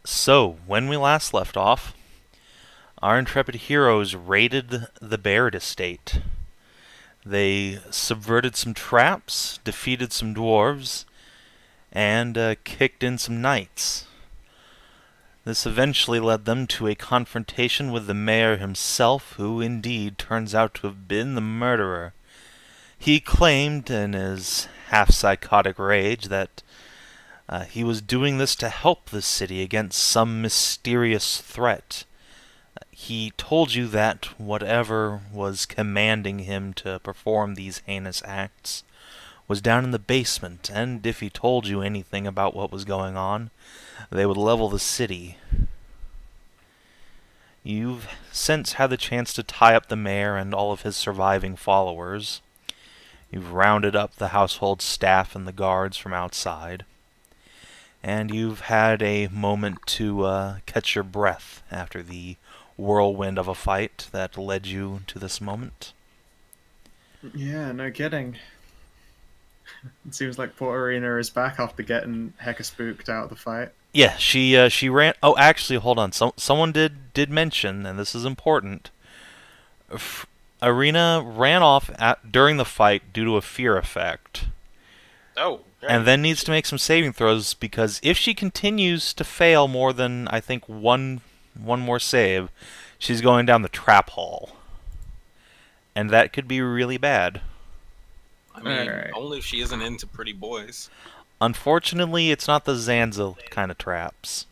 So, when we last left off, our intrepid heroes raided the Baird estate. They subverted some traps, defeated some dwarves, and kicked in some knights. This eventually led them to a confrontation with the mayor himself, who indeed turns out to have been the murderer. He claimed in his half-psychotic rage that he was doing this to help the city against some mysterious threat. He told you that whatever was commanding him to perform these heinous acts was down in the basement, and if he told you anything about what was going on, they would level the city. You've since had the chance to tie up the mayor and all of his surviving followers. You've rounded up the household staff and the guards from outside. And you've had a moment to catch your breath after the whirlwind of a fight that led you to this moment. Yeah, no kidding. It seems like poor Arena is back after getting hecka spooked out of the fight. Yeah, she ran. Oh, actually, hold on. Someone did mention, and this is important. Arena ran off during the fight due to a fear effect. Oh, great. And then needs to make some saving throws because if she continues to fail more than I think one more save, she's going down the trap hole, and that could be really bad. I mean, only if she isn't into pretty boys. Unfortunately, it's not the Zanza kind of traps.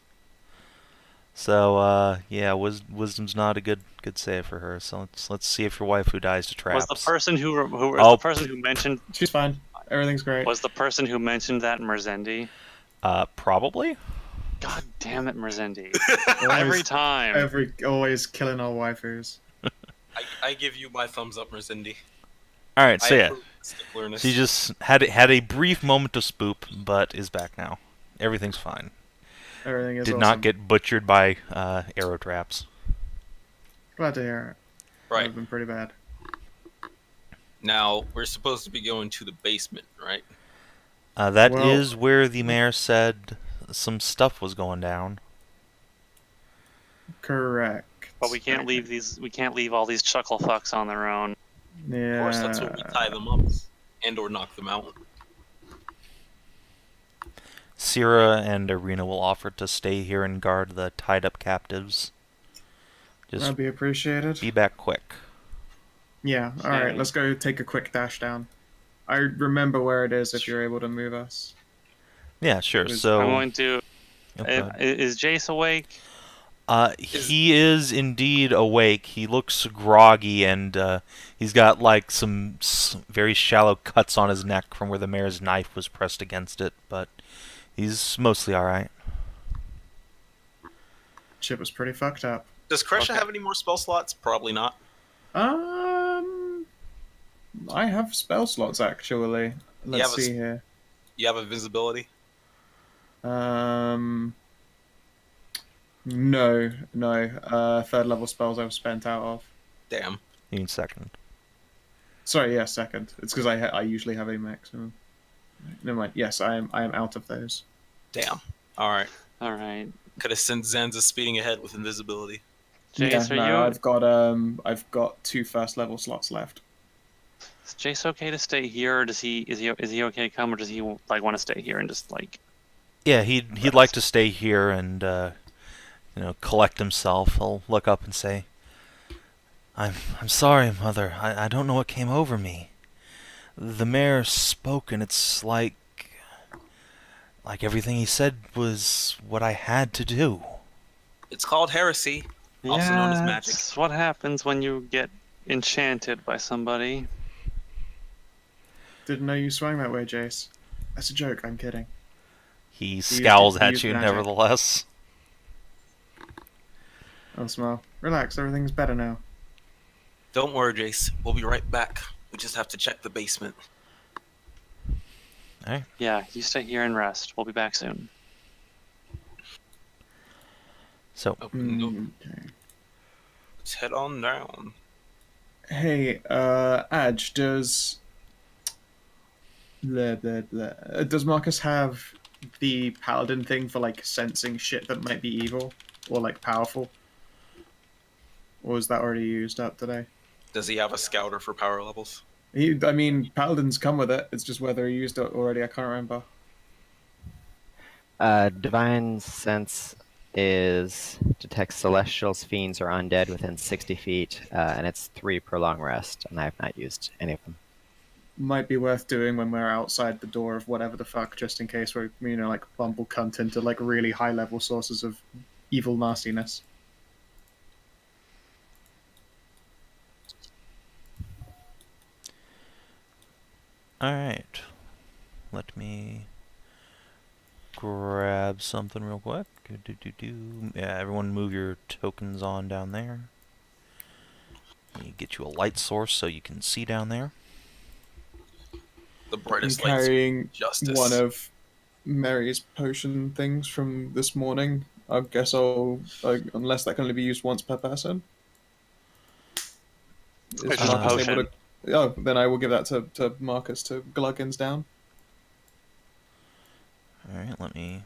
So, yeah, wisdom's not a good save for her. So let's see if your waifu dies to traps. Was the person the person who mentioned? She's fine. Everything's great. Was the person who mentioned that Merzendi? Probably. God damn it, Merzendi! Every time. Always killing our waifus. I give you my thumbs up, Merzendi. All right, so yeah, stickler-ness. she just had a brief moment of spoop, but is back now. Everything's fine. Everything is Did awesome. not get butchered by arrow traps. Glad to hear it. Right. That would have been pretty bad. Now, we're supposed to be going to the basement, right? That is where the mayor said some stuff was going down. Correct. But we can't leave these. We can't leave all these chuckle fucks on their own. Yeah. Of course, that's when we tie them up and/or knock them out. Sierra and Arena will offer to stay here and guard the tied-up captives. Just That'd be appreciated. be back quick. Yeah, alright, let's go take a quick dash down. I remember where it is if you're able to move us. Yeah, sure. So I'm going to. Okay. Is Jace awake? He is indeed awake. He looks groggy, and he's got like some very shallow cuts on his neck from where the mayor's knife was pressed against it, but he's mostly all right. Shit was pretty fucked up. Does Kreshia have any more spell slots? Probably not. I have spell slots actually. Let's see here. You have invisibility? No. Third level spells I've spent out of. Damn. You need second. Sorry, yeah, second. It's because I usually have a maximum. Never mind. Yes, I am out of those. Damn. All right. All right. Could have sent Zanza speeding ahead with invisibility. Jace, I've got 2 first level slots left. Is Jace okay to stay here, or is he okay to come, or does he want to stay here and just like? Yeah, he'd like to stay here and collect himself. He'll look up and say, I'm sorry, Mother. I don't know what came over me. The mayor spoke, and it's like everything he said was what I had to do. It's called heresy, also known as magic. That's what happens when you get enchanted by somebody. Didn't know you swung that way, Jace. That's a joke. I'm kidding. He scowls at you, magic. nevertheless. Oh, smile. Relax. Everything's better now. Don't worry, Jace. We'll be right back. We just have to check the basement. All right. Yeah, you stay here and rest. We'll be back soon. So, Okay. Let's head on down. Hey, Adj, does Marcus have the Paladin thing for like sensing shit that might be evil or like powerful? Or was that already used up today? Does he have a scouter for power levels? I mean, Paladins come with it. It's just whether he used it already. I can't remember. Divine Sense is detects celestials, fiends, or undead within 60 feet, and it's 3 per long rest, and I have not used any of them. Might be worth doing when we're outside the door of whatever the fuck, just in case we, like, bumble cunt into like really high level sources of evil nastiness. Alright. Let me grab something real quick. Yeah, everyone move your tokens on down there. Let me get you a light source so you can see down there. The I'm brightest lights. carrying Justice. one of Mary's potion things from this morning. I guess unless that can only be used once per person. Is It's just a Marcus able potion. to? Oh, then I will give that to Marcus to Gluggins down. Alright, let me...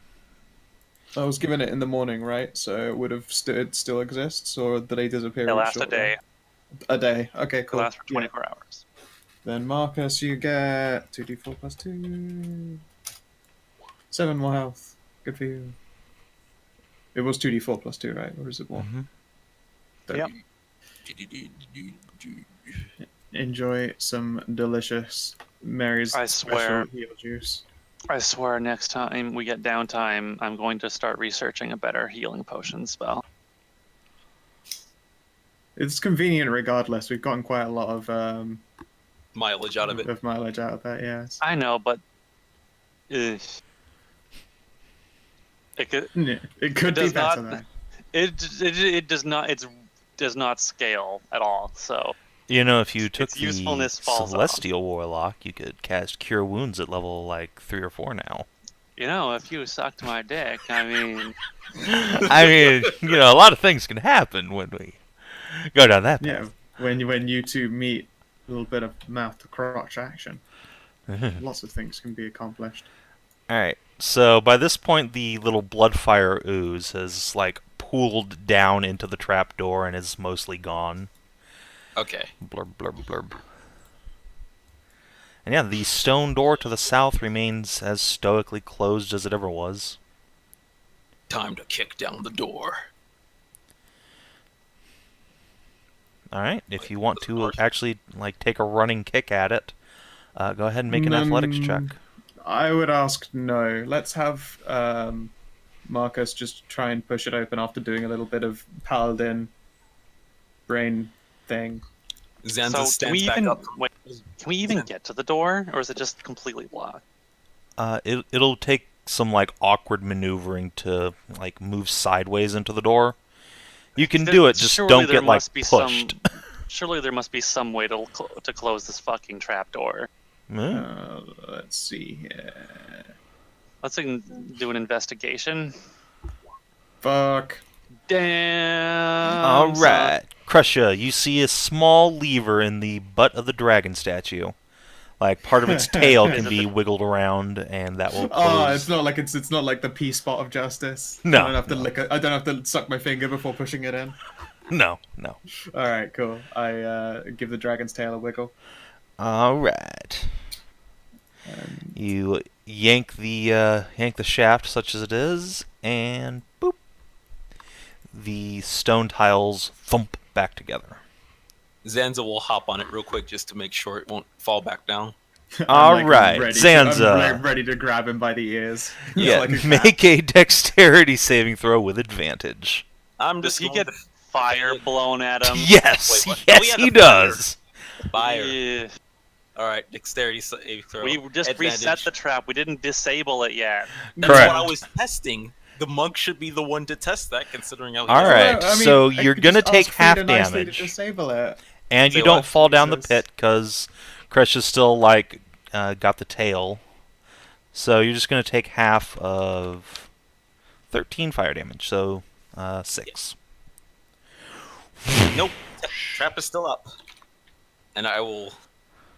I was given it in the morning, right? So it would have it still exists, or did they disappear? They each last a short day. while? A day. Okay, They cool. last for Yeah. 24 hours. Then Marcus, you get 2d4 plus 2. 7 more health. Good for you. It was 2d4 plus 2, right? Or is it more? Yep. Enjoy some delicious Mary's I special swear. heal juice. I swear next time we get downtime, I'm going to start researching a better healing potion spell. It's convenient regardless. We've gotten quite a lot of Mileage out of it. mileage out of that, yes. I know, but ugh. It could. Yeah, it could It be does better not- though. It does not. It does not scale at all. So You know, if you took its the usefulness falls Celestial Warlock, you could cast Cure Wounds at level, like, 3 or 4 now. you know, if you sucked my dick, I mean, I mean, you know, a lot of things can happen when we go down that Yeah, path. when you two meet, a little bit of mouth to crotch action. Lots of things can be accomplished. Alright, so by this point the little Bloodfire ooze has, like, pooled down into the trapdoor and is mostly gone. Okay. Blurb, blurb, blurb. And yeah, the stone door to the south remains as stoically closed as it ever was. Time to kick down the door. Alright, if you want to actually, like, take a running kick at it, go ahead and make an athletics check. I would ask no. Let's have Marcus just try and push it open after doing a little bit of Paladin brain thing. Zanza so stands can we back even up. wait, can we even get to the door, or is it just completely blocked? It'll take some, like, awkward maneuvering to, like, move sideways into the door. You can do it, just Surely don't there get, like, must be pushed. Surely there must be some way to close this fucking trapdoor. Let's see here. Let's do an investigation. Fuck. Damn. Alright. Kreshia, you see a small lever in the butt of the dragon statue. Like, part of its tail can be wiggled around, and that will close. Oh, it's not like the P spot of justice. No, I don't have to no. I don't have to suck my finger before pushing it in. No. All right, cool. I give the dragon's tail a wiggle. Alright. You yank the shaft, such as it is, and boop. The stone tiles thump back together. Zanza will hop on it real quick just to make sure it won't fall back down. All right, Zanza. I'm ready to grab him by the ears. Yeah, Like a cat. make a dexterity saving throw with advantage. I'm Does just he going get fire blown at him? Yes, Wait, what? yes, Oh, yeah, he the fire. does. fire. Yeah. All right, dexterity saving throw. We just reset Advantage. the trap. We didn't disable it yet. That's Correct. what I was testing. The monk should be the one to test that, considering how. All right, Well, I mean, so I you're could gonna just take ask half Frida nicely to damage, disable it. and you Say don't what? fall down the Jesus. pit because Kreshia's still like got the tail. So you're just gonna take half of 13 fire damage, so 6. Nope, trap is still up, and I will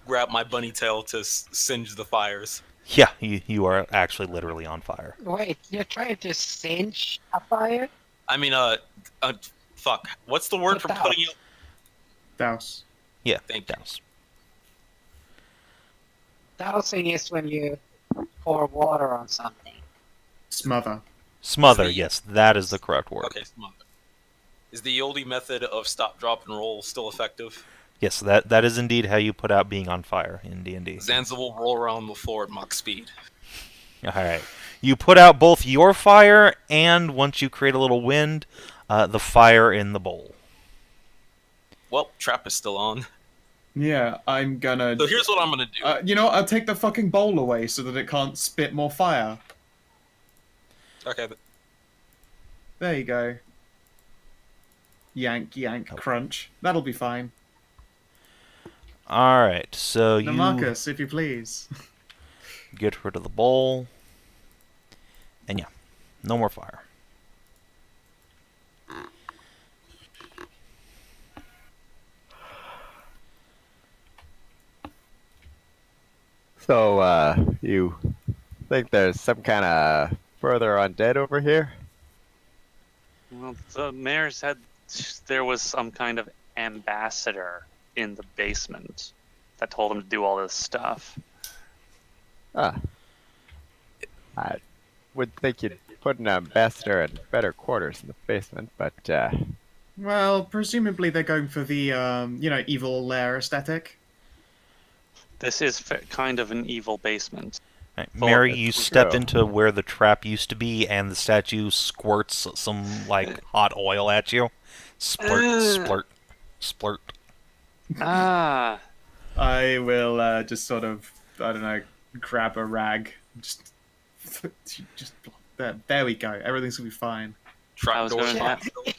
grab my bunny tail to singe the fires. Yeah, you are actually literally on fire. Wait, you're trying to singe a fire? I mean, fuck. What's the word for Put putting out. it? Douse. Yeah, Thank you. douse. Dousing is when you pour water on something. Smother. Smother, the- yes, that is the correct word. Okay, smother. Is the oldie method of stop, drop, and roll still effective? Yes, that is indeed how you put out being on fire in D&D. Zanza will roll around the floor at Mach speed. Alright. You put out both your fire and, once you create a little wind, the fire in the bowl. Well, trap is still on. Yeah, I'm gonna. So here's what I'm gonna do. You know what? I'll take the fucking bowl away so that it can't spit more fire. Okay, There you go. Yank, crunch. That'll be fine. Alright, so Now, you Marcus, if you please. get rid of the bowl. And yeah, no more fire. So, you think there's some kind of further undead over here? Well, the mayor said there was some kind of ambassador in the basement that told him to do all this stuff. Ah. I would think you'd put an ambassador in better quarters in the basement, but, Well, presumably they're going for the, evil lair aesthetic. This is kind of an evil basement. Right, Full Mary, of it. you step True. into where the trap used to be, and the statue squirts some, hot oil at you. Splurt, splurt, splurt. Ah, I will just sort of, I don't know, grab a rag. Just there we go. Everything's gonna be fine. I trap was door. gonna locked have- still.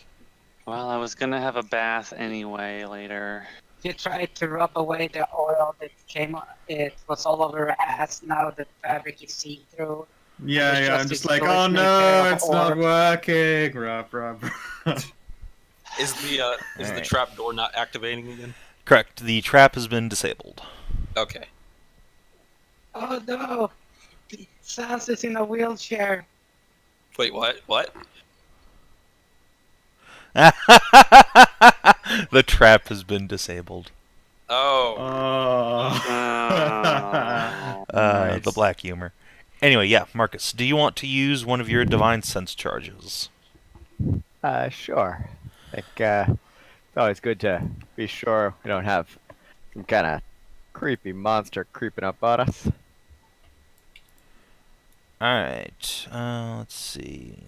well, I was gonna have a bath anyway later. You tried to rub away the oil that came. It was all over her ass. Now the fabric is see-through. Yeah, It's yeah. just I'm just a like, choice oh maker no, of it's not orb. working. Rub, rub. Is the Alright. trap door not activating again? Correct, the trap has been disabled. Okay. Oh no! Sans is in a wheelchair. Wait, what? What? The trap has been disabled. Oh, Oh. Nice. The black humor. Anyway, yeah, Marcus, do you want to use one of your divine sense charges? sure. I think, it's always good to be sure we don't have some kind of creepy monster creeping up on us. Alright, let's see.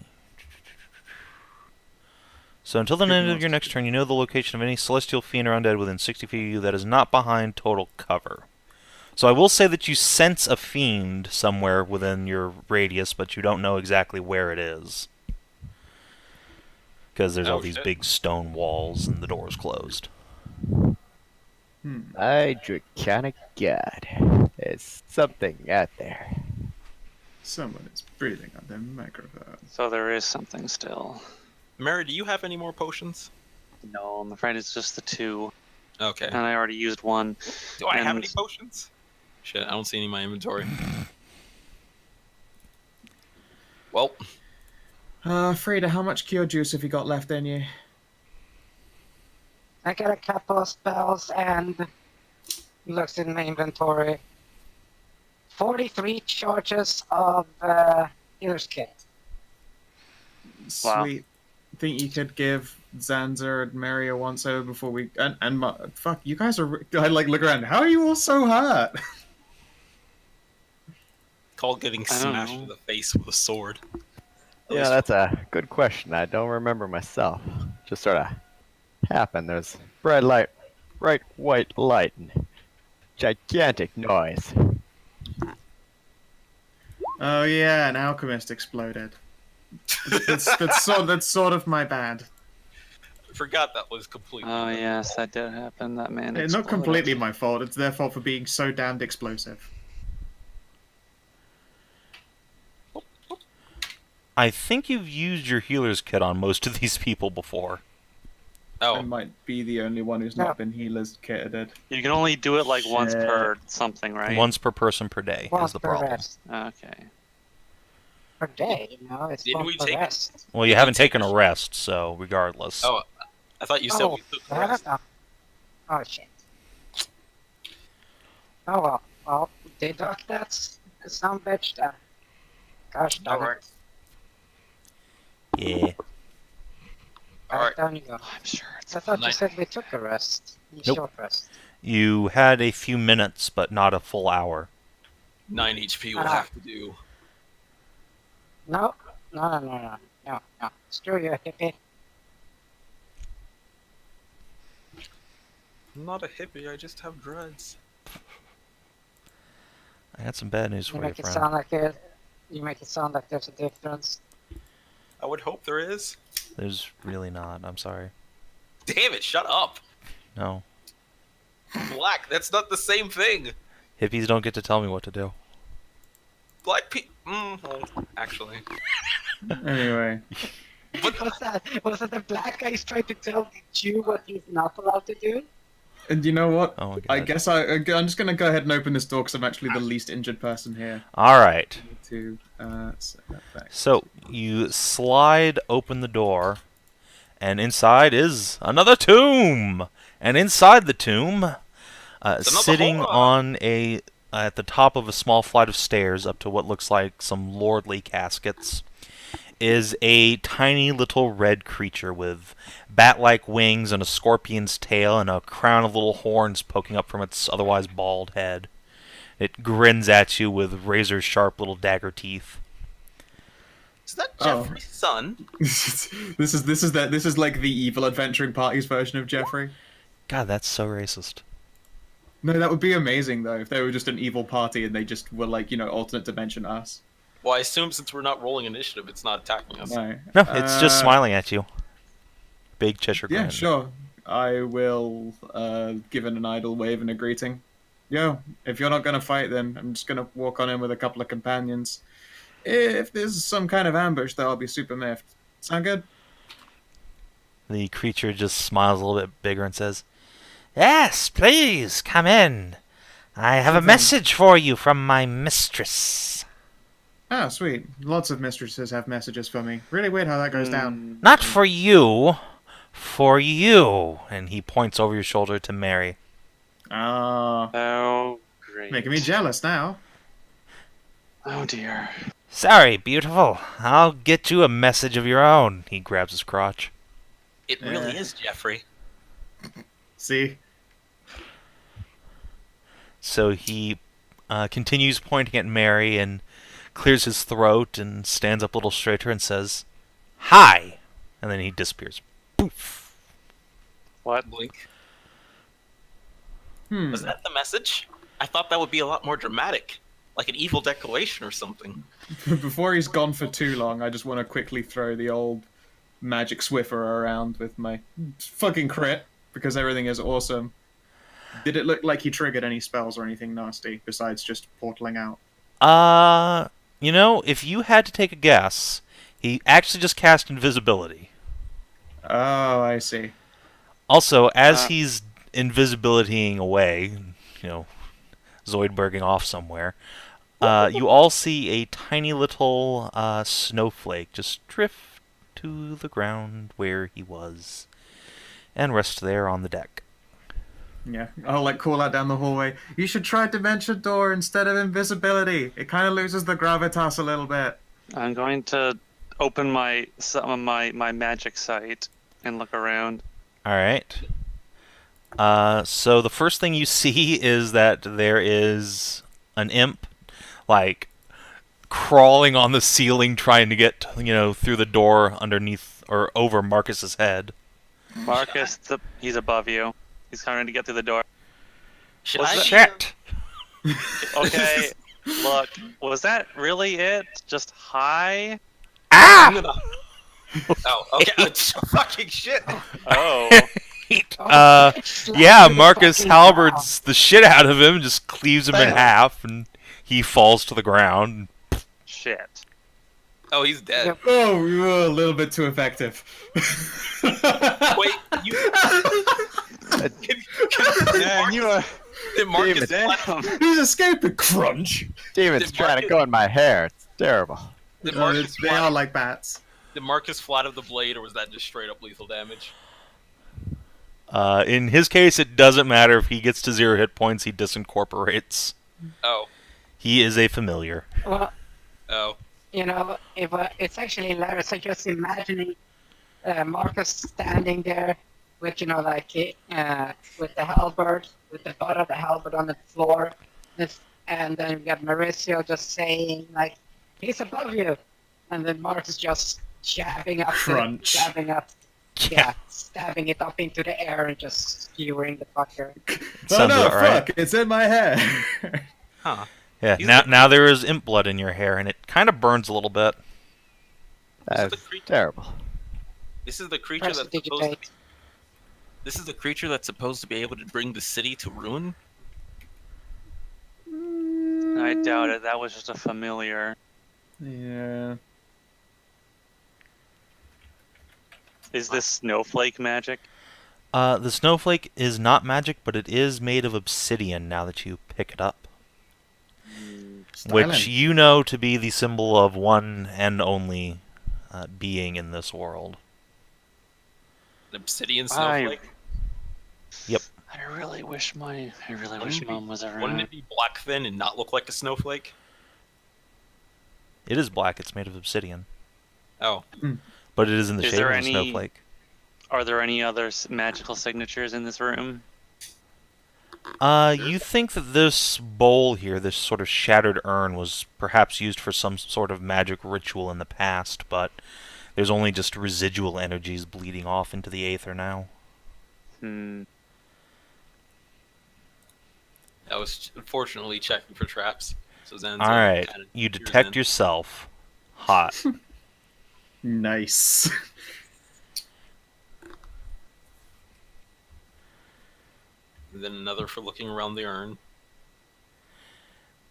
So until the Creepy end of your monsters. next turn, you know the location of any celestial fiend or undead within 60 feet of you that is not behind total cover. So I will say that you sense a fiend somewhere within your radius, but you don't know exactly where it is. Because there's all Oh, these shit. big stone walls and the door's closed. My draconic god. There's something out there. Someone is breathing on their microphone. So there is something still. Mary, do you have any more potions? No, I'm afraid it's just the two, Okay. and I already used one. Do I have and- any potions? Shit, I don't see any in my inventory. Well, Frida, how much cure juice have you got left in you? I got a couple of spells and looks in my inventory. 43 charges of healer's kit. Wow. Sweet. Think you could give Zanza and Mary a once over before we fuck, you guys are. I look around. How are you all so hurt? call getting I don't smashed know. in the face with a sword. At Yeah, least- that's a good question. I don't remember myself. Just sort of happened. There's bright light, bright white light, and gigantic noise. Oh yeah, an alchemist exploded. That's sort of my bad. forgot that was completely. Oh yes, that did happen. That man. It's not exploded. completely my fault. It's their fault for being so damned explosive. I think you've used your healer's kit on most of these people before. I Oh, might be the only one who's No. not been healer's kitted. You can only do it like once Shit. per something, right? Once per person per day Once is the per problem. rest. Okay. Per day, it's Didn't once we per take- rest. Well, you haven't taken a rest, so regardless. oh, I thought you said Oh, we took I haven't rest. done. Oh shit. Oh well. Well, deduct that some bitch then. Gosh darn Alright. it. Yeah. Back Alright. down you go. I'm sure it's I thought you Night. said we took a rest. Nope. Short rest. You had a few minutes, but not a full hour. 9 HP will Ah. have to do. No. No. Screw you, hippie. I'm not a hippie, I just have dreads. I got some bad news You for you, make it friend. sound like it. You make it sound like there's a difference. I would hope there is. There's really not. I'm sorry. Damn it, shut up! No. Black, that's not the same thing! Hippies don't get to tell me what to do. Black actually. Anyway, Was that the black guy trying to tell the Jew what he's not allowed to do? and you know what? Oh my god. I guess I'm just gonna go ahead and open this door because I'm actually the least injured person here. Alright. To set that back. So, you slide open the door, and inside is another tomb! And inside the tomb, another sitting horror. on at the top of a small flight of stairs up to what looks like some lordly caskets, is a tiny little red creature with bat-like wings and a scorpion's tail and a crown of little horns poking up from its otherwise bald head. It grins at you with razor-sharp little dagger teeth. Is that Oh. Jeffrey's son? this is like the evil adventuring party's version of Jeffrey. God, that's so racist. No, that would be amazing though if they were just an evil party and they just were like alternate dimension us. Well, I assume since we're not rolling initiative, it's not attacking us. No, No, it's just Uh, smiling at you. Big Cheshire Yeah, grin. sure. I will give it an idle wave and a greeting. Yo, if you're not gonna fight, then I'm just gonna walk on in with a couple of companions. If there's some kind of ambush, though, I'll be super miffed. Sound good? The creature just smiles a little bit bigger and says, "Yes, please, come in. I have a Sure thing. message for you from my mistress. Ah, sweet. Lots of mistresses have messages for me. Really weird how that goes down. Not for you, for you." And he points over your shoulder to Mary. Ah, Oh, great. making me jealous now. Oh dear. "Sorry, beautiful. I'll get you a message of your own." He grabs his crotch. It really is Jeffrey. See? So he continues pointing at Mary and clears his throat and stands up a little straighter and says, "Hi!" And then he disappears. Poof. What? Blink. Hmm. Was that the message? I thought that would be a lot more dramatic. Like an evil declaration or something. Before he's gone for too long, I just want to quickly throw the old magic Swiffer around with my fucking crit, because everything is awesome. Did it look like he triggered any spells or anything nasty, besides just portaling out? If you had to take a guess, he actually just cast invisibility. Oh, I see. Also, as he's invisibilitying away, Zoidberging off somewhere, you all see a tiny little snowflake just drift to the ground where he was, and rest there on the deck. Yeah, I'll call out down the hallway. You should try Dimension Door instead of invisibility. It kind of loses the gravitas a little bit. I'm going to open some of my magic sight and look around. Alright. So the first thing you see is that there is an imp, crawling on the ceiling trying to get, through the door underneath or over Marcus's head. Marcus, he's above you. He's trying to get through the door. Should Was I? that- Shit! Okay, look, was that really it? Just hi? I'm gonna... Oh, okay. Fucking shit. Oh, Yeah, Marcus halberds the shit out of him, just cleaves him in half, and he falls to the ground. shit. Oh, he's dead. Yep. Oh, you were a little bit too effective. Wait, you. Man, you are. Did Marcus Damn. He's escaping. Crunch. Demons Did trying to Marcus- go in my hair. It's terrible. Did Marcus They flat, are like bats. did Marcus flat of the blade, or was that just straight up lethal damage? In his case, it doesn't matter if he gets to 0 hit points, he disincorporates. Oh, He is a familiar. Well, oh. you know, it's actually hilarious. So just imagining Marcus standing there with, you know, like with the halberd, with the butt of the halberd on the floor, and then you got Merisiel just saying like, "He's above you," and then Marcus just jabbing up, Crunch. stabbing it up into the air and just skewering the fucker. Oh Sounds no, about right. fuck! It's in my hair. Huh. Yeah, He's now there is imp blood in your hair, and it kind of burns a little bit. That's the creature- terrible. This is the creature Press that's the supposed to be, digitate. This is the creature that's supposed to be able to bring the city to ruin? I doubt it. That was just a familiar. Yeah. Is this snowflake magic? The snowflake is not magic, but it is made of obsidian now that you pick it up. Which Styling. you know to be the symbol of one and only being in this world. An obsidian I- snowflake? I really wish Mom was ever. Wouldn't it be black then and not look like a snowflake? It is black, it's made of obsidian. Oh, But it is in the Is shape there of a any- snowflake. Are there any other magical signatures in this room? You think that this bowl here, this sort of shattered urn, was perhaps used for some sort of magic ritual in the past, but there's only just residual energies bleeding off into the aether now. I was unfortunately checking for traps. So Zanza Alright, kinda you peers detect in. yourself. Hot. Nice. And then another for looking around the urn.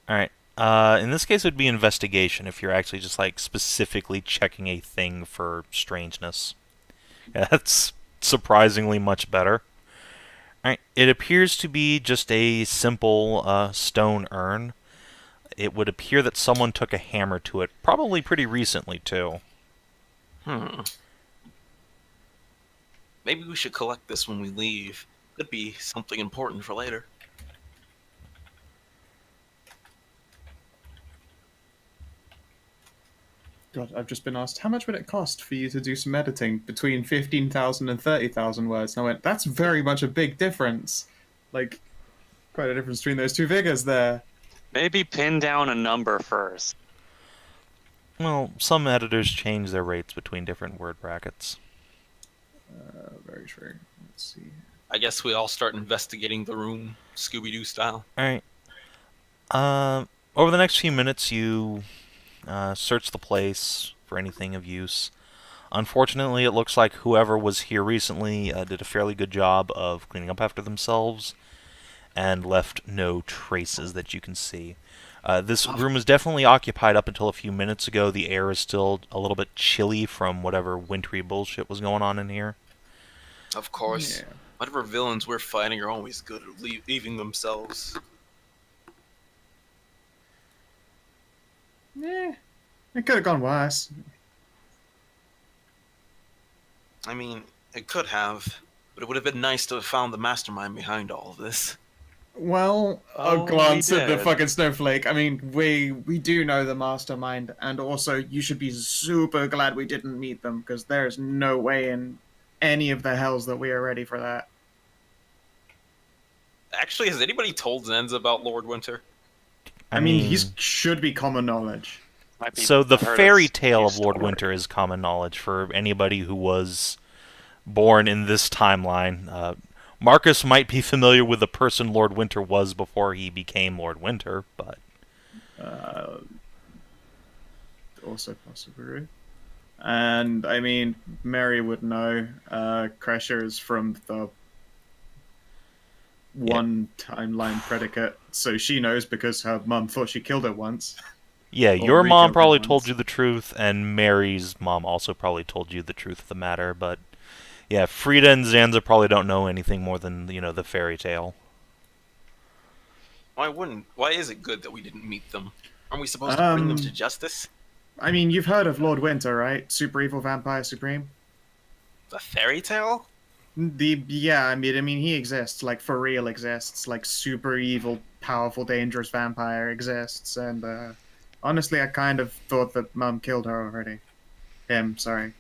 Alright. In this case, it would be investigation if you're actually just, like, specifically checking a thing for strangeness. Yeah, that's surprisingly much better. Alright, it appears to be just a simple stone urn. It would appear that someone took a hammer to it, probably pretty recently, too. Maybe we should collect this when we leave. Could be something important for later. God, I've just been asked, how much would it cost for you to do some editing between 15,000 and 30,000 words? And I went, that's very much a big difference. Like, quite a difference between those two figures there. Maybe pin down a number first. Well, some editors change their rates between different word brackets. Very true. Let's see. I guess we all start investigating the room, Scooby-Doo style. Alright. Over the next few minutes, you search the place for anything of use. Unfortunately, it looks like whoever was here recently did a fairly good job of cleaning up after themselves and left no traces that you can see. This room is definitely occupied up until a few minutes ago. The air is still a little bit chilly from whatever wintry bullshit was going on in here. Of course. Yeah. Whatever villains we're fighting are always good at leaving themselves. Yeah, it could have gone worse. I mean, it could have, but it would have been nice to have found the mastermind behind all of this. Well, Oh, a glance we at the did. fucking snowflake. I mean, we do know the mastermind, and also you should be super glad we didn't meet them, because there's no way in any of the hells that we are ready for that. Actually, has anybody told Zanza about Lord Winter? I mean, he should be common knowledge. Might be So the heard a fairy tale of spooky Lord story. Winter is common knowledge for anybody who was born in this timeline. Marcus might be familiar with the person Lord Winter was before he became Lord Winter, but Also possible. And, I mean, Mary would know. Kreshia is from the one timeline predicate, so she knows because her mum thought she killed her once. Yeah, Or your mom rejoking probably ones. told you the truth, and Mary's mom also probably told you the truth of the matter, but yeah, Frida and Zanza probably don't know anything more than, the fairy tale. Why is it good that we didn't meet them? Aren't we supposed to bring them to justice? I mean, you've heard of Lord Winter, right? Super evil vampire supreme. A fairy tale? Yeah, I mean, he exists, like for real exists, like super evil, powerful, dangerous vampire exists, and honestly, I kind of thought that Mum killed her already. Him, sorry.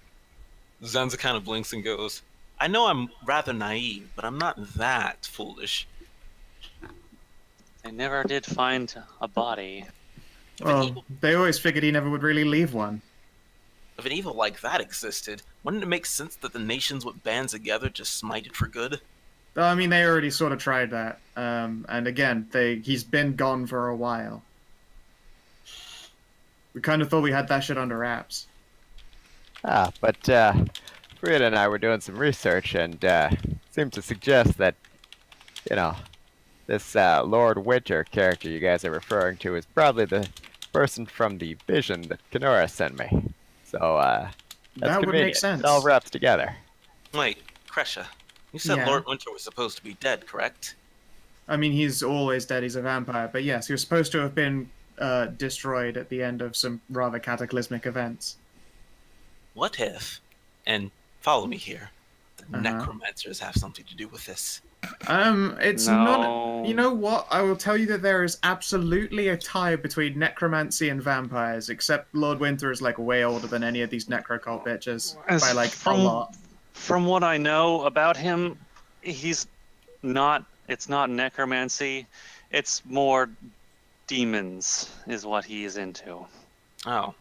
Zanza kind of blinks and goes, I know I'm rather naive, but I'm not that foolish. They never did find a body. Well, they always figured he never would really leave one. If an evil like that existed, wouldn't it make sense that the nations would band together to smite it for good? I mean, they already sort of tried that, and again, he's been gone for a while. We kind of thought we had that shit under wraps. But Frida and I were doing some research and seemed to suggest that, this Lord Winter character you guys are referring to is probably the person from the vision that Kenora sent me. So, that's That would convenient. make sense. It all wraps together. Wait, Kreshia, you said Yeah. Lord Winter was supposed to be dead, correct? I mean, he's always dead, he's a vampire, but yes, he was supposed to have been destroyed at the end of some rather cataclysmic events. What if, and follow me here, the Uh-huh. necromancers have something to do with this? It's No. not. You know what? I will tell you that there is absolutely a tie between necromancy and vampires, except Lord Winter is like way older than any of these necrocult bitches by like a lot. From what I know about him, he's not. It's not necromancy. It's more demons is what he is into. Oh.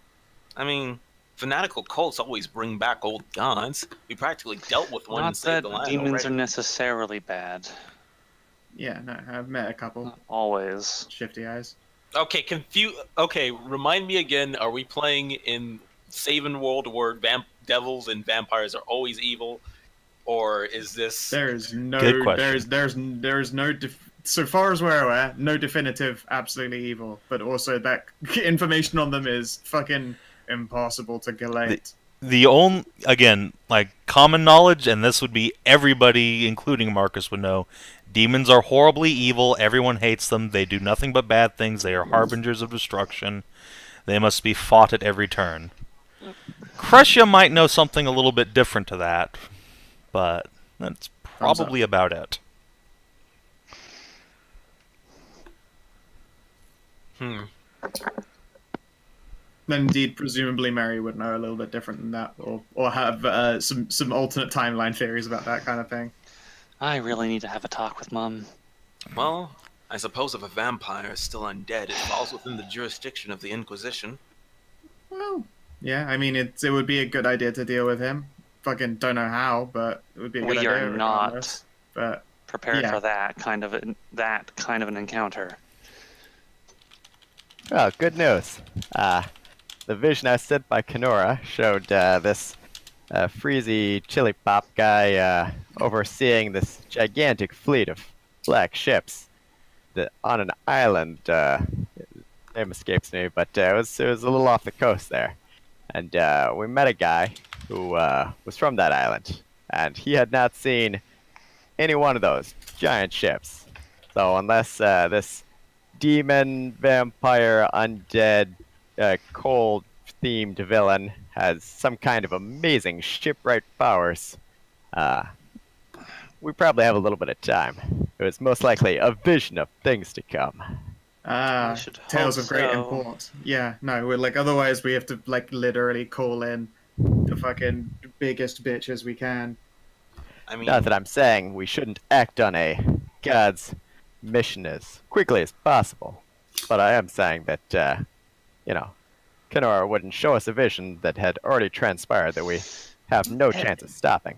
I mean, fanatical cults always bring back old gods. We practically dealt with one Not and saved that the land demons already. are necessarily bad. Yeah, no, I've met a couple. Not always. Shifty eyes. Okay, Okay, remind me again, are we playing in Savin world where devils and vampires are always evil? Or is this... There's no. Good question. There's no. So far as we're aware, no definitive absolutely evil, but also that information on them is fucking impossible to collate. The only, again, like, common knowledge, and this would be everybody, including Marcus, would know, demons are horribly evil, everyone hates them, they do nothing but bad things, they are harbingers of destruction, they must be fought at every turn. Kreshia might know something a little bit different to that, but that's probably about it. Indeed, presumably Mary would know a little bit different than that, or have some alternate timeline theories about that kind of thing. I really need to have a talk with Mum. Well, I suppose if a vampire is still undead, it falls within the jurisdiction of the Inquisition. Well, yeah, I mean, it would be a good idea to deal with him. Fucking don't know how, but it would be a good We idea. are not regardless. But prepared Yeah. for that kind of an encounter. Oh, good news. The vision I sent by Kenora showed this freezy chili pop guy overseeing this gigantic fleet of black ships on an island. Name escapes me, but it was a little off the coast there. And we met a guy who was from that island, and he had not seen any one of those giant ships. So unless this demon, vampire, undead, cold-themed villain has some kind of amazing shipwright powers, we probably have a little bit of time. It was most likely a vision of things to come. Ah, should tales hope of great so. import. Yeah, no, we're like, otherwise we have to like literally call in the fucking biggest bitches we can. I mean, Not that I'm saying we shouldn't act on a god's mission as quickly as possible, but I am saying that, Kenora wouldn't show us a vision that had already transpired that we have no chance of stopping.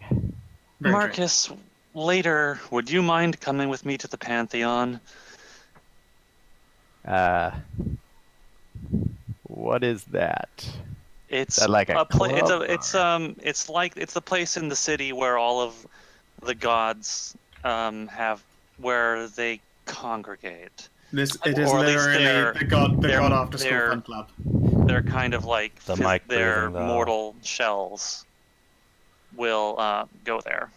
Very true. Marcus, later, would you mind coming with me to the Pantheon? What is that? It's that like a club, it's the place in the city where all of the gods have where they congregate. It is Or at least literally the god after school they're- fun club. They're kind of like The mic their breathing, though. mortal shells will go there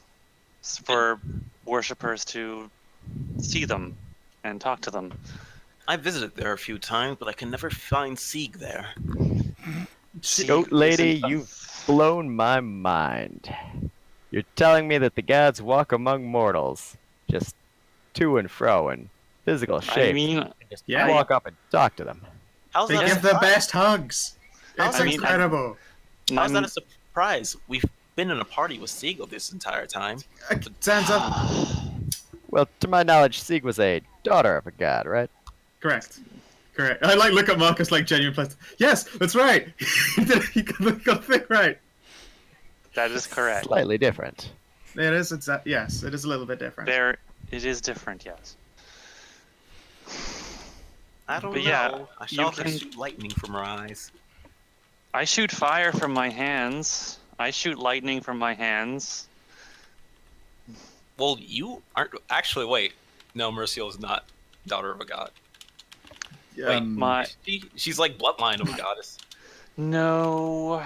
for worshippers to see them and talk to them. I visited there a few times, but I can never find Sieg there. Goat lady, isn't a- you've blown my mind. You're telling me that the gods walk among mortals, just to and fro in physical shape. I mean, just Yeah. walk up and talk to them. How's They that a give the surprise? best hugs. It's I mean, incredible. How's that a surprise? We've been in a party with Siegel this entire time. Zanza. Well, to my knowledge, Sieg was a daughter of a god, right? Correct. I look at Marcus like genuine place. Yes, that's right. He got the thing right. That is correct. Slightly different. It is. Yes, it is a little bit different. It is different, yes. I don't But know. yeah, I saw her can- shoot lightning from her eyes. I shoot fire from my hands. I shoot lightning from my hands. Well, you aren't actually. Wait, no, Merisiel is not daughter of a god. My She's like bloodline of a goddess. no,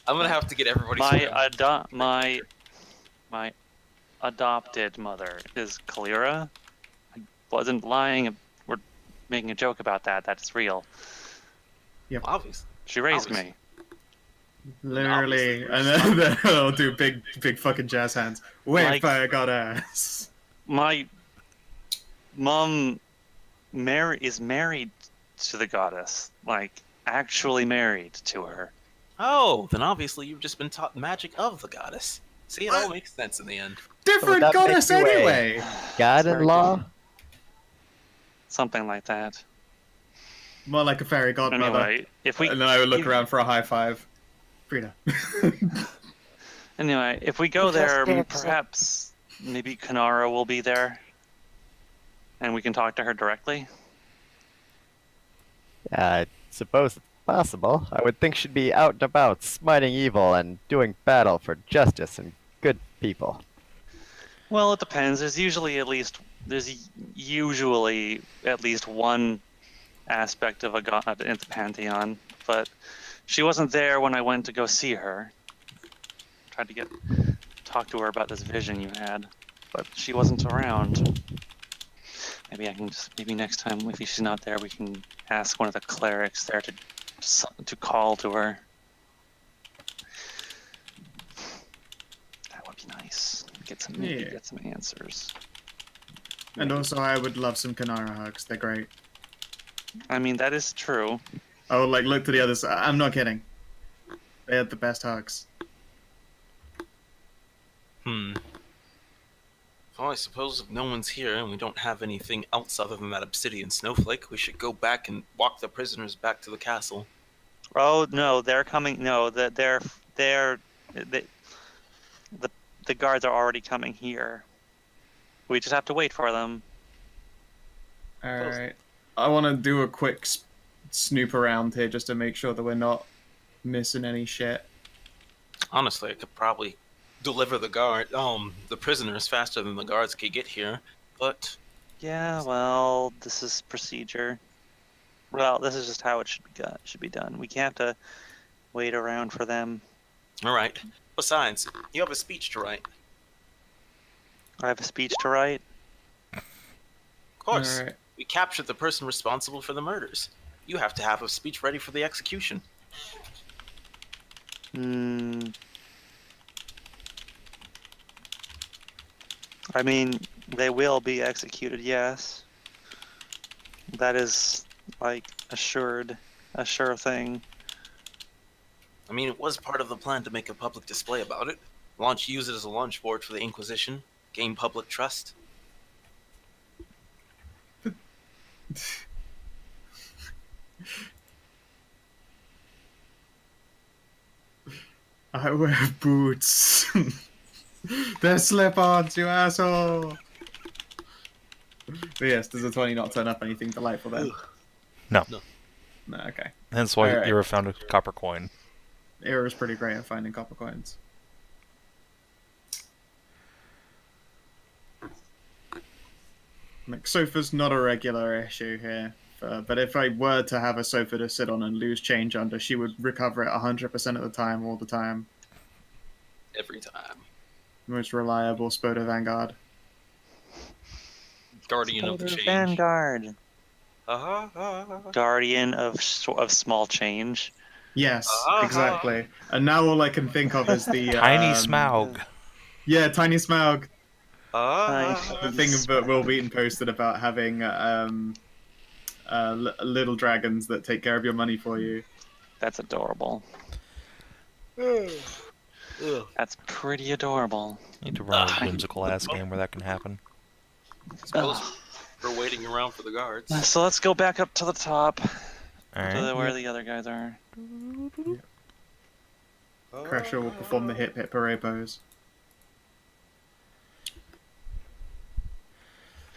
I'm gonna have to get everybody. my adopted mother is Taeleer. I wasn't lying. We're making a joke about that. That's real. Obviously. She raised Obviously. me. Literally, and then I'll do big fucking jazz hands. Wait, Like- fire goddess. My mom is married to the goddess. Like, actually married to her. Oh, then obviously you've just been taught magic of the goddess. See, it all What? makes sense in the end. Different that goddess makes you a- anyway. God-in-law? Something like that. More like a fairy godmother. Anyway, if we And then I would look if- around for a high five. Frida. Anyway, if we go Just there, dibs. perhaps maybe Kanara will be there, and we can talk to her directly. I suppose it's possible. I would think she'd be out and about, smiting evil and doing battle for justice and good people. Well, it depends. There's usually at least one aspect of a god in the pantheon, but she wasn't there when I went to go see her. Tried to talk to her about this vision you had, but she wasn't around. Maybe next time if she's not there, we can ask one of the clerics there to call to her. That would be nice. Get some answers. And also, I would love some Kanara hugs. They're great. I mean, that is true. Oh, like, look to the others. I'm not kidding. They had the best hugs. Well, I suppose if no one's here and we don't have anything else other than that obsidian snowflake, we should go back and walk the prisoners back to the castle. Oh no, they're coming. No, the guards are already coming here. We just have to wait for them. Alright. I want to do a quick snoop around here just to make sure that we're not missing any shit. Honestly, I could probably deliver the prisoners faster than the guards could get here, but Yeah, well, this is procedure. Well, this is just how it should be done. We can't have to wait around for them. all right. Besides, you have a speech to write. I have a speech to write. Of course. Alright. We captured the person responsible for the murders. You have to have a speech ready for the execution. I mean, they will be executed, yes. That is, like, a sure thing. I mean, it was part of the plan to make a public display about it. Use it as a launch board for the Inquisition. Gain public trust. I wear boots. They're slip-ons, you asshole. But yes, does a 20 not turn up anything delightful then? No. No, okay. Hence why Alright. Ira found a copper coin. Era's pretty great at finding copper coins. Like, sofa's not a regular issue here. But if I were to have a sofa to sit on and lose change under, she would recover it 100% of the time, all the time. Every time. Most reliable Spoda Vanguard. Guardian of the Spoder change. Vanguard. Guardian of small change. Yes, exactly. And now all I can think of is the... Tiny Smaug. Yeah, Tiny Smaug. Nice. The thing that Will Beaton posted about having little dragons that take care of your money for you. That's adorable. That's pretty adorable. Need to run a whimsical ass game where that can happen. Suppose we're waiting around for the guards. So let's go back up to the top, Alright. where the other guys are. Kreshia will perform the hip hip hooray pose.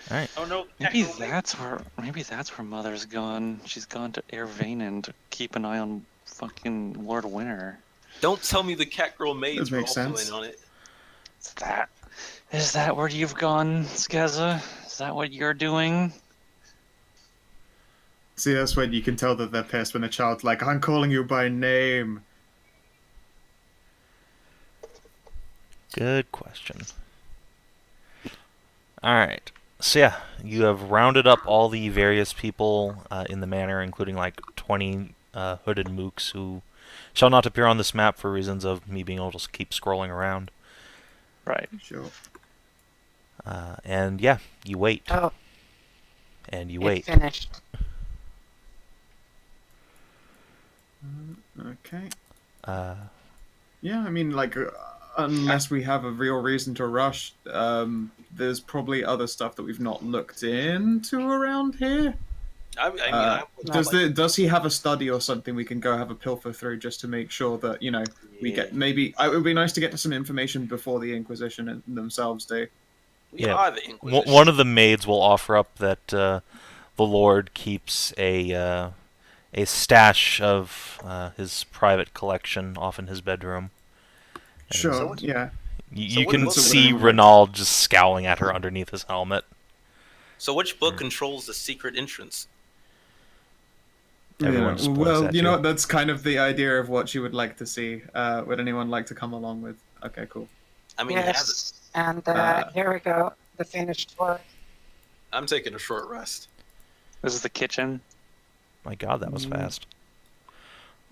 Alright. Oh no! Maybe that's where Mother's gone. She's gone to Air Vanen to keep an eye on fucking Lord Winter. Don't tell me the cat girl maids That were makes also sense. in on it. Is that where you've gone, Skeza? Is that what you're doing? See, that's when you can tell that they're pissed when a child's like, I'm calling you by name. Good question. Alright. So yeah, you have rounded up all the various people in the manor, including like 20 hooded mooks who shall not appear on this map for reasons of me being able to keep scrolling around. Right. Sure. And yeah, you wait. Oh, And you it's wait. finished. Okay. Uh, Yeah, I mean, like, unless we have a real reason to rush, there's probably other stuff that we've not looked into around here. I mean, Does he have a study or something we can go have a pilfer through just to make sure that, we get maybe... It would be nice to get some information before the Inquisition themselves do. we are the one Inquisition. of the maids will offer up that the Lord keeps a stash of his private collection off in his bedroom. And Sure, yeah. You what can book- see Renald just scowling at her underneath his helmet. So which book controls the secret entrance? Everyone just points well, at you know what, that's kind of the idea of what you would like to see. Would anyone like to come along with? Okay, cool. I mean, he has it. Yes, and here we go, the finished work. I'm taking a short rest. This is the kitchen. My god, that was fast.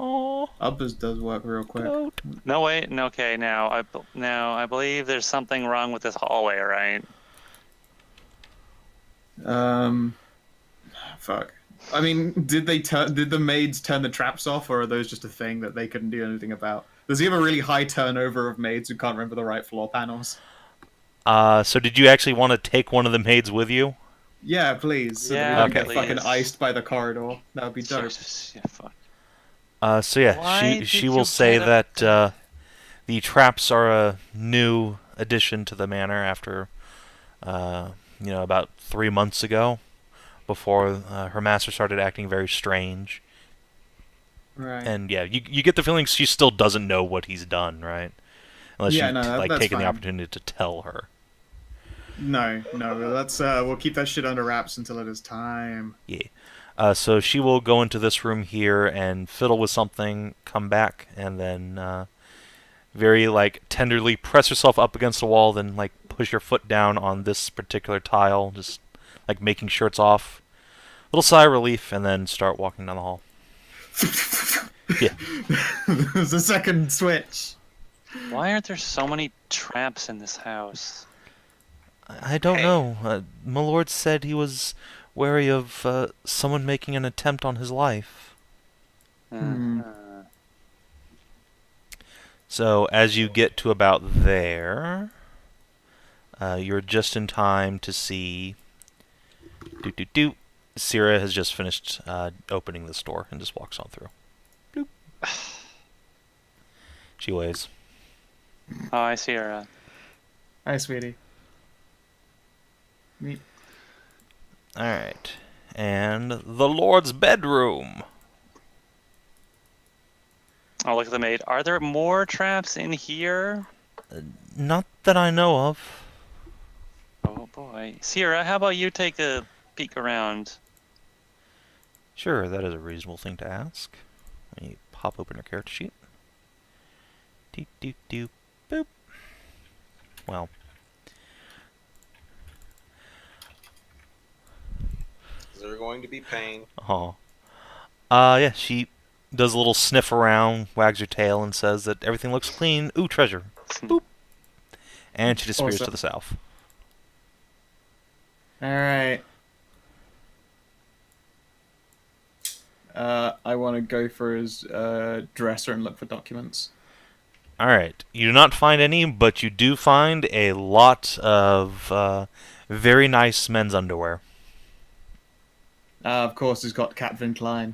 Oh, Ubbers does work real quick. goat. No, wait. No, okay, now I believe there's something wrong with this hallway, right? Fuck. I mean, did the maids turn the traps off, or are those just a thing that they couldn't do anything about? Does he have a really high turnover of maids who can't remember the right floor panels? So did you actually want to take one of the maids with you? Yeah, please. So Yeah, that we don't okay. get fucking please. iced by the corridor. That would be dope. Yeah, fuck. So yeah, Why she did will you say get that the traps are a new addition to the manor after, about 3 months ago, before her master started acting very strange. Right. And yeah, you get the feeling she still doesn't know what he's done, right? Unless Yeah, you've no, that's taken the fine. opportunity to tell her. No, let's we'll keep that shit under wraps until it is time. Yeah. So she will go into this room here and fiddle with something, come back, and then very tenderly press herself up against the wall, then push your foot down on this particular tile, just making sure it's off. Little sigh of relief, and then start walking down the hall. Yeah. There's a second switch. Why aren't there so many traps in this house? I don't know. My lord said he was wary of someone making an attempt on his life. So as you get to about there, you're just in time to see... Syrah has just finished opening this door and just walks on through. Bloop. She waves. Oh, I see her. Hi, sweetie. Alright. And the Lord's bedroom. Oh, look at the maid. Are there more traps in here? Not that I know of. Oh boy. Anyway, Sierra, how about you take a peek around? Sure, that is a reasonable thing to ask. Let me pop open your character sheet. Doop, doop, doop, boop. Well. Is there going to be pain? Oh. Yeah, she does a little sniff around, wags her tail, and says that everything looks clean. Ooh, treasure. Boop. And she disappears to Awesome. the south. Alright. I want to go for his dresser and look for documents. Alright, you do not find any, but you do find a lot of very nice men's underwear. Of course, he's got Captain Klein.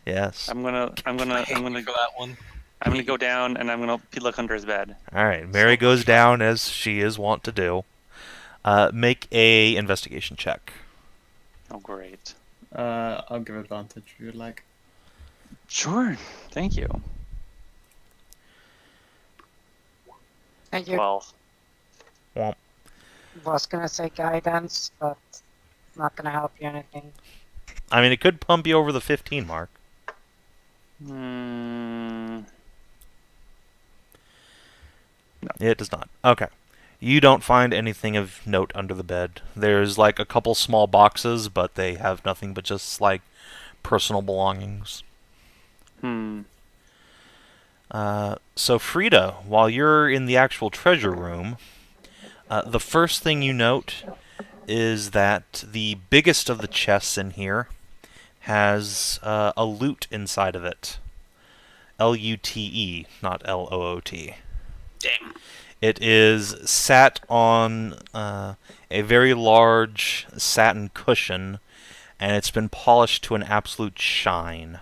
Yes. I'm gonna for that one. I'm gonna go down and I'm gonna look under his bed. Alright, Mary goes down as she is wont to do. Make a investigation check. Oh, great. I'll give advantage if you'd like. Sure. Thank you. Thank you. 12. Womp. Was gonna say guidance, but not gonna help you anything. I mean, it could pump you over the 15 mark. It does not. Okay. You don't find anything of note under the bed. There's like a couple small boxes, but they have nothing but just like personal belongings. So Frida, while you're in the actual treasure room, the first thing you note is that the biggest of the chests in here has a loot inside of it. L-U-T-E, not L-O-O-T. Damn. It is sat on a very large satin cushion, and it's been polished to an absolute shine.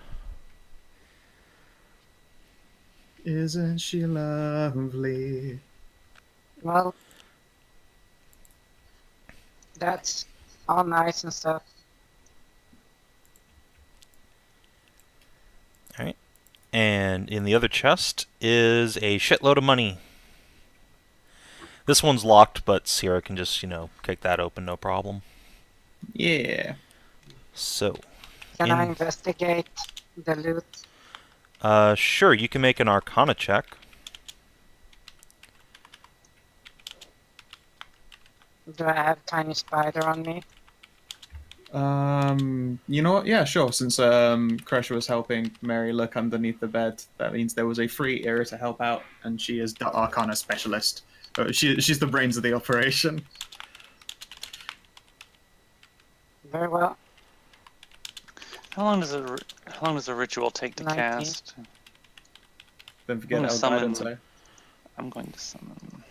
Isn't she lovely? Well, that's all nice and stuff. Alright. And in the other chest is a shitload of money. This one's locked, but Sierra can just, kick that open, no problem. Yeah. So, Can I investigate the loot? sure, you can make an Arcana check. Do I have tiny spider on me? You know what? Yeah, sure. Since Kreshia was helping Mary look underneath the bed, that means there was a free ear to help out, and she is the Arcana specialist. She's the brains of the operation. Very well. How long does a ritual take to 19. cast? Don't forget I'm our gonna summon- guidance. I'm going to summon.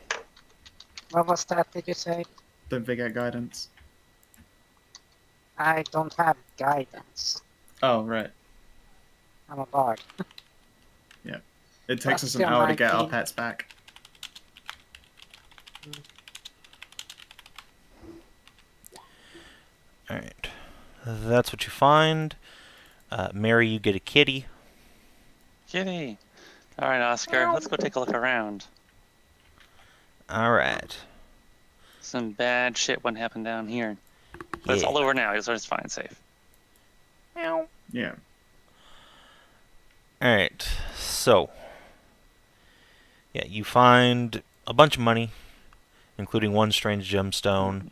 What was that, did you say? Don't forget guidance. I don't have guidance. Oh, right. I'm a bard. It takes us an Still hour to get our 19. pets back. Alright. That's what you find. Mary, you get a kitty. Kitty. All right, Oscar. Let's go take a look around. Alright. Some bad shit wouldn't happen down here. But it's Yeah. all over now, so it's fine, safe. Yeah. Alright, so. Yeah, you find a bunch of money, including one strange gemstone.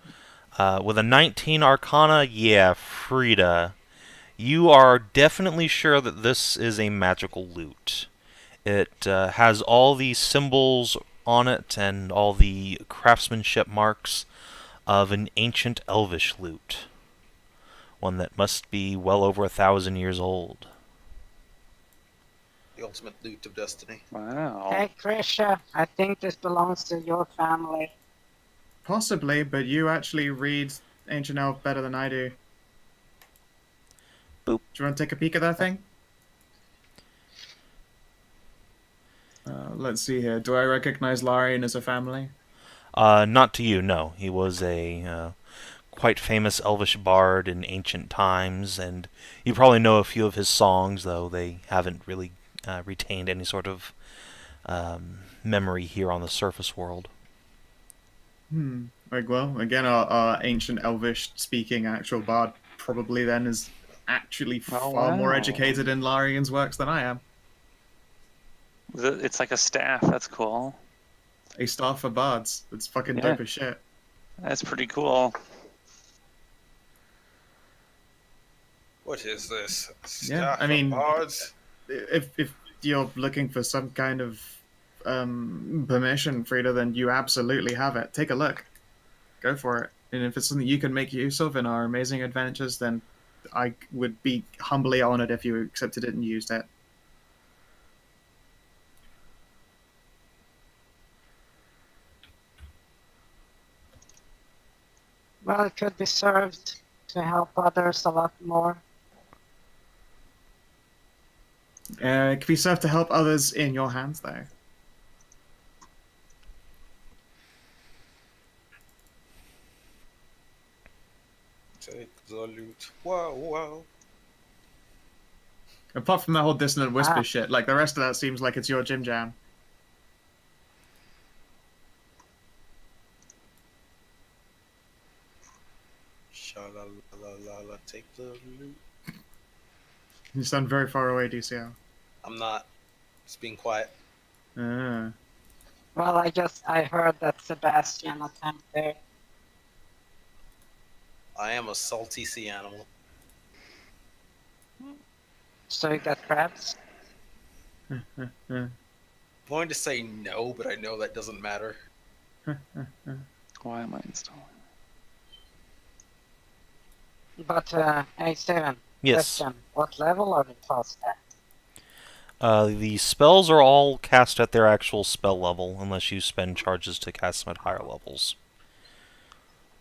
With a 19 Arcana, yeah, Frida. You are definitely sure that this is a magical loot. It has all these symbols on it and all the craftsmanship marks of an ancient elvish loot. One that must be well over 1,000 years old. The ultimate loot of destiny. Wow. Hey, Kreshia, I think this belongs to your family. Possibly, but you actually read Ancient Elf better than I do. Boop. Do you want to take a peek at that thing? Let's see here. Do I recognize Larian as a family? Not to you, no. He was a quite famous elvish bard in ancient times, and you probably know a few of his songs, though they haven't really retained any sort of memory here on the surface world. Like, well, again, our ancient Elvish speaking actual bard probably then is actually Oh, far more wow. educated in Larian's works than I am. It's like a staff. That's cool. A staff for bards. It's fucking Yeah. dope as shit. That's pretty cool. What is this? Yeah, Staff I mean- of bards? If you're looking for some kind of permission, Frida, then you absolutely have it. Take a look. Go for it. And if it's something you can make use of in our amazing adventures, then I would be humbly honored if you accepted it and used it. Well, it could be served to help others a lot more. It can be served to help others in your hands, though. Take the loot. Wow, wow. Apart from that whole dissonant whisper Ah. shit, like the rest of that seems like it's your Jim Jam. Sha-la-la-la-la, take the loot. You sound very far away, DCL. I'm not. Just being quiet. Ah. Well, I heard that Sebastian attempt there. I am a salty sea animal. So you got crabs? I'm going to say no, but I know that doesn't matter. Why am I installing? But, hey, Steven. Yes. Question. What level are the cast at? The spells are all cast at their actual spell level, unless you spend charges to cast them at higher levels.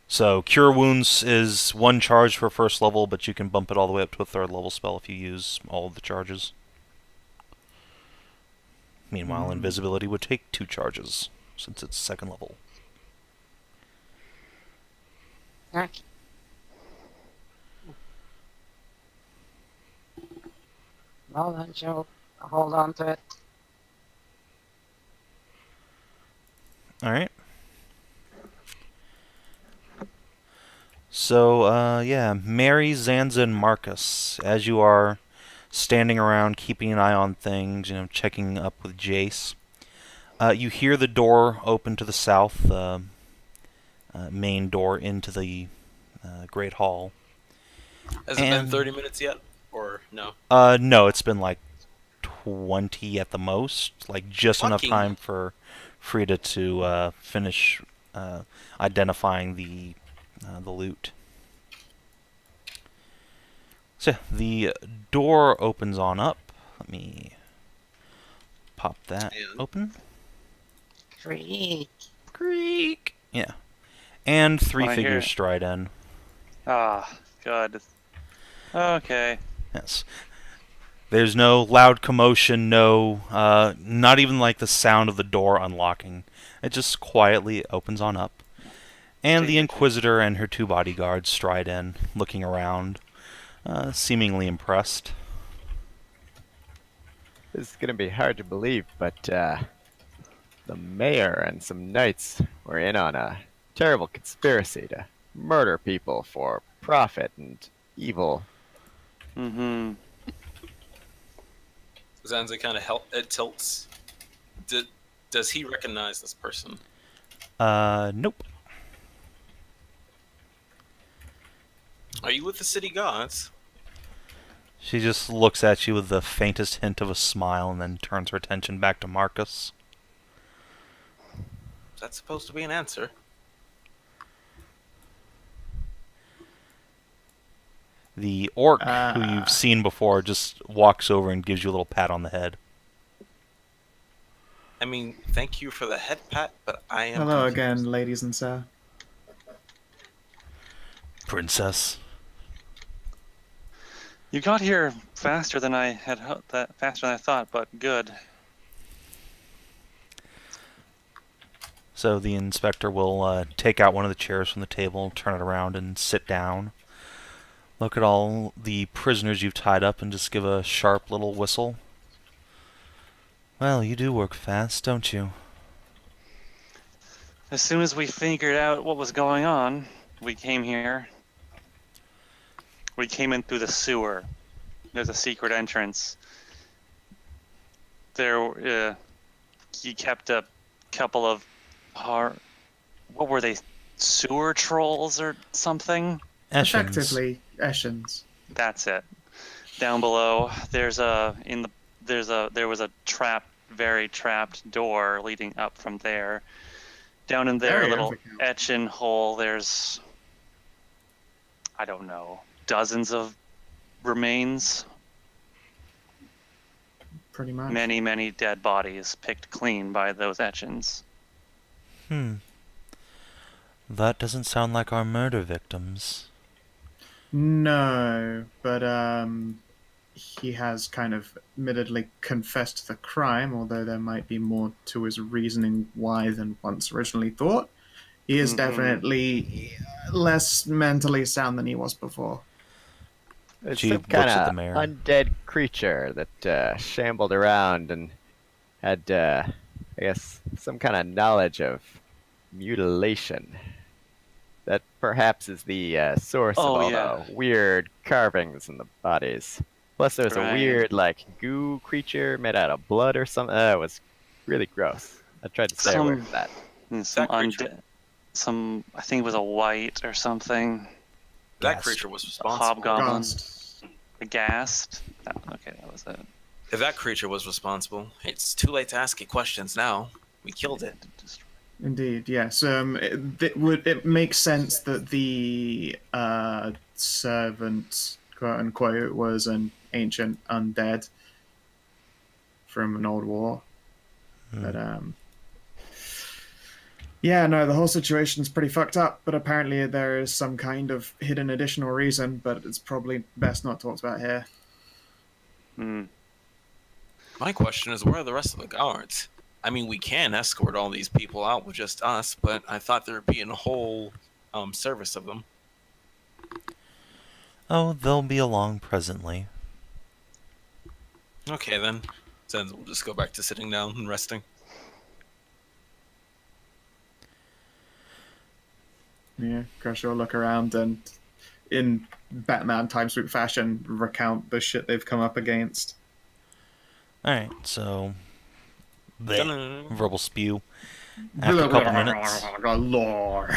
So, Cure Wounds is 1 charge for first level, but you can bump it all the way up to a 3rd level spell if you use all of the charges. Meanwhile, Invisibility would take 2 charges, since it's 2nd level. Okay. Well, then you'll hold on to it. Alright. So, yeah, Mary, Zanza, and Marcus, as you are standing around, keeping an eye on things, checking up with Jace, you hear the door open to the south, the main door into the Great Hall. Has it been 30 minutes yet? Or no? No, it's been like 20 at the most, like just enough Fucking- time for Frida to finish identifying the loot. So the door opens on up. Let me pop that And? open. Creek. Creak. Yeah, and 3 Wanna hear figures it? stride in. Ah, good. Okay. Yes. There's no loud commotion, no, not even like the sound of the door unlocking. It just quietly opens on up. And the Inquisitor and her 2 bodyguards stride in, looking around, seemingly impressed. This is gonna be hard to believe, but the mayor and some knights were in on a terrible conspiracy to murder people for profit and evil. Mm-hmm. Zanza kind of tilts. Does he recognize this person? Nope. Are you with the city gods? She just looks at you with the faintest hint of a smile and then turns her attention back to Marcus. That's supposed to be an answer. The orc, who you've seen before, just walks over and gives you a little pat on the head. I mean, thank you for the head pat, but I am Hello confused. again, ladies and sir. Princess. You got here faster than I had faster than I thought, but good. So the inspector will take out one of the chairs from the table, turn it around, and sit down. Look at all the prisoners you've tied up and just give a sharp little whistle. Well, you do work fast, don't you? As soon as we figured out what was going on, we came here. We came in through the sewer. There's a secret entrance. There, he kept a couple of what were they? Sewer trolls or something? Eshens. Effectively, Eshens. That's it. Down below, there was a very trapped door leading up from there. Down in there, Very a little intricate. etch-in hole. There's, I don't know, dozens of remains. Pretty much. Many, many dead bodies picked clean by those etchins. That doesn't sound like our murder victims. No, but he has kind of admittedly confessed the crime, although there might be more to his reasoning why than once originally thought. He is definitely less mentally sound than he was before. It's She some looks kind at the of mirror. undead creature that shambled around and had, I guess, some kind of knowledge of mutilation. That perhaps is the source of Oh, all yeah. the weird carvings in the bodies. Plus, there's a Right. weird, like, goo creature made out of blood or something. It was really gross. I tried to stay away Some- from that. And some That creature- undead, I think it was a white or something. That Yes. creature was responsible. Hobgoblin. Ghast. Aghast. Okay, that was it. If that creature was responsible, it's too late to ask it questions now. We killed it. Indeed, yes. It makes sense that the servant, quote unquote, was an ancient undead from an old war. But yeah, no, the whole situation's pretty fucked up. But apparently there is some kind of hidden additional reason, but it's probably best not talked about here. Hmm. My question is, where are the rest of the guards? I mean, we can escort all these people out with just us, but I thought there would be a whole service of them. Oh, they'll be along presently. Okay, then. Then we'll just go back to sitting down and resting. Yeah, Kreshia will look around and, in Batman time swoop fashion, recount the shit they've come up against. Alright, so... They Dun-dun. verbal spew. After a couple minutes, Lord.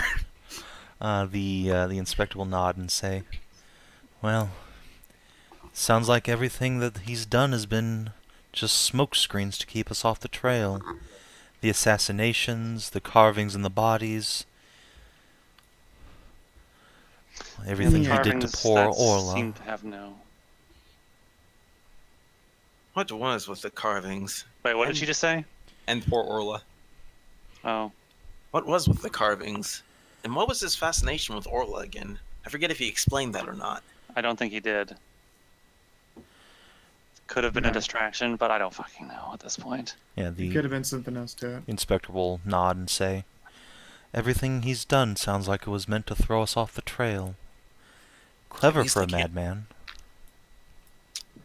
the inspector will nod and say, "Well, sounds like everything that he's done has been just smoke screens to keep us off the trail. The assassinations, the carvings in the bodies, everything he did to Carvings poor that Orla." seem to have no. What was with the carvings? Wait, what did she just say? And poor Orla. Oh, What was with the carvings? And what was his fascination with Orla again? I forget if he explained that or not. I don't think he did. Could have been a No. distraction, but I don't fucking know at this point. Yeah, Could the have been something else to it. inspector will nod and say, "Everything he's done sounds like it was meant to throw us off the trail. Clever least for I a can't- madman."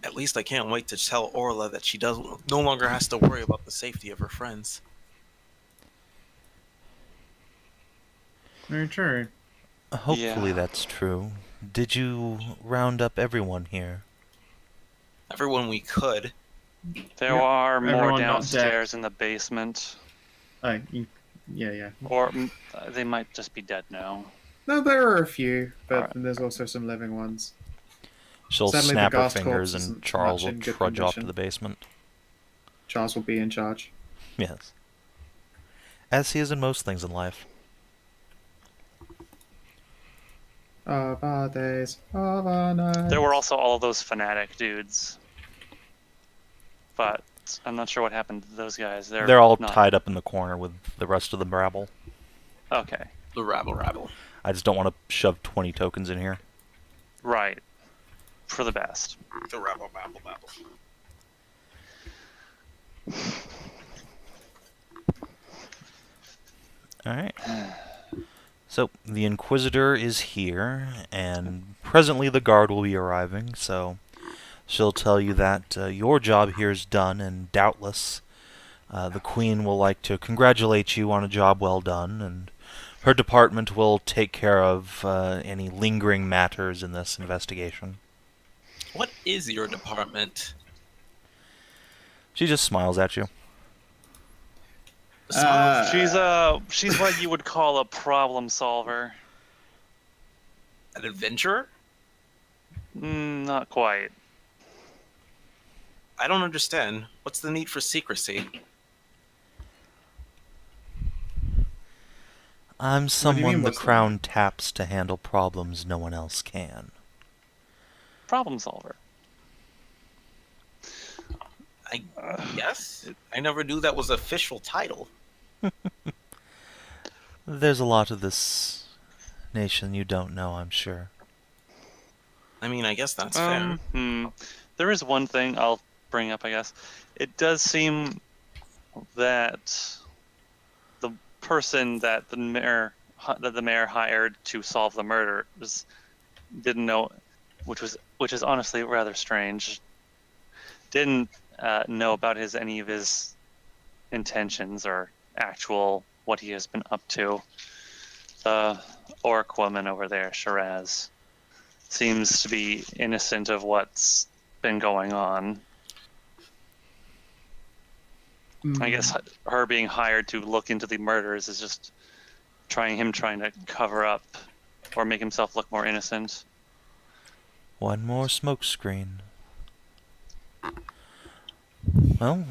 At least I can't wait to tell Orla that she no longer has to worry about the safety of her friends. Very true. Hopefully Yeah. that's true. Did you round up everyone here? Everyone we could. There Yep, are more everyone not downstairs in the basement, Yeah. or they might just be dead now. No, there are a few, but Alright. there's also some living ones. She'll Sadly, the snap her Ghast fingers corpse and isn't Charles much will in good trudge off to condition. the basement. Charles will be in charge. Yes. As he is in most things in life. Of our days, of our nights. There were also all of those fanatic dudes, but I'm not sure what happened to those guys. They're all not... tied up in the corner with the rest of the rabble. Okay, The rabble. I just don't want to shove 20 tokens in here. right. For the best. The rabble. Alright. So, the Inquisitor is here, and presently the guard will be arriving, so she'll tell you that your job here is done, and doubtless The Queen will like to congratulate you on a job well done, and her department will take care of any lingering matters in this investigation. What is your department? She just smiles at you. She's what you would call a problem solver. An adventurer? Not quite. I don't understand. What's the need for secrecy? I'm do you someone mean, the what's the Crown taps to handle problems no one else can. Problem solver. I guess? I never knew that was an official title. There's a lot of this nation you don't know, I'm sure. I mean, I guess that's fair. There is one thing I'll bring up, I guess. It does seem that the person that the mayor hired to solve the murders didn't know, which is honestly rather strange. Didn't know about any of his intentions or actual what he has been up to. The orc woman over there, Shiraz, seems to be innocent of what's been going on. I guess her being hired to look into the murders is just trying to cover up or make himself look more innocent. One more smokescreen. Well,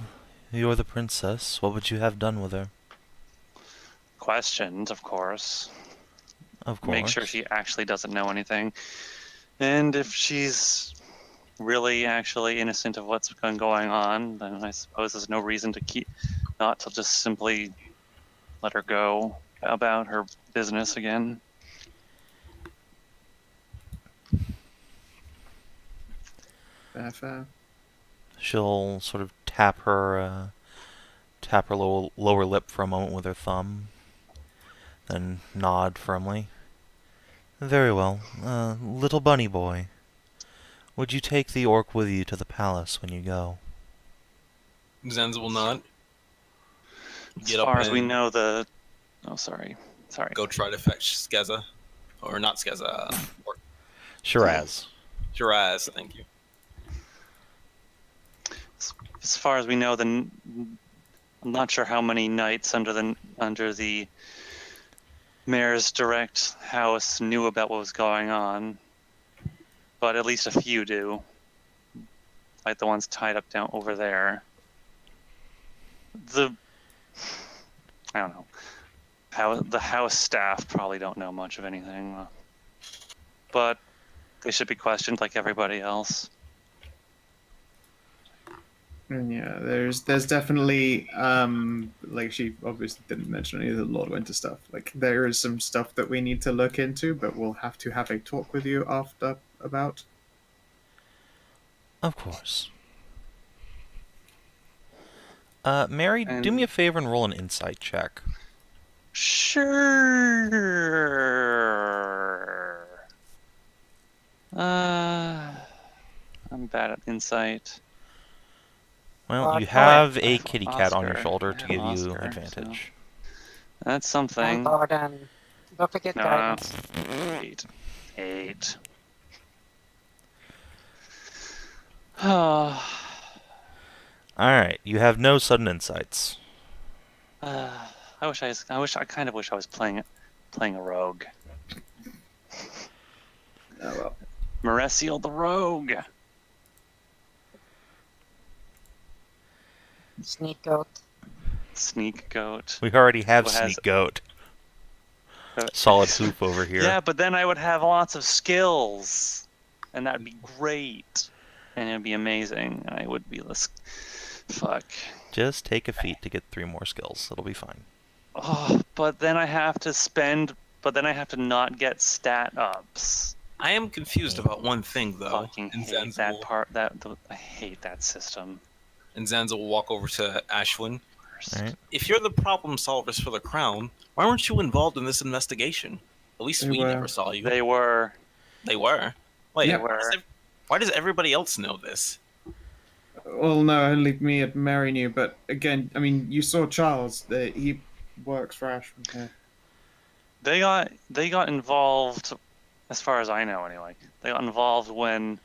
you're the princess. What would you have done with her? Questioned, of course. Of course. Make sure she actually doesn't know anything. And if she's really actually innocent of what's been going on, then I suppose there's no reason to not to just simply let her go about her business again. Fair. She'll sort of tap her lower lip for a moment with her thumb, then nod firmly. Very well. Little bunny boy, would you take the orc with you to the palace when you go? Zanza will nod. As far as we know, sorry. Go try to fetch Skeza. Or not Skeza. Shiraz. Shiraz, thank you. As far as we know, I'm not sure how many knights under the mayor's direct house knew about what was going on, but at least a few do, like the ones tied up down over there. I don't know. The house staff probably don't know much of anything, but they should be questioned like everybody else. And yeah, there's definitely like she obviously didn't mention any of the Lord Winter stuff. Like there is some stuff that we need to look into, but we'll have to have a talk with you after about. Of course. Mary, do me a favor and roll an insight check. Sure. I'm bad at insight. Well, you have a Oscar. kitty cat on your shoulder to I give have you Oscar, advantage. That's something. Paladin. Don't forget guidance. 8. Oh. Alright, you have no sudden insights. I kind of wish I was playing a rogue. Oh well. Merisiel the rogue. Sneak goat. Sneak goat. We already have Who has- Sneak Goat. Solid hoop over here. Yeah, but then I would have lots of skills, and that'd be great, and it'd be amazing. And I would be fuck. Just take a feat to get 3 more skills. It'll be fine. Oh, but then I have to not get stat ups. I am confused about one thing, though. Fucking And hate Zanza that will- part. I hate that system. And Zanza will walk over to Ashwin. Alright. If you're the problem solvers for the Crown, why weren't you involved in this investigation? At least They we were. never saw you. They were. They were. Wait, Yeah. why does everybody else know this? Well, no, only me and Mary knew. But again, I mean, you saw Charles. He works for Ashman here. They got involved, as far as I know anyway. They got involved when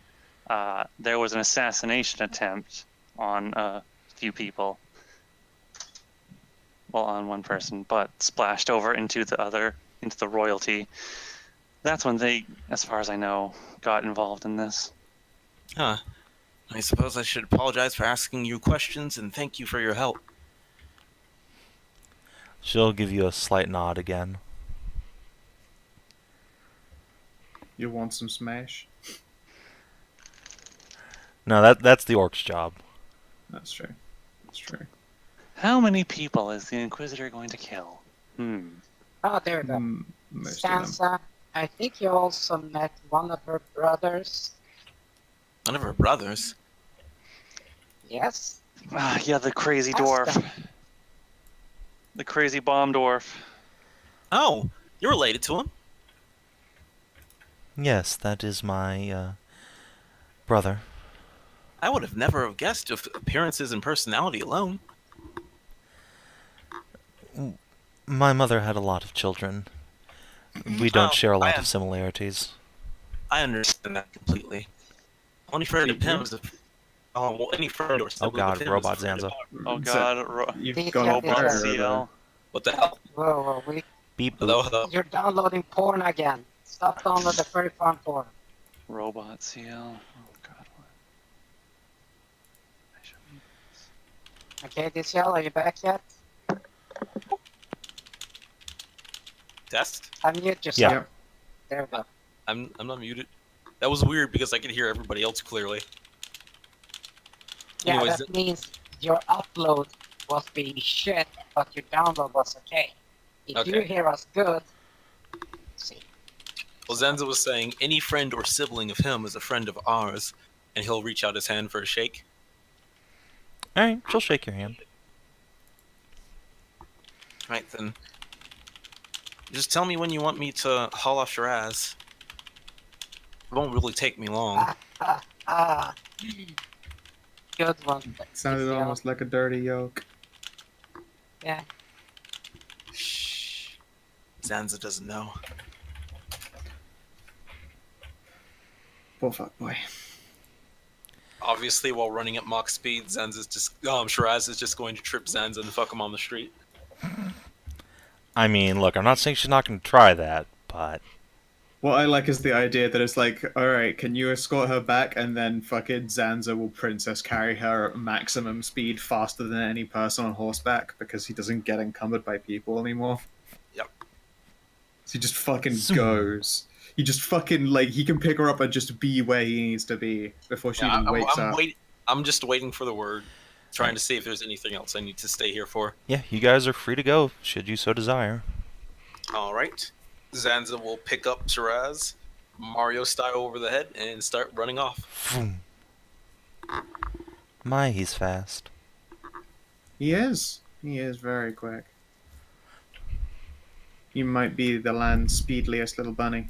there was an assassination attempt on a few people. Well, on one person, but splashed over into the royalty. That's when they, as far as I know, got involved in this. Huh. I suppose I should apologize for asking you questions and thank you for your help. She'll give you a slight nod again. You want some smash? No, that's the orc's job. That's true. That's true. How many people is the Inquisitor going to kill? Oh, there we go. Most of them. Zanza, I think you also met one of her brothers. One of her brothers. Yes? Yeah, the crazy Ask dwarf. them. The crazy bomb dwarf. Oh, you're related to him? Yes, that is my brother. I would have never have guessed with appearances and personality alone. My mother had a lot of children. We don't share a lot of similarities. I understand that completely. Only friend of him is any friend or Oh sibling god, of him Robot is a friend of Zanza. ours. Oh god, You've They got can't a be Robot there. CL. What the hell? Whoa, Beep Hello, boop. hello. you're downloading porn again. Stop downloading the very fun porn. Robot CL. Oh god, what? I should- Okay, DCL, are you back yet? Test? Unmute yourself. Yeah. Yep. There we go. I'm not muted. That was weird because I could hear everybody else clearly. Yeah, Anyways, that means your upload was being shit, but your download was okay. If you Okay. hear us good, see. well, Zanza was saying any friend or sibling of him is a friend of ours, and he'll reach out his hand for a shake. Alright, she'll shake your hand. Right then. Just tell me when you want me to haul off your ass. It won't really take me long. Good one. Sounded DCL. almost like a dirty yoke. Yeah. Shh. Zanza doesn't know. Poor fuck boy. Obviously, while running at Mach speed, Shiraz is just going to trip Zanza and fuck him on the street. I mean, look, I'm not saying she's not going to try that, but... What I like is the idea that it's like, alright, can you escort her back? And then fucking Zanza will princess carry her at maximum speed faster than any person on horseback because he doesn't get encumbered by people anymore. Yep. So he just fucking Zoom. goes. He just fucking, like, he can pick her up and just be where he needs to be before she even wakes up. I'm just waiting for the word, trying to see if there's anything else I need to stay here for. Yeah, you guys are free to go, should you so desire. Alright. Zanza will pick up Shiraz, Mario style over the head, and start running off. Vroom. My, he's fast. He is. He is very quick. He might be the land's speedliest little bunny.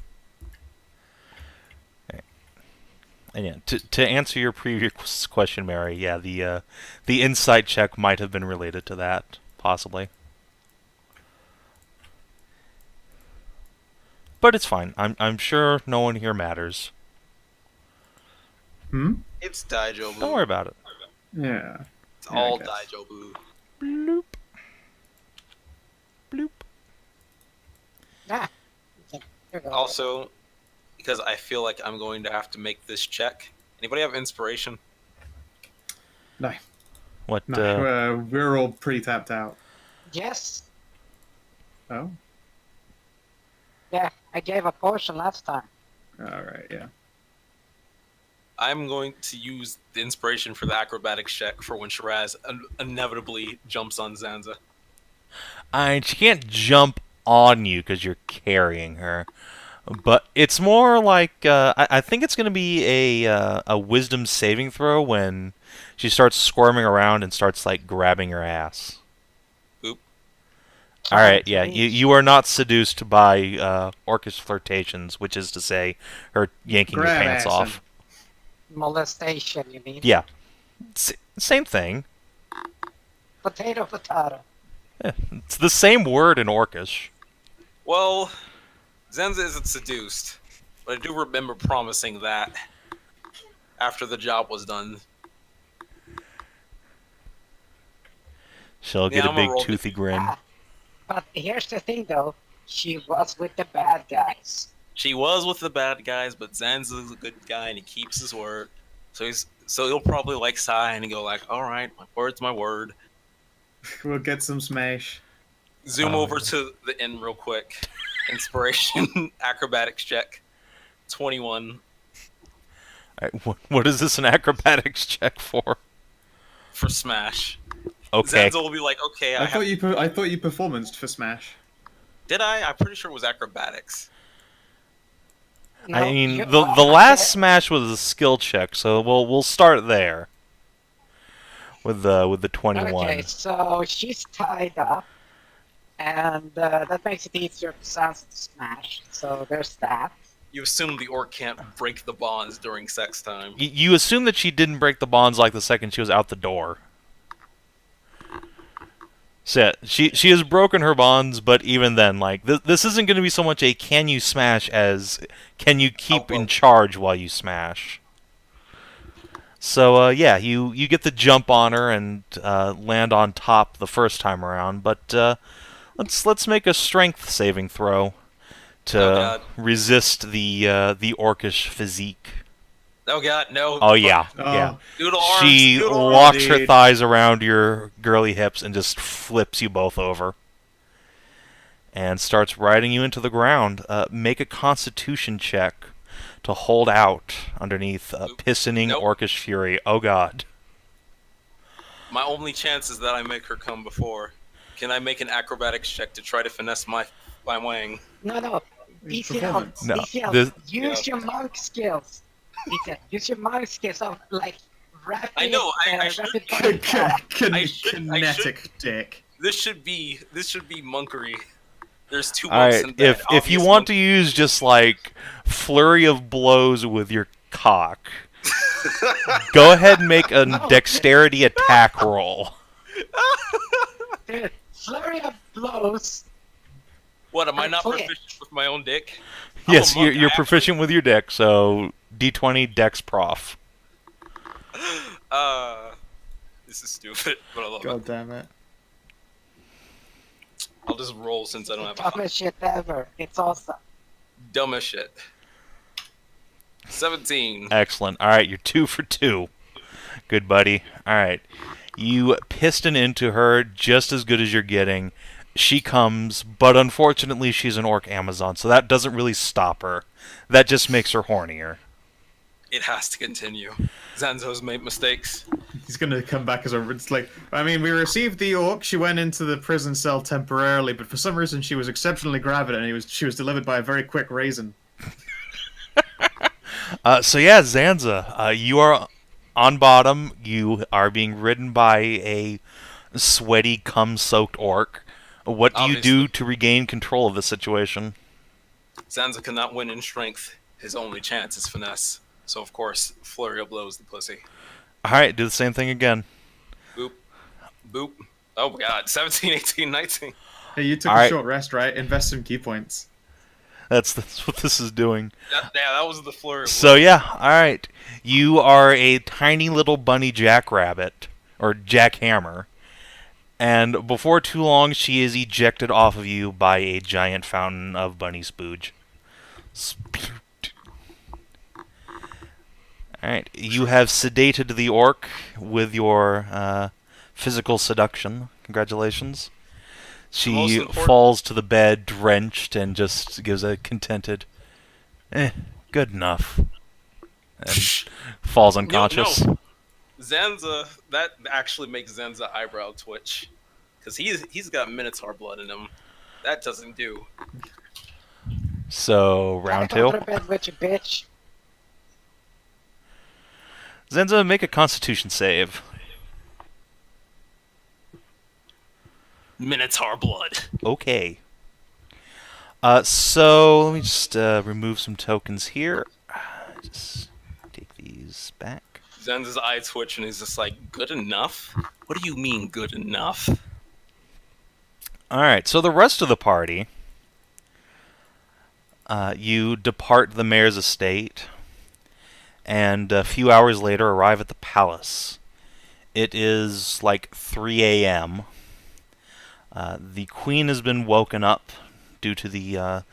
And yeah, to answer your previous question, Mary, yeah, the insight check might have been related to that, possibly. But it's fine. I'm sure no one here matters. It's Daijobu. Don't worry about it. Yeah. It's Yeah, I all guess. Daijobu. Bloop. Bloop. Ah. Okay, here we go. Also, because I feel like I'm going to have to make this check. Anybody have inspiration? No. What? No. We're all pretty tapped out. Yes. Oh? Yeah, I gave a potion last time. Alright, yeah. I'm going to use the inspiration for the acrobatics check for when Shiraz inevitably jumps on Zanza. She can't jump on you because you're carrying her. But it's more like I think it's going to be a wisdom saving throw when she starts squirming around and starts like grabbing your ass. Oop. All right, yeah, you are not seduced by Orcish flirtations, which is to say, her yanking Grab your pants assing. off. Molestation, you mean? Yeah, Same thing. Potato, potato. Yeah, it's the same word in Orcish. Well, Zanza isn't seduced, but I do remember promising that after the job was done. She'll get Yeah, a I'm gonna big roll toothy grin. Ah, but here's the thing, though. She was with the bad guys. She was with the bad guys, but Zanza's a good guy and he keeps his word. So he'll probably like sigh and go like, "All right, my word's my word." We'll get some smash. Zoom over to the inn real quick. Inspiration acrobatics check. 21 Alright, what is this an acrobatics check for? for smash. Okay. Zanza will be like, "Okay, I thought you performanced for smash. Did I? I'm pretty sure it was acrobatics." No, I mean, you the are last okay. smash was a skill check, so we'll start there. With the 21. Okay, so she's tied up, and that makes it easier for Sans to smash. So there's that. You assume the orc can't break the bonds during sex time. You assume that she didn't break the bonds like the second she was out the door. So yeah, she has broken her bonds, but even then, like this isn't going to be so much a can you smash as can you keep in charge while you smash. So yeah, you get the jump on her and land on top the first time around, but let's make a strength saving throw to God. resist the orcish physique. Oh god, no. Oh yeah, yeah. Doodle arms, She doodle locks arms. her dude. thighs around your girly hips and just flips you both over. And starts riding you into the ground. Make a constitution check to hold out underneath pistoning Nope. orcish fury. Oh god. My only chance is that I make her come before. Can I make an acrobatics check to try to finesse my wang? No. DCL, Performance. No, DCL, this- use your monk skills. DCL, use your monk skills of, like, rapid, I know, I should- rapid fire attack. Kinetic dick. This should be monkery. There's two All monks right, in bed. if you want to use just like flurry of blows with your cock, go ahead and make a No. dexterity attack roll. Dude, flurry of blows. What, am I not Click. proficient with my own dick? I'm Yes, a monk, you're I proficient with your dex, so D20 dex prof. This is stupid, but I love it. God damn it. I'll just roll since I don't have a Dumbest shit ever. It's awesome. dumb as shit. 17. Excellent. All right, you're 2 for 2. Good, buddy. All right. You piston into her just as good as you're getting. She comes, but unfortunately she's an orc Amazon, so that doesn't really stop her. That just makes her hornier. It has to continue. Zanzo's made mistakes. He's gonna come back as a. It's like, I mean, we received the orc. She went into the prison cell temporarily, but for some reason she was exceptionally gravid, and she was delivered by a very quick raisin. So yeah, Zanza, you are on bottom. You are being ridden by a sweaty, cum-soaked orc. What do you do Obviously. to regain control of the situation? Zanza cannot win in strength. His only chance is finesse. So, of course, flurry of blows the pussy. All right, do the same thing again. Boop. Boop. Oh my god. 17, 18, 19. Hey, you took All a right. short rest, right? Invest some key points. That's what this is doing. That was the flurry of So yeah, all right. You are a tiny little bunny jackrabbit or jackhammer, and before too long, she is ejected off of you by a giant fountain of bunny spooge. Spewt. All right, you have sedated the orc with your physical seduction. Congratulations. Most She important- falls to the bed, drenched, and just gives a contented, good enough. And falls unconscious. No. Zanza, that actually makes Zanza eyebrow twitch. Because he's got Minotaur blood in him. That doesn't do. So, round Gotta go 2. to bed with you, bitch. Zanza, make a constitution save. Minotaur blood. Okay. So, let me just remove some tokens here. Just take these back. Zanza's eye twitch and he's just like, good enough? What do you mean, good enough? Alright, so the rest of the party, you depart the mayor's estate, and a few hours later arrive at the palace. It is like 3 a.m. The queen has been woken up due to the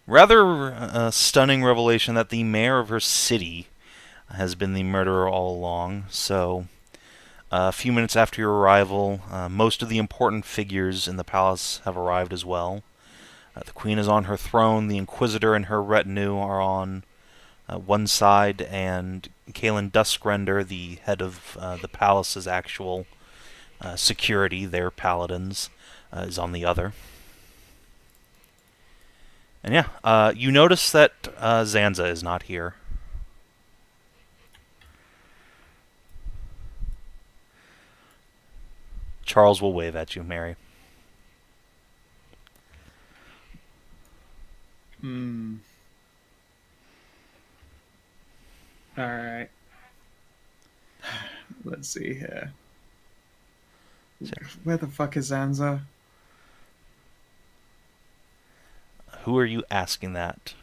rather stunning revelation that the mayor of her city has been the murderer all along. So, a few minutes after your arrival, most of the important figures in the palace have arrived as well. The queen is on her throne, the Inquisitor and her retinue are on one side, and Duskrender, the head of the palace's actual security, their paladins, is on the other. And yeah, you notice that Zanza is not here. Charles will wave at you, Mary. Alright. Let's see here. Where the fuck is Zanza? Who are you asking that?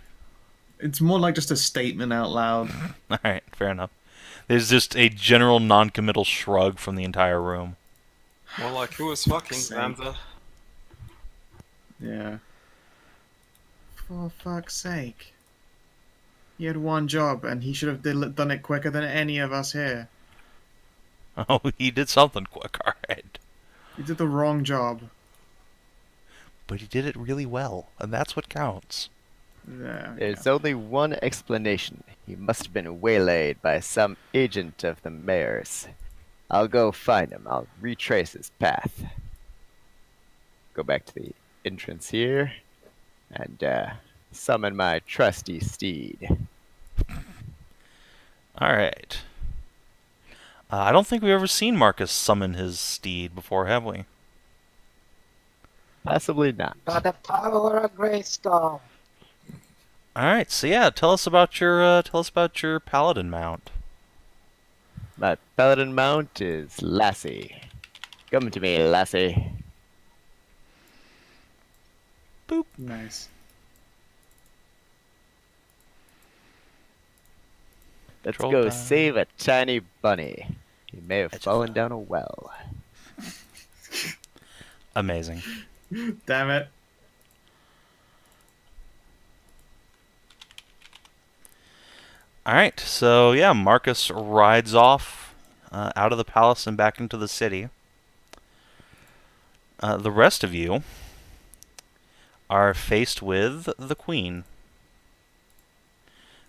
It's more like just a statement out loud. Alright, fair enough. There's just a general non-committal shrug from the entire room. More like, who is fucking sake. Zanza? Yeah. For fuck's sake. He had one job, and he should have done it quicker than any of us here. Oh, he did something quick, alright. He did the wrong job. But he did it really well, and that's what counts. Yeah. There's only one explanation. He must have been waylaid by some agent of the mayor's. I'll go find him. I'll retrace his path. Go back to the entrance here, and summon my trusty steed. Alright. I don't think we've ever seen Marcus summon his steed before, have we? Possibly not. By the power of Grayskull. Alright, so yeah, tell us about your paladin mount. My paladin mount is Lassie. Come to me, Lassie. Boop. Nice. Let's Troll go time. save a tiny bunny. He may have Adjatha. fallen down a well. Amazing. Damn it. Alright, so yeah, Marcus rides off out of the palace and back into the city. The rest of you are faced with the queen.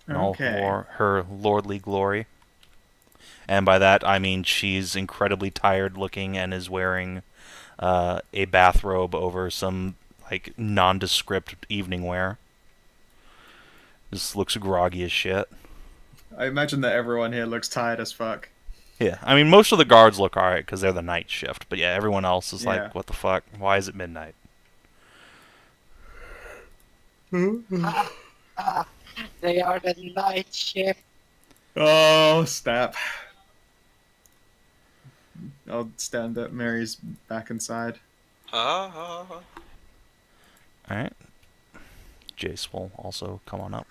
In all Okay. her lordly glory. And by that, I mean she's incredibly tired looking and is wearing a bathrobe over some like nondescript evening wear. Just looks groggy as shit. I imagine that everyone here looks tired as fuck. Yeah, I mean, most of the guards look alright because they're the night shift. But yeah, everyone else is Yeah. like, what the fuck? Why is it midnight? They are the night shift. Oh, snap. I'll stand up. Mary's back inside. Alright. Jace will also come on up.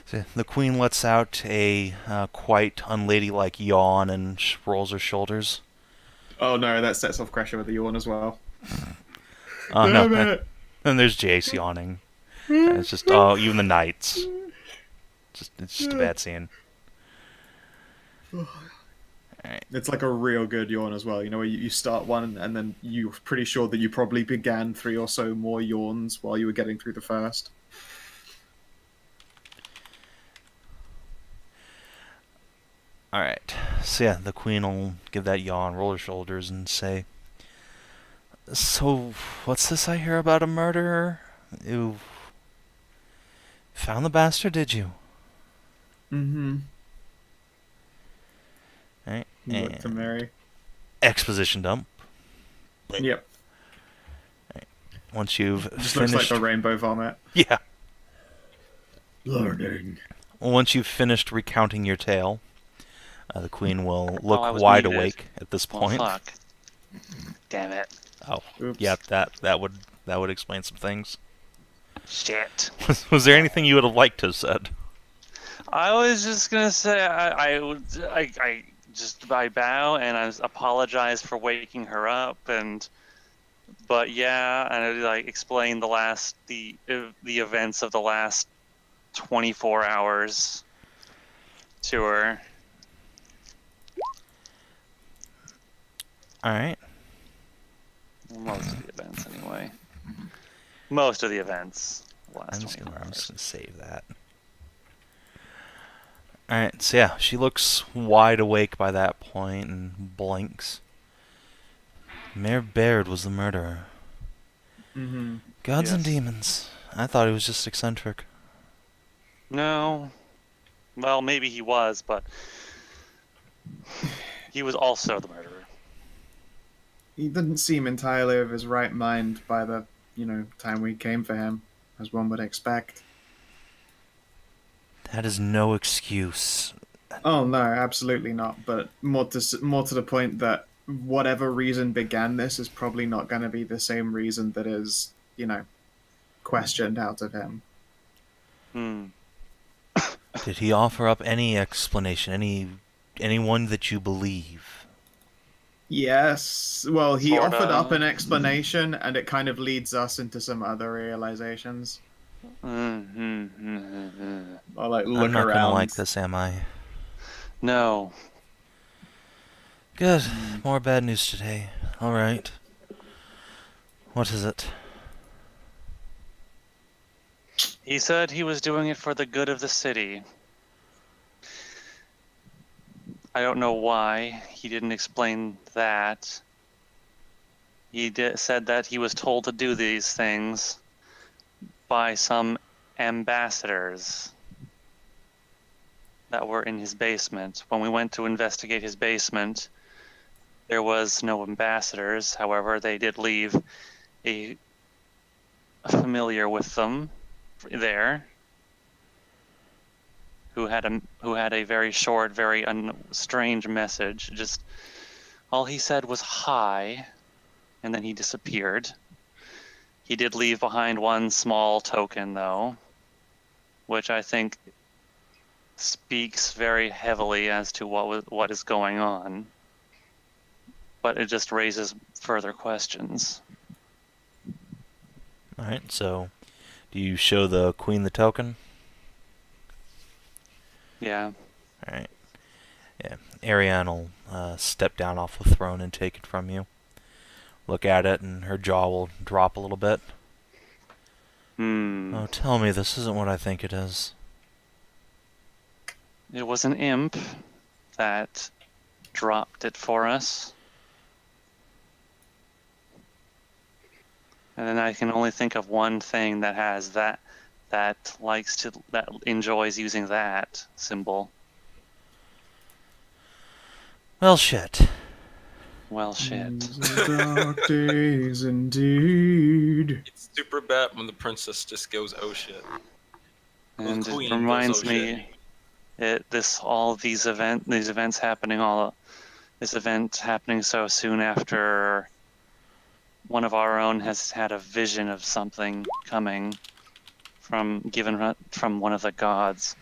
So the queen lets out a quite unladylike yawn and rolls her shoulders. Oh no, that sets off Kreshia with a yawn as well. Oh no. Damn it. And there's Jace yawning. And it's just, oh, even the knights. It's just a bad scene. It's like a real good yawn as well. You know, where you start one and then you're pretty sure that you probably began 3 or so more yawns while you were getting through the first. Alright. So yeah, the queen will give that yawn, roll her shoulders, and say, so, what's this I hear about a murderer? You found the bastard, did you? Mm-hmm. Alright. Look to And Mary. exposition dump. Yep. Once you've Just finished... looks like the rainbow vomit. Yeah. Learning. once you've finished recounting your tale, the queen will look I was wide muted. awake at this Well, point. fuck. Damn it. Oh, Oops. yeah, that would explain some things. Shit. Was there anything you would have liked to have said? I was just gonna say I bow and I apologize for waking her up, but yeah, and I like explain the events of the last 24 hours to her. All right. Most of the events, anyway. Most of the events. Last I'm just 24 gonna hours. save that. Alright, so yeah, she looks wide awake by that point and blinks. Mayor Baird was the murderer. Mm-hmm. Gods and Yes. demons. I thought he was just eccentric. No. Well, maybe he was, but he was also the murderer. He didn't seem entirely of his right mind by the, time we came for him, as one would expect. That is no excuse. Oh no, absolutely not. But more to the point that whatever reason began this is probably not going to be the same reason that is, questioned out of him. Did he offer up any explanation? Anyone that you believe? Yes. Well, he Sorta. offered up an explanation, and it kind of leads us into some other realizations. Mm-hmm. Or like I'm look not around. gonna like this, am I? No. Good. More bad news today. Alright. What is it? He said he was doing it for the good of the city. I don't know why. He didn't explain that. He said that he was told to do these things by some ambassadors that were in his basement. When we went to investigate his basement, there was no ambassadors. However, they did leave a familiar with them there, who had a very short, very strange message. Just all he said was hi, and then he disappeared. He did leave behind one small token, though, which I think speaks very heavily as to what is going on. But it just raises further questions. Alright, so do you show the queen the token? Yeah. Alright. Yeah. Ariane will step down off the throne and take it from you. Look at it, and her jaw will drop a little bit. Oh, tell me this isn't what I think it is. It was an imp that dropped it for us. And then I can only think of one thing that has that enjoys using that symbol. Well, shit. Well, shit. The dark days indeed. It's super bad when the princess just goes, oh shit. And The queen it goes, reminds "Oh, me, shit." this events happening so soon after one of our own has had a vision of something coming from one of the gods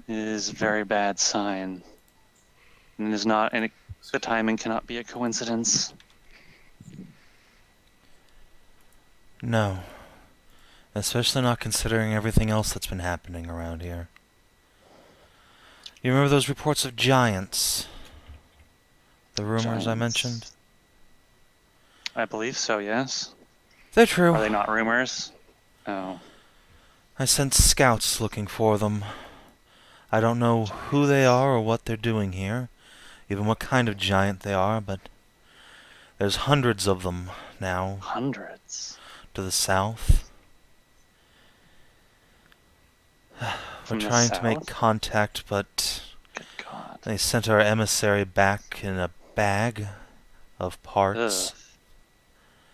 is a very bad sign. And is not, and the timing cannot be a coincidence. No. Especially not considering everything else that's been happening around here. You remember those reports of giants? The rumors I Giants. mentioned? I believe so, yes. They're true. Are they not rumors? Oh. I sent scouts looking for them. I don't know who they are or what they're doing here, even what kind of giant they are, but there's hundreds of them now Hundreds. to the south. We're From the trying to make south? contact, but Good God. they sent our emissary back in a bag of parts.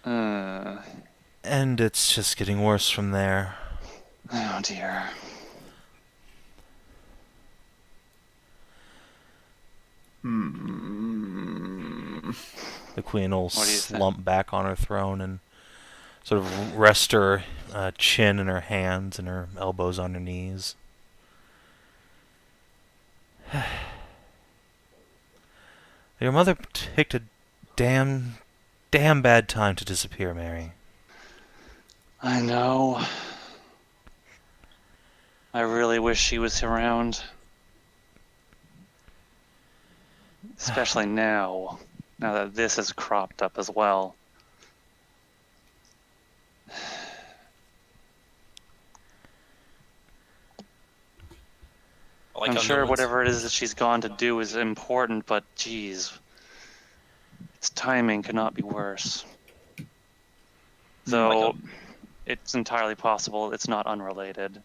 And it's just getting worse from there. Oh dear. The queen will What do you think? slump back on her throne and sort of rest her chin in her hands and her elbows on her knees. Your mother picked a damn bad time to disappear, Mary. I know. I really wish she was around. Especially now that this has cropped up as well. I like I'm how sure no one's- whatever it is that she's gone to do is important, but geez, its timing could not be worse. Though it's entirely possible it's not unrelated.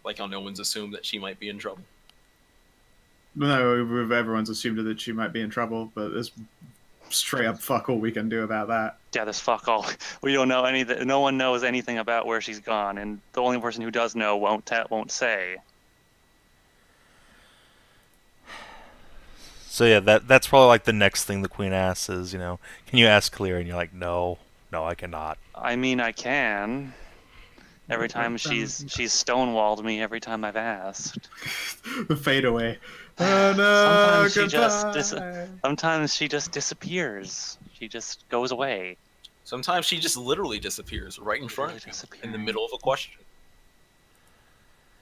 like how no one's assumed that she might be in trouble. No, everyone's assumed that she might be in trouble, but there's straight up fuck all we can do about that. Yeah, this fuck all. We don't know anything. No one knows anything about where she's gone, and the only person who does know won't say. So yeah, that's probably like the next thing the queen asks is, can you ask Taeleer? And you're like, no, I cannot. I mean, I can. Every time she's stonewalled me every time I've asked. The fadeaway. Oh no! Sometimes she just disappears. She just goes away. Sometimes she just literally disappears right in front of you, in the middle of a question.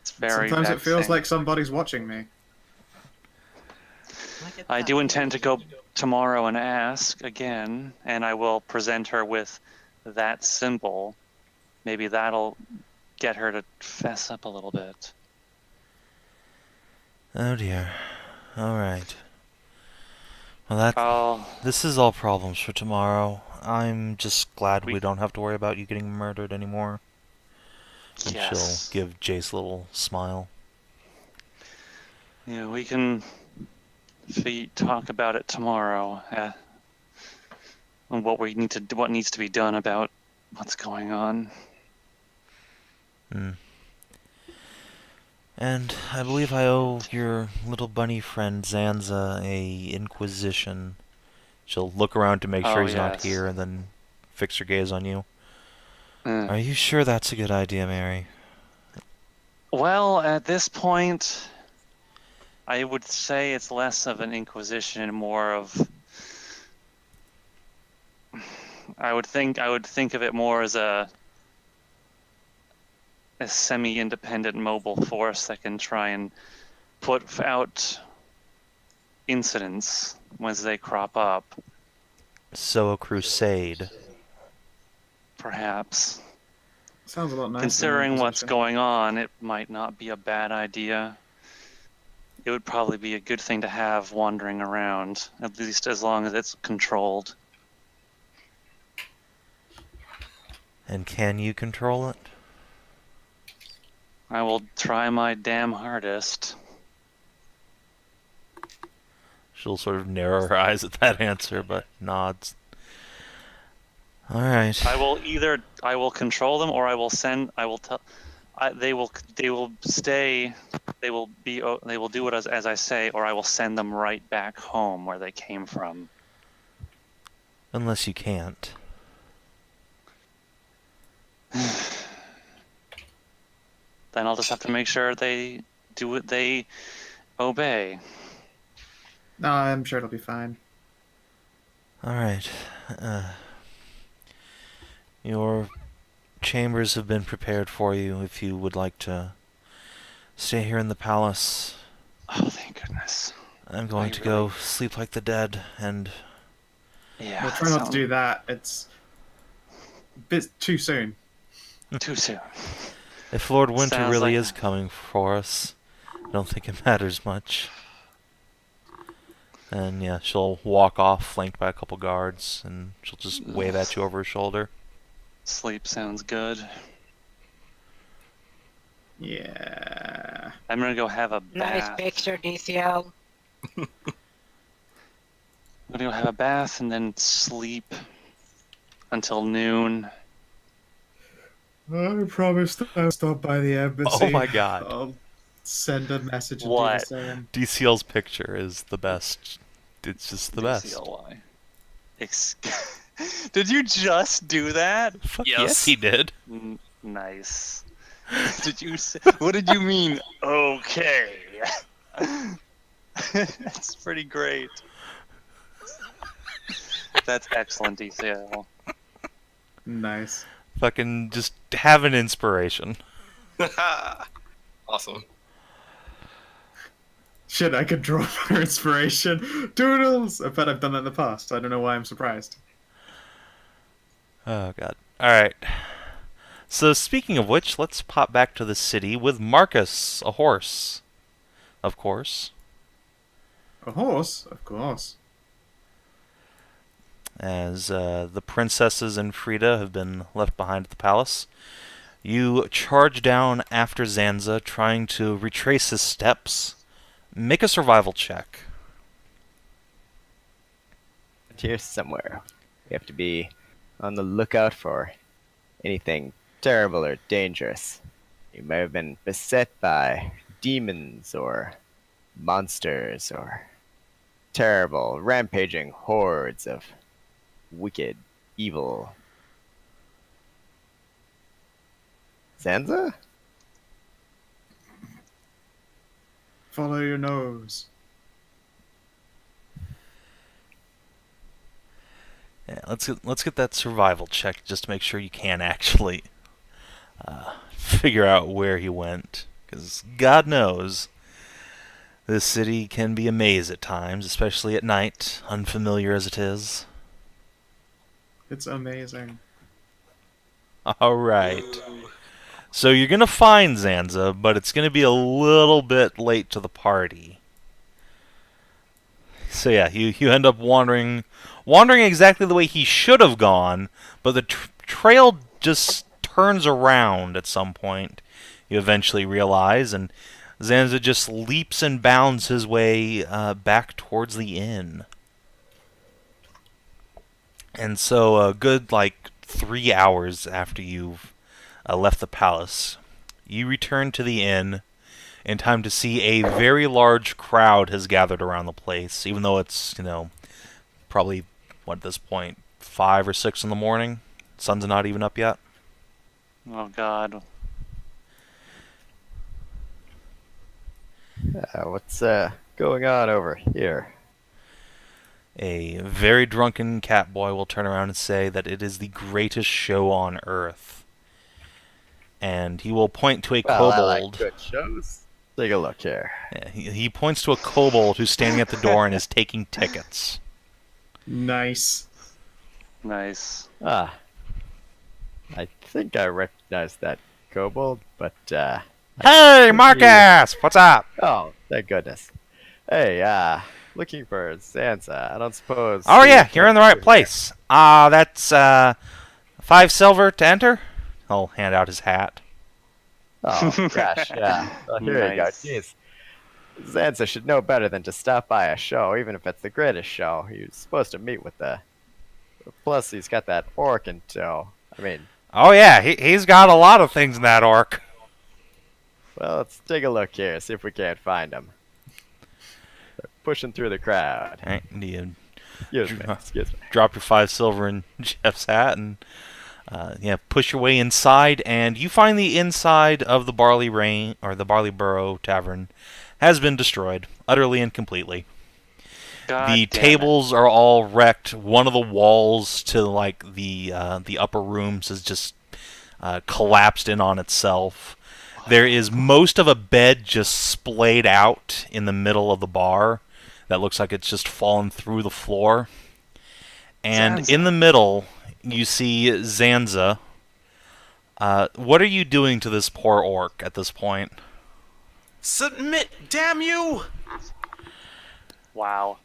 It's very. Sometimes it feels vexing. like somebody's watching me. I do intend to go tomorrow and ask again, and I will present her with that symbol. Maybe that'll get her to fess up a little bit. Oh dear. All right. Well, this is all problems for tomorrow. I'm just glad we don't have to worry about you getting murdered anymore. And Yes. she'll give Jace a little smile. Yeah, we can talk about it tomorrow. On what needs to be done about what's going on. And I believe I owe your little bunny friend Zanza a inquisition. She'll look around to make sure he's not here and then fix her gaze on you. Are you sure that's a good idea, Mary? Well, at this point, I would say it's less of an inquisition and more of. I would think of it more as a semi-independent mobile force that can try and put out incidents once they crop up. So a crusade. Perhaps. Sounds a lot nicer. Considering what's going on, it might not be a bad idea. It would probably be a good thing to have wandering around, at least as long as it's controlled. And can you control it? I will try my damn hardest. She'll sort of narrow her eyes at that answer, but nods. All right. I will control them, or they will stay. They will do it as I say, or I will send them right back home where they came from. Unless you can't. Then I'll just have to make sure they do what they obey. No, I'm sure it'll be fine. All right. Your chambers have been prepared for you if you would like to stay here in the palace. Oh, thank goodness. I'm going to go sleep like the dead, and... Yeah. We'll try not to do that. It's a bit too soon. Too soon. If Lord Winter Sounds really like is coming for us, I don't think it matters much. And yeah, she'll walk off, flanked by a couple guards, and she'll just wave at you over her shoulder. Sleep sounds good. Yeah. I'm gonna go have a Nice bath. picture, DCL. I'm gonna go have a bath and then sleep until noon. I promised I'll stop by the embassy. Oh my god. Send a message and do the What? same. DCL's picture is the best. It's just the best. DCLY. Did you just do that? Fuck Yes. yes, he did. Nice. Did you say, what did you mean? Okay. That's pretty great. That's excellent, DCL. Nice. Fucking just have an inspiration. Awesome. Shit, I could draw for inspiration. Doodles! I bet I've done that in the past. I don't know why I'm surprised. Oh god. Alright. So speaking of which, let's pop back to the city with Marcus, a horse. Of course. A horse? Of course. As the princesses and Frida have been left behind at the palace. You charge down after Zanza, trying to retrace his steps. Make a survival check. Here somewhere. We have to be on the lookout for anything terrible or dangerous. You may have been beset by demons or monsters or terrible, rampaging hordes of wicked, evil. Zanza? Follow your nose. Yeah, let's get that survival check just to make sure you can actually figure out where he went, because God knows this city can be a maze at times, especially at night, unfamiliar as it is. It's amazing. All right. So you're gonna find Zanza, but it's gonna be a little bit late to the party. So yeah, you end up wandering exactly the way he should have gone, but the trail just turns around at some point. You eventually realize, and Zanza just leaps and bounds his way back towards the inn. And so a good 3 hours after you've left the palace, you return to the inn in time to see a very large crowd has gathered around the place, even though it's, probably, at this point, 5 or 6 in the morning. Sun's not even up yet. Oh God. What's going on over here? A very drunken cat boy will turn around and say that it is the greatest show on earth. And he will point to a Well, I kobold. like good shows. Take a look here. Yeah, he points to a kobold who's standing at the door and is taking tickets. Nice. Nice. Ah. I think I recognize that kobold, but Hey, Marcus! What's up? oh, thank goodness. Hey, looking for Zanza. I don't suppose. Oh yeah, you you're in the right place. That's 5 silver to enter. He'll hand out his hat. Oh, gosh, yeah. Well, here you go. Nice. Jeez. Zanza should know better than to stop by a show, even if it's the greatest show. You're supposed to meet with the. Plus, he's got that orc in tow. I mean, Oh yeah, he's got a lot of things in that orc. well, let's take a look here, see if we can't find him. They're pushing through the crowd. Right, you Excuse me. drop your 5 silver in Jeff's hat and push your way inside, and you find the inside of the Barley Rain or the Barley Burrow Tavern has been destroyed utterly and completely. God The damn tables are all wrecked. One of the walls to the upper rooms has just collapsed in on itself. There is most of a bed just splayed out in the middle of the bar that looks like it's just fallen through the floor. And Zanza. in the middle, you see Zanza. What are you doing to this poor orc at this point? Submit, damn you! Wow.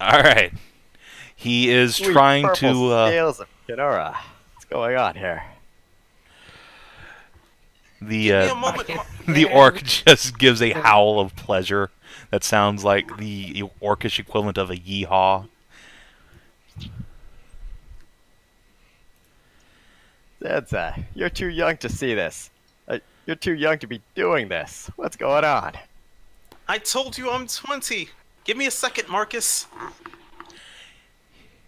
All right. He is Sweet trying purple to... scales of Kinora. What's going on here? The Give me a moment. the orc just gives a howl of pleasure that sounds like the orcish equivalent of a yeehaw. Zanza, you're too young to see this. You're too young to be doing this. What's going on? I told you I'm 20. Give me a second, Marcus.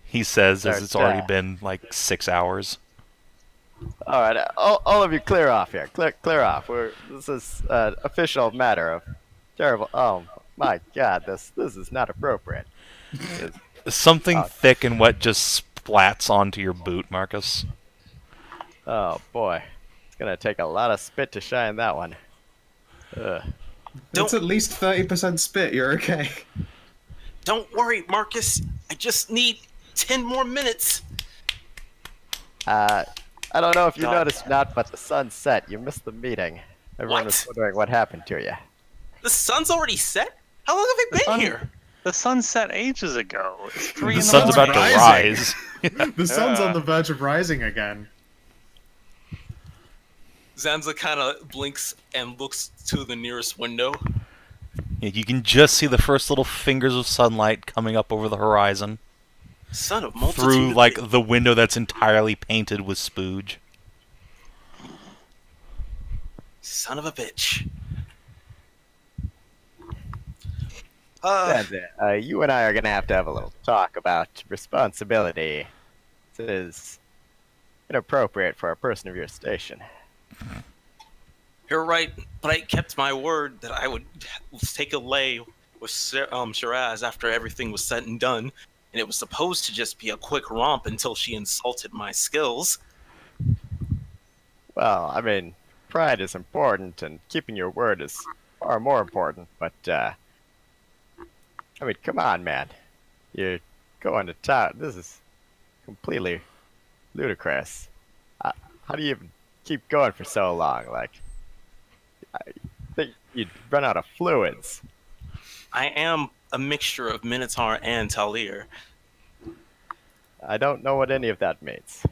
He says as Start, it's already been like 6 hours. All right, all of you, clear off here. Clear off. This is an official matter of terrible. Oh my God, this is not appropriate. Something Oh. thick and wet just splats onto your boot, Marcus. Oh boy, it's gonna take a lot of spit to shine that one. Ugh. It's at least 30% spit. You're okay. Don't worry, Marcus. I just need 10 more minutes. I don't know if you God. noticed or not, but the sun set. You missed the meeting. Everyone was What? wondering what happened to you. The sun's already set? How long have I been here? The sun set ages ago. It's 3 The in the sun's morning. about to Rising. rise. The sun's Yeah. on the verge of rising again. Zanza kind of blinks and looks to the nearest window. Yeah, you can just see the first little fingers of sunlight coming up over the horizon Son of multitude. through of like thi- the window that's entirely painted with spooge. Son of a bitch. Zanza, you and I are gonna have a little talk about responsibility. This is inappropriate for a person of your station. You're right, but I kept my word that I would take a lay with Shiraz after everything was said and done, and it was supposed to just be a quick romp until she insulted my skills. Well, I mean, pride is important, and keeping your word is far more important. But I mean, come on, man. You're going to town. This is completely ludicrous. How do you even keep going for so long? Like, I think you'd run out of fluids. I am a mixture of Minotaur and Taeleer. I don't know what any of that means.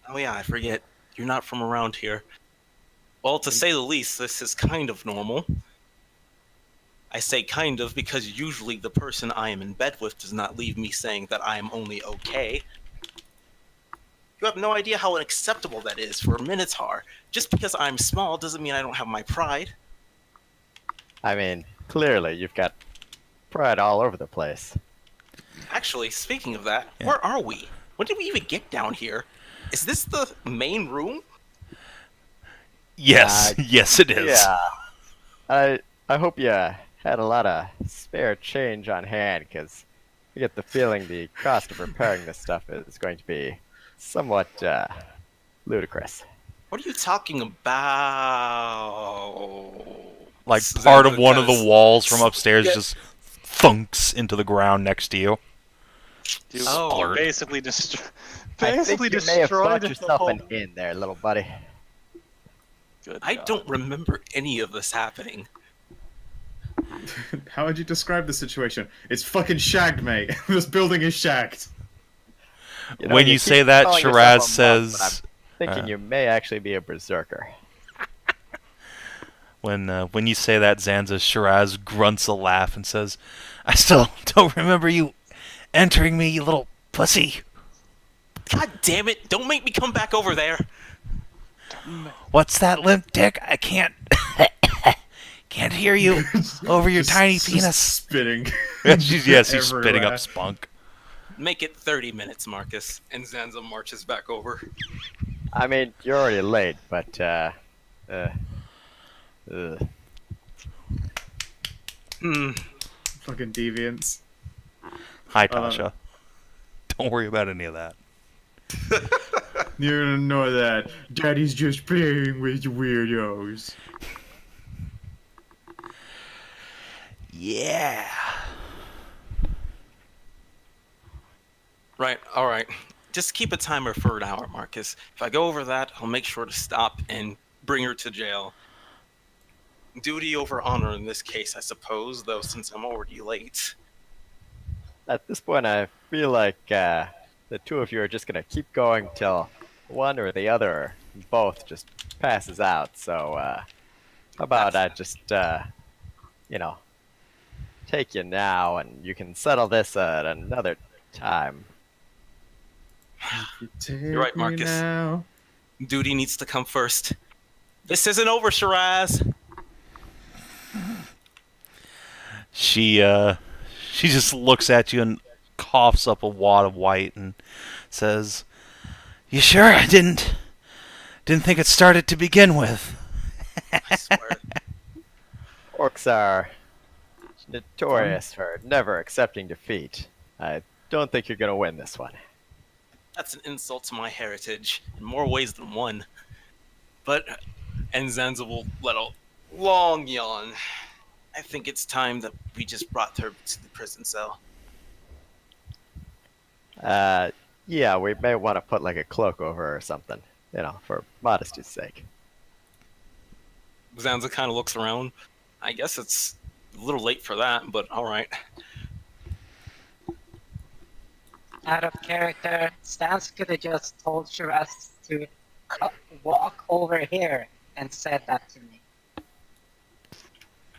Oh yeah, I forget. You're not from around here. Well, to say the least, this is kind of normal. I say kind of because usually the person I am in bed with does not leave me saying that I am only okay. You have no idea how unacceptable that is for a Minotaur. Just because I'm small doesn't mean I don't have my pride. I mean, clearly you've got pride all over the place. Actually, speaking of that, Yeah. where are we? When did we even get down here? Is this the main room? Yes, yes it is. Yeah. I hope you had a lot of spare change on hand, because I get the feeling the cost of repairing this stuff is going to be somewhat ludicrous. What are you talking about? Like Zanza part of one of kinda the walls from upstairs Yeah. just thunks into the ground next to you. You Oh. basically I think basically you may have brought destroyed the yourself whole... an in there, little buddy. Good I God. don't remember any of this happening. How would you describe the situation? It's fucking shagged, mate. This building is shagged. You know, When you keep say that, calling yourself Shiraz a monk, says... but I'm thinking you may actually be a berserker. When you say that, Zanza, Shiraz grunts a laugh and says, I still don't remember you entering me, you little pussy. God damn it! Don't make me come back over there. What's that limp dick? I can't... can't hear you over your tiny Just penis. spitting. Yes, he's spitting everywhere. up spunk. Make it 30 minutes, Marcus. And Zanza marches back over. I mean, you're already late, but Fucking deviants. Hi, Tasha. Don't worry about any of that. You don't know that. Daddy's just playing with you weirdos. Yeah. Right, alright. Just keep a timer for an hour, Marcus. If I go over that, I'll make sure to stop and bring her to jail. Duty over honor in this case, I suppose, though since I'm already late. at this point, I feel like the two of you are just gonna keep going till one or the other, or both, just passes out. So, how about I just, you know, take you now, and you can settle this at another time. You're right, Marcus. Duty needs to come first. This isn't over, Shiraz. She just looks at you and coughs up a wad of white and says, "You sure I didn't think it started to begin with?" I swear. Orcs are notorious for never accepting defeat. I don't think you're gonna win this one. That's an insult to my heritage in more ways than one. And Zanza will let a long yawn. I think it's time that we just brought her to the prison cell. Yeah, we may want to put like a cloak over her or something, for modesty's sake. Zanza kind of looks around. I guess it's a little late for that, but all right. Out of character, Stans could have just told Shiraz to walk over here and said that to me.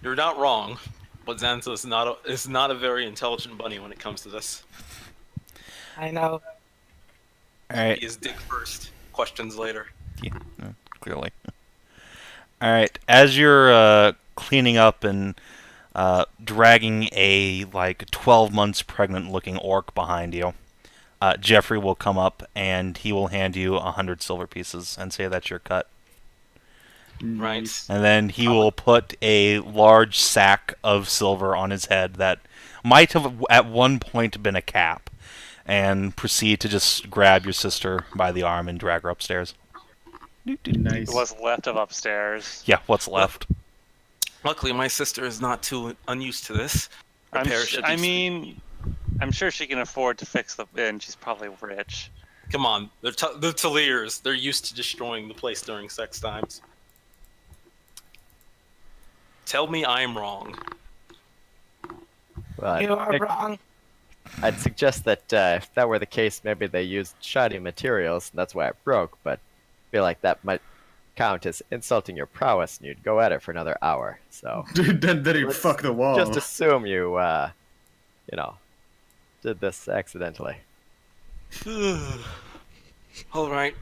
You're not wrong, but Zanza is not a very intelligent bunny when it comes to this. I know. Alright. He is dig first, questions later. Yeah, clearly. Alright, as you're cleaning up and dragging a 12 months pregnant looking orc behind you, Jeffrey will come up and he will hand you 100 silver pieces and say that's your cut. Right. And then he will put a large sack of silver on his head that might have at one point been a cap, and proceed to just grab your sister by the arm and drag her upstairs. Nice. What's left of upstairs? Yeah, what's left? Luckily, my sister is not too unused to this. I'm sure she can afford to fix the inn. She's probably rich. Come on, they're Taeleers. They're used to destroying the place during sex times. Tell me I'm wrong. Well, You are wrong. I'd suggest that if that were the case, maybe they used shoddy materials, and that's why it broke, but I feel like that might count as insulting your prowess, and you'd go at it for another hour, so... Then he Let's fuck the wall. Just assume you, did this accidentally. All right.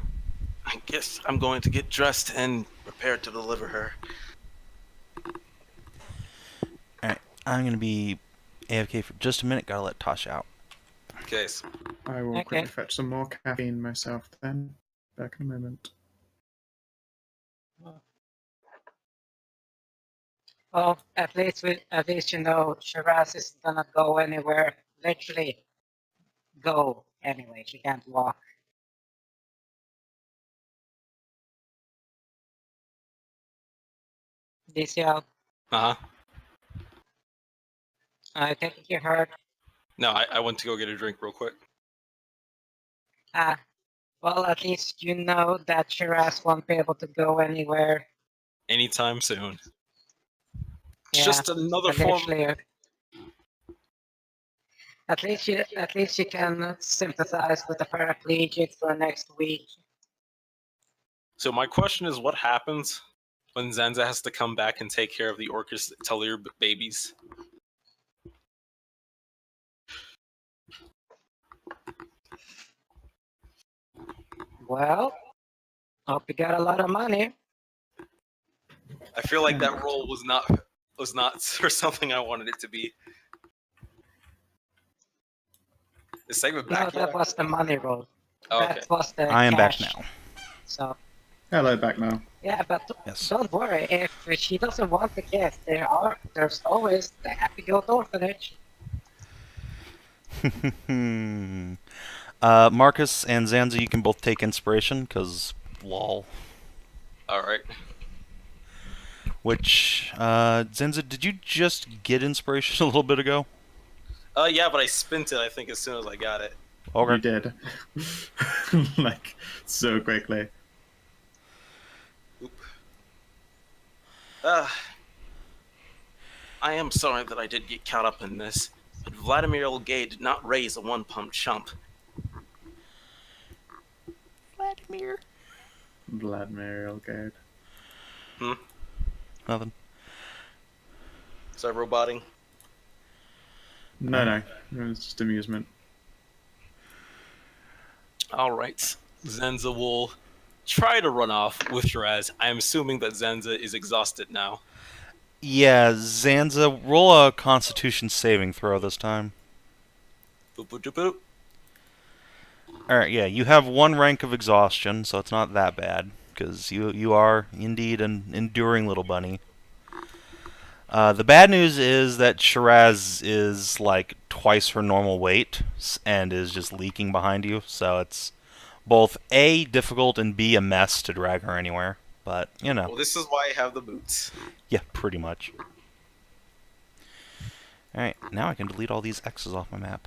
I guess I'm going to get dressed and prepare to deliver her. Alright, I'm going to be AFK for just a minute. Gotta let Tasha out. Okay. I will Okay. quickly fetch some more caffeine myself then. Back in a moment. Well, at least you know Shiraz isn't gonna go anywhere. Literally, go anyway. She can't walk. DCL, Uh-huh. I think you heard. No, I went to go get a drink real quick. Well, at least you know that Shiraz won't be able to go anywhere. Anytime soon. It's Yeah, just another form. literally. At least you can sympathize with the paraplegic for next week. So my question is, what happens when Zanza has to come back and take care of the Orcus Taeleer babies? Well, hope you got a lot of money. I feel like that role was not for something I wanted it to be. Is Savin No, back that yet? was the money roll. Oh, okay. That was the I am back cash. now. So Hello, back now. yeah, but Yes. don't worry. If she doesn't want the gift, there's always the Happy Goat Orphanage. Marcus and Zanza, you can both take inspiration, because lol. Alright. Which, Zanza, did you just get inspiration a little bit ago? Yeah, but I spent it, I think, as soon as I got it. You did. Like, so quickly. Oop. I am sorry that I did get caught up in this, but Vladimir Ilgade did not raise a one-pump chump. Vladimir. Ilgade. Nothing. Is that roboting? No, it's just amusement. Alright. Zanza will try to run off with Shiraz. I'm assuming that Zanza is exhausted now. Yeah, Zanza, roll a Constitution saving throw this time. Boop, boop, boop, boop. Alright, yeah, you have 1 rank of exhaustion, so it's not that bad, because you are indeed an enduring little bunny. The bad news is that Shiraz is like twice her normal weight, and is just leaking behind you, so it's both A, difficult, and B, a mess to drag her anywhere. But, you know. Well, this is why I have the boots. Yeah, pretty much. Alright, now I can delete all these X's off my map.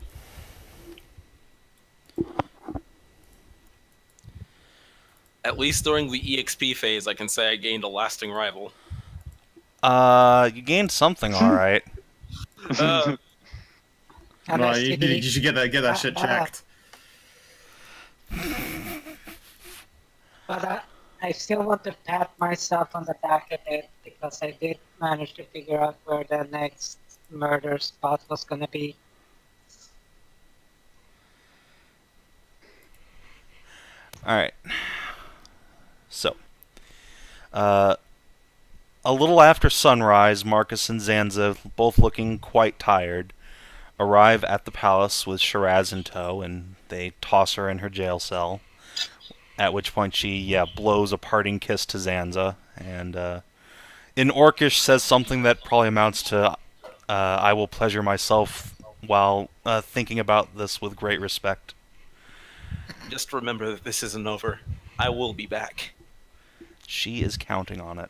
At least during the EXP phase, I can say I gained a lasting rival. You gained something, alright. And No, I you see- should get that shit checked. But I still want to pat myself on the back a bit because I did manage to figure out where the next murder spot was gonna be. Alright. So. A little after sunrise, Marcus and Zanza, both looking quite tired, arrive at the palace with Shiraz in tow, and they toss her in her jail cell. At which point she, blows a parting kiss to Zanza, and in Orcish says something that probably amounts to, I will pleasure myself while thinking about this with great respect. Just remember that this isn't over. I will be back. She is counting on it.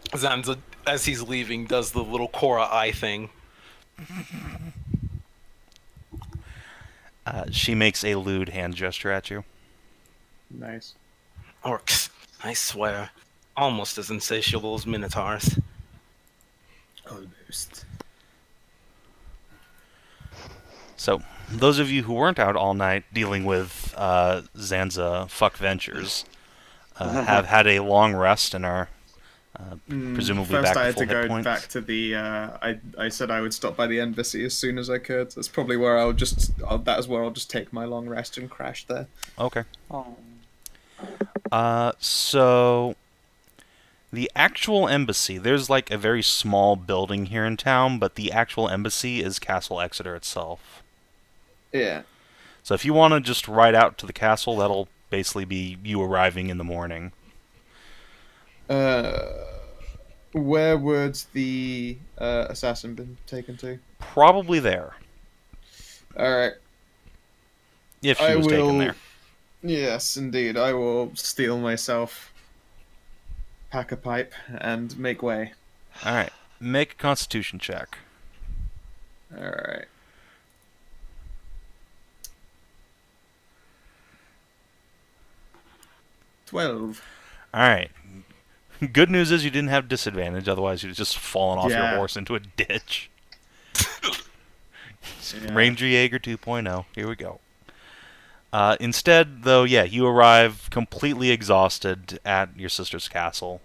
Zanza, as he's leaving, does the little Korra eye thing. She makes a lewd hand gesture at you. Nice. Orcs, I swear, almost as insatiable as minotaurs. Almost. So, those of you who weren't out all night dealing with Zanza fuck ventures have had a long rest and are presumably First, back I to had full to hit go points. back to the. I said I would stop by the embassy as soon as I could. That's probably where I'll just. That is where I'll just take my long rest and crash there. Okay. Oh. So the actual embassy, there's like a very small building here in town, but the actual embassy is Castle Exeter itself. Yeah. So if you want to just ride out to the castle, that'll basically be you arriving in the morning. Where would the assassin been taken to? Probably there. All right. If she was taken there. Yes, indeed. I will steel myself, pack a pipe, and make way. Alright. Make a constitution check. All right. $12. Alright. Good news is you didn't have disadvantage, otherwise you'd have just fallen off your Yeah. horse into a ditch. Yeah. Ranger Jaeger 2.0. Here we go. Instead, though, you arrive completely exhausted at your sister's castle.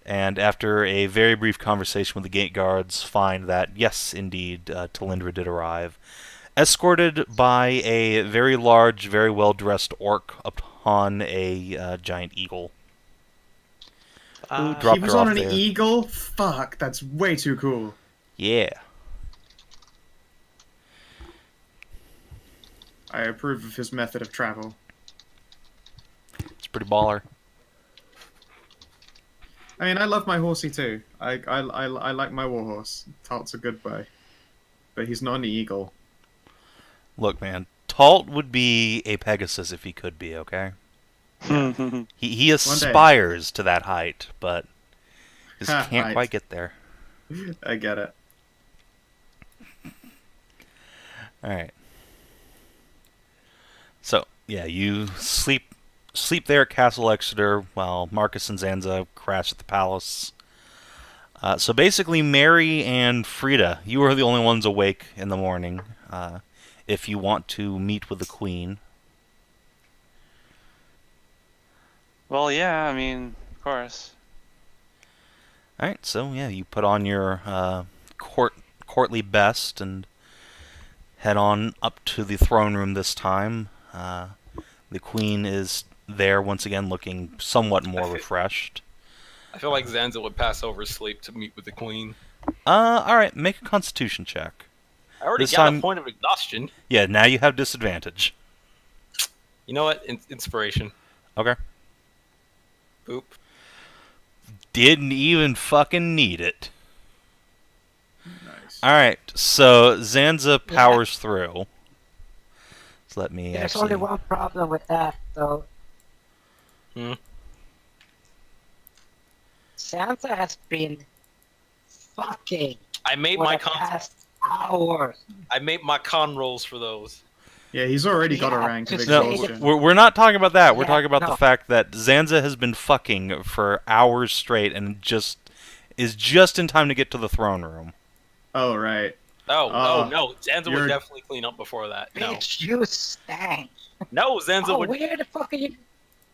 And after a very brief conversation with the gate guards, find that, yes, indeed, Talindra did arrive. Escorted by a very large, very well-dressed orc upon a giant eagle. Dropped He was her on off an there. eagle? Fuck, that's way too cool. Yeah. I approve of his method of travel. It's pretty baller. I mean, I love my horsey too. I like my warhorse. Talt's a good boy. But he's not an eagle. Look, man, Talt would be a Pegasus if he could be, okay? He aspires to that height, but just can't Height. quite get there. I get it. Alright. So, you sleep there at Castle Exeter while Marcus and Zanza crash at the palace. So basically, Mary and Frida, you are the only ones awake in the morning. If you want to meet with the Queen. Well, yeah, I mean, of course. Alright, so you put on your courtly best and head on up to the throne room this time. The queen is there once again, looking somewhat more refreshed. I feel like Zanza would pass over sleep to meet with the queen. Alright, make a constitution check. I already This got time- a point of exhaustion. Yeah, now you have disadvantage. You know what? Inspiration. Okay. Boop. Didn't even fucking need it. Nice. Alright, so Zanza powers through. So let me There's actually... only one problem with that, though. Hmm. Santa has been fucking I made for my the con. past hours. I made my con rolls for those. Yeah, he's already got a Yeah, rank of just No, say exhaustion. we're not talking about that. We're Yeah, talking about the no. fact that Zanza has been fucking for hours straight and is just in time to get to the throne room. Oh, right. Oh no, Zanza would you're- definitely clean up before that. No, Bitch, you stank. no, Zanza Oh, would. where the fuck are you?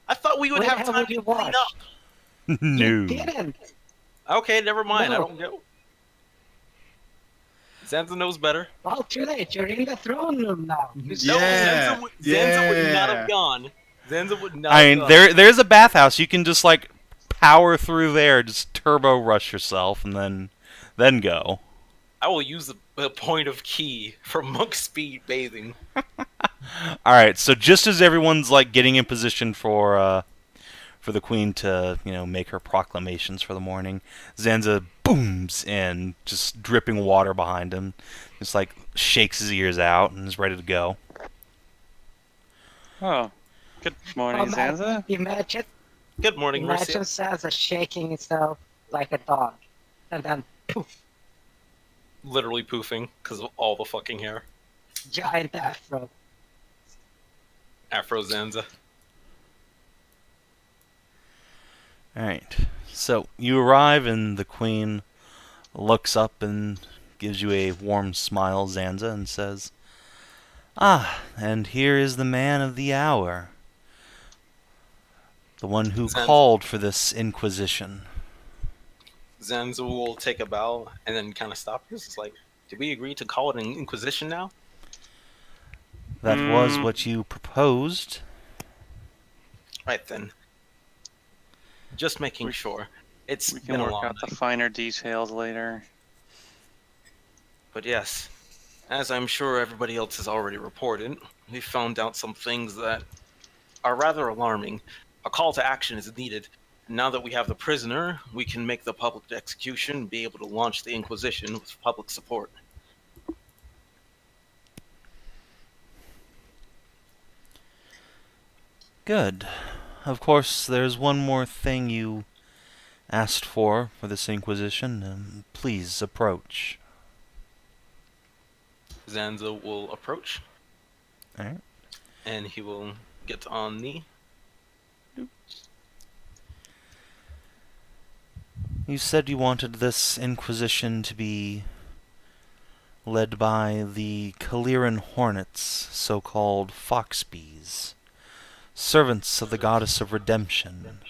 I thought we would Where the have hell time would to you clean wash? up. No. You didn't. Okay, never mind. I No. don't know. Zanza knows better. Well, too late. You're in the throne room now. You No, saw Yeah. Zanza would not Yeah. have gone. Zanza would not. I have mean, gone. there's a bathhouse. You can just like power through there, just turbo rush yourself, and then go. I will use the point of key for monk speed bathing. All right. So just as everyone's like getting in position for the queen to make her proclamations for the morning, Zanza booms in, just dripping water behind him, just like shakes his ears out and is ready to go. Oh, good morning, Oh, man. Zanza. Imagine, Good morning, imagine Merisiel. Sansa shaking itself like a dog, and then poof, Literally poofing because of all the fucking hair. giant afro. Afro Zanza. All right. So you arrive, and the queen looks up and gives you a warm smile, Zanza, and says, "Ah, and here is the man of the hour. The one who Zanza. called for this inquisition." Zanza will take a bow and then kind of stop. It's like, did we agree to call it an inquisition now? That was what you proposed. Right then. Just making sure. It's We been can a work long out night. the finer details later. But yes, as I'm sure everybody else has already reported, we found out some things that are rather alarming. A call to action is needed. Now that we have the prisoner, we can make the public execution and be able to launch the Inquisition with public support. Good. Of course, there's one more thing you asked for this inquisition. Please approach. Zanza will approach, All right. and he will get on knee. You said you wanted this inquisition to be led by the Taeleeran hornets, so-called foxbees, servants of the goddess of redemption,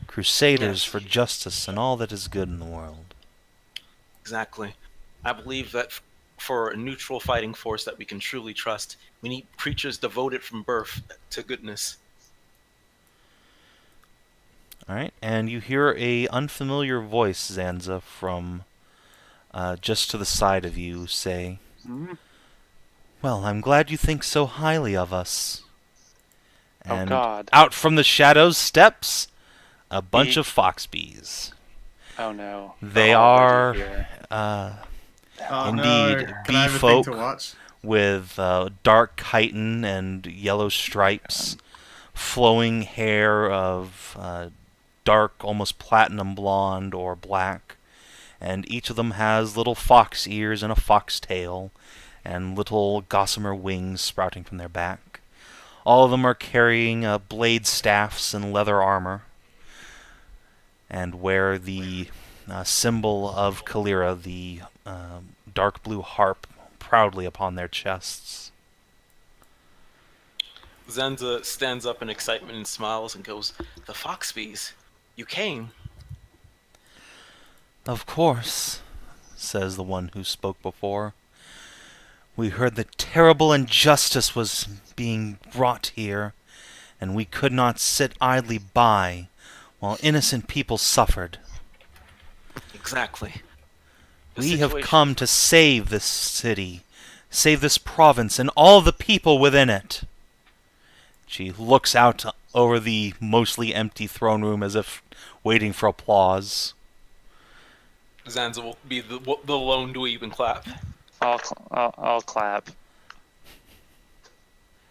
crusaders Yes. for justice and all that is good in the world. Exactly. I believe that for a neutral fighting force that we can truly trust, we need creatures devoted from birth to goodness. All right, and you hear a unfamiliar voice, Zanza, from just to the side of you say, Mhm. "Well, I'm glad you think so highly of us." Oh, And God. out from the shadows steps a bunch Eek. of foxbees. Oh no. They Already are here. Oh, Indeed, no. Can I have a thing bee-folk. to watch? with dark chitin and yellow stripes, flowing hair of dark, almost platinum blonde or black, and each of them has little fox ears and a fox tail, and little gossamer wings sprouting from their back. All of them are carrying blade staffs and leather armor, and wear the symbol of Taeleer, the dark blue harp, proudly upon their chests. Zanza stands up in excitement and smiles and goes, "The Foxbees, you came." Of course, says the one who spoke before. We heard that terrible injustice was being wrought here, and we could not sit idly by while innocent people suffered. Exactly. The We have situation- come to save this city, save this province, and all the people within it. She looks out over the mostly empty throne room as if waiting for applause. Zanza will be the lone dweeb and clap. I'll clap.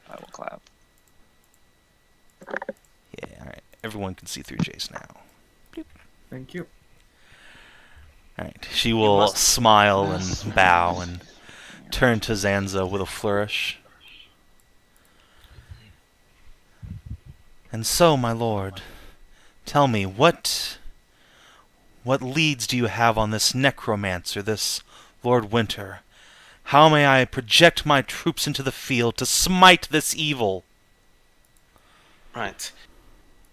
I will clap. Yeah, alright. Everyone can see through Jace now. Thank you. Alright. She will must- smile and bow and turn to Zanza with a flourish. And so, my lord, tell me, what leads do you have on this necromancer, this Lord Winter? How may I project my troops into the field to smite this evil? Right.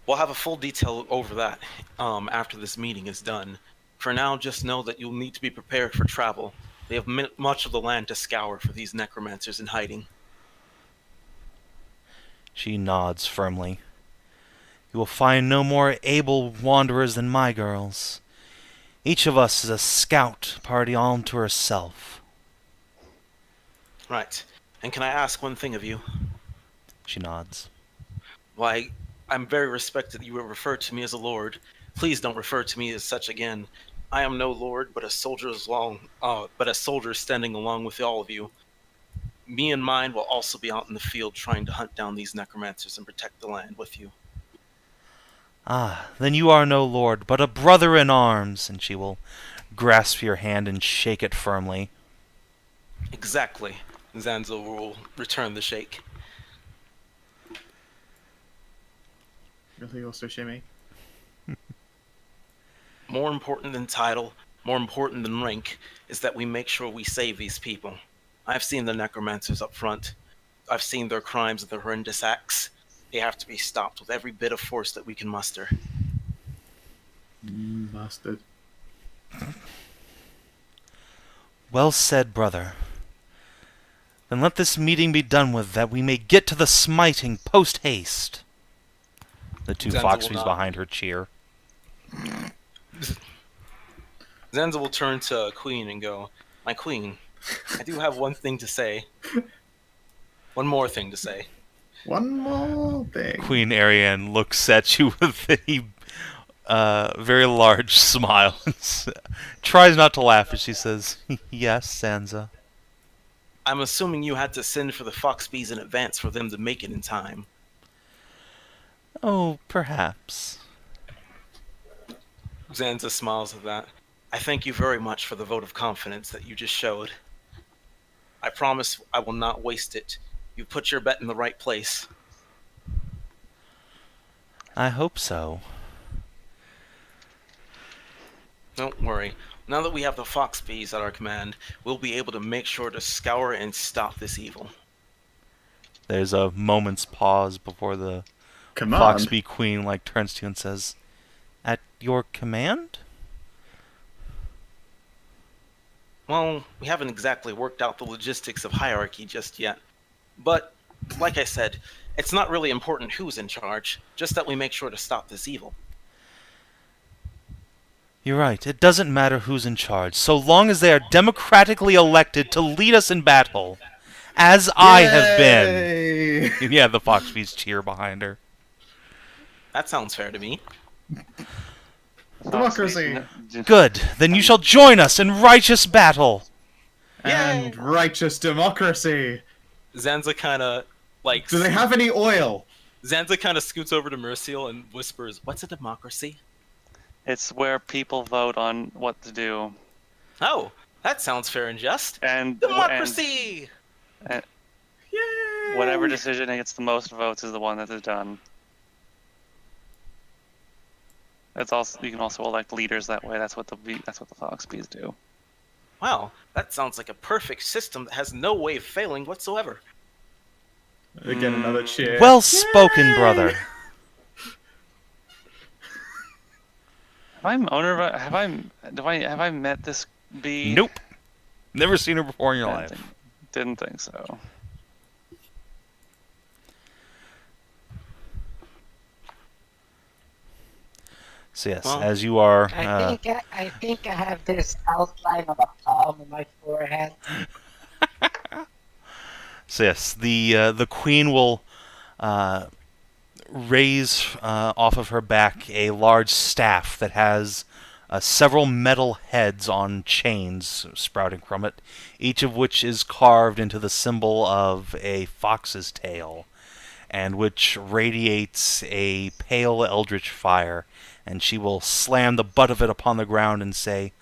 We'll have a full detail over that after this meeting is done. For now, just know that you'll need to be prepared for travel. They have much of the land to scour for these necromancers in hiding. She nods firmly. You will find no more able wanderers than my girls. Each of us is a scout party all unto herself. Right. And can I ask one thing of you? She nods. Why, I'm very respected that you will refer to me as a lord. Please don't refer to me as such again. I am no lord, but a soldier standing along with all of you. Me and mine will also be out in the field trying to hunt down these necromancers and protect the land with you. Ah, then you are no lord, but a brother in arms, and she will grasp your hand and shake it firmly. Exactly. Zanza will return the shake. Really also shimmy. More important than title, more important than rank, is that we make sure we save these people. I've seen the necromancers up front. I've seen their crimes and their horrendous acts. They have to be stopped with every bit of force that we can muster. Bastard. Well said, brother. Then let this meeting be done with, that we may get to the smiting post-haste. The two Zanza will Foxbees nod. behind her cheer. Zanza will turn to Queen and go, "My queen, I do have one thing to say. One more thing to say." One more thing. Queen Ariane looks at you with a very large smile. Tries not to laugh as she says, "Yes, Zanza." I'm assuming you had to send for the Foxbees in advance for them to make it in time. Oh, perhaps. Zanza smiles at that. I thank you very much for the vote of confidence that you just showed. I promise I will not waste it. You put your bet in the right place. I hope so. Don't worry. Now that we have the Foxbees at our command, we'll be able to make sure to scour and stop this evil. There's a moment's pause before the Command. Foxbee Queen turns to you and says, "At your command?" Well, we haven't exactly worked out the logistics of hierarchy just yet. But, like I said, it's not really important who's in charge, just that we make sure to stop this evil. You're right. It doesn't matter who's in charge, so long as they are democratically elected to lead us in battle, as I have been. Yay! Yeah, the Foxbees cheer behind her. That sounds fair to me. Democracy. Good. Then you shall join us in righteous battle. And righteous democracy. Zanza kind of, Do they have any oil? Zanza kind of scoots over to Merisiel and whispers, "What's a democracy?" It's where people vote on what to do. Oh, that sounds fair and just. And Democracy! and Yay! whatever decision gets the most votes is the one that is done. It's also, you can also elect leaders that way. That's what the Foxbees do. Wow, that sounds like a perfect system that has no way of failing whatsoever. Again, another cheer. Well spoken, brother. Have I met this bee? Nope. Never seen her before in your life. Didn't think so. So yes, Well, as you are, I think I have this outline of a palm on my forehead. so yes, the queen will raise off of her back a large staff that has several metal heads on chains sprouting from it, each of which is carved into the symbol of a fox's tail, and which radiates a pale eldritch fire. And she will slam the butt of it upon the ground and say,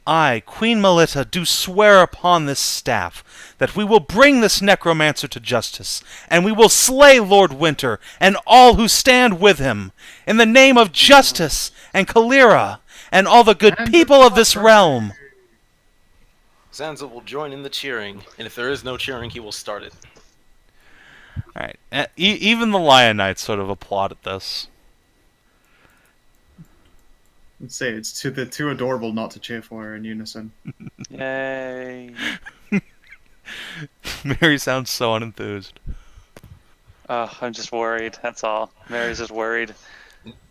I, Queen Melita, do swear upon this staff that we will bring this necromancer to justice, and we will slay Lord Winter and all who stand with him, in the name of justice and Taeleer and all the good people of this realm. Zanza will join in the cheering, and if there is no cheering, he will start it. All right. Even the Lion Knights sort of applaud at this. Let's say it's too adorable not to cheer for her in unison. Yay. Mary sounds so unenthused. I'm just worried. That's all. Mary's just worried.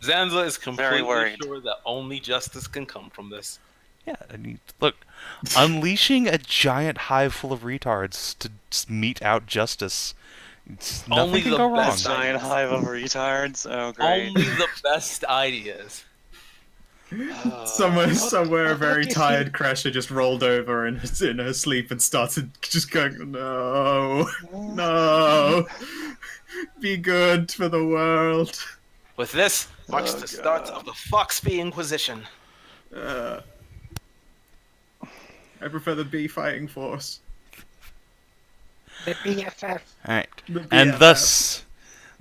Zanza is completely worried. sure that only justice can come from this. Yeah, and look, unleashing a giant hive full of retards to mete out justice. Nothing Only can the go wrong. best Giant hive of retards. Oh, great. Only the best ideas. Somewhere, a very tired Kreshia just rolled over in her sleep and started just going, no, be good for the world. With this marks the start of the Foxby Inquisition. I prefer the bee fighting force. The BFF. Alright. The And BFF. thus,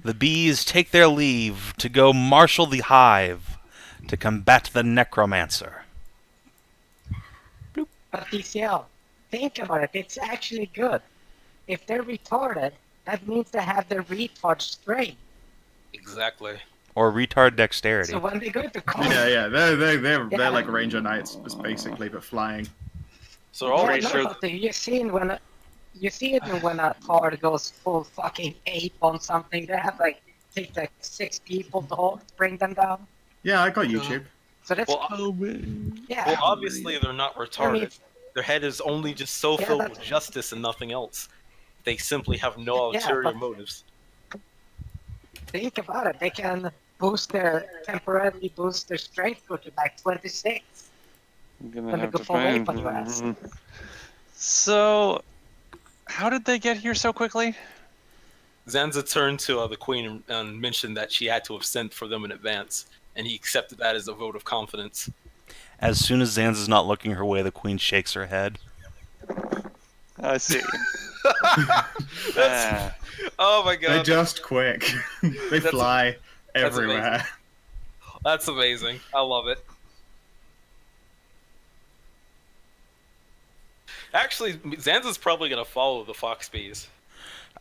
the bees take their leave to go marshal the hive to combat the necromancer. But DCL, think about it, it's actually good. If they're retarded, that means they have their retard strength. Exactly. Or retard dexterity. So when they go to Yeah, they're Yeah. like Ranger Knights, just basically, but flying. So they're all Pretty sure- but you see it when a card goes full fucking ape on something. They have take 6 people to bring them down. Yeah, I got YouTube. So that's Well, yeah. well, obviously they're not retarded. I mean, Their head is only just so Yeah, filled that's- with justice and nothing else. They simply have no Yeah, ulterior but- motives. think about it. They can temporarily boost their strength to 26. I'm gonna Let me have go to for a find. vape on your ass. So, how did they get here so quickly? Zanza turned to the queen and mentioned that she had to have sent for them in advance, and he accepted that as a vote of confidence. As soon as Zanza's not looking her way, the queen shakes her head. I see. That's- Oh my They're god, just quick. They That's- fly that's everywhere. that's amazing. I love it. Actually, Zanza's probably gonna follow the Foxbees.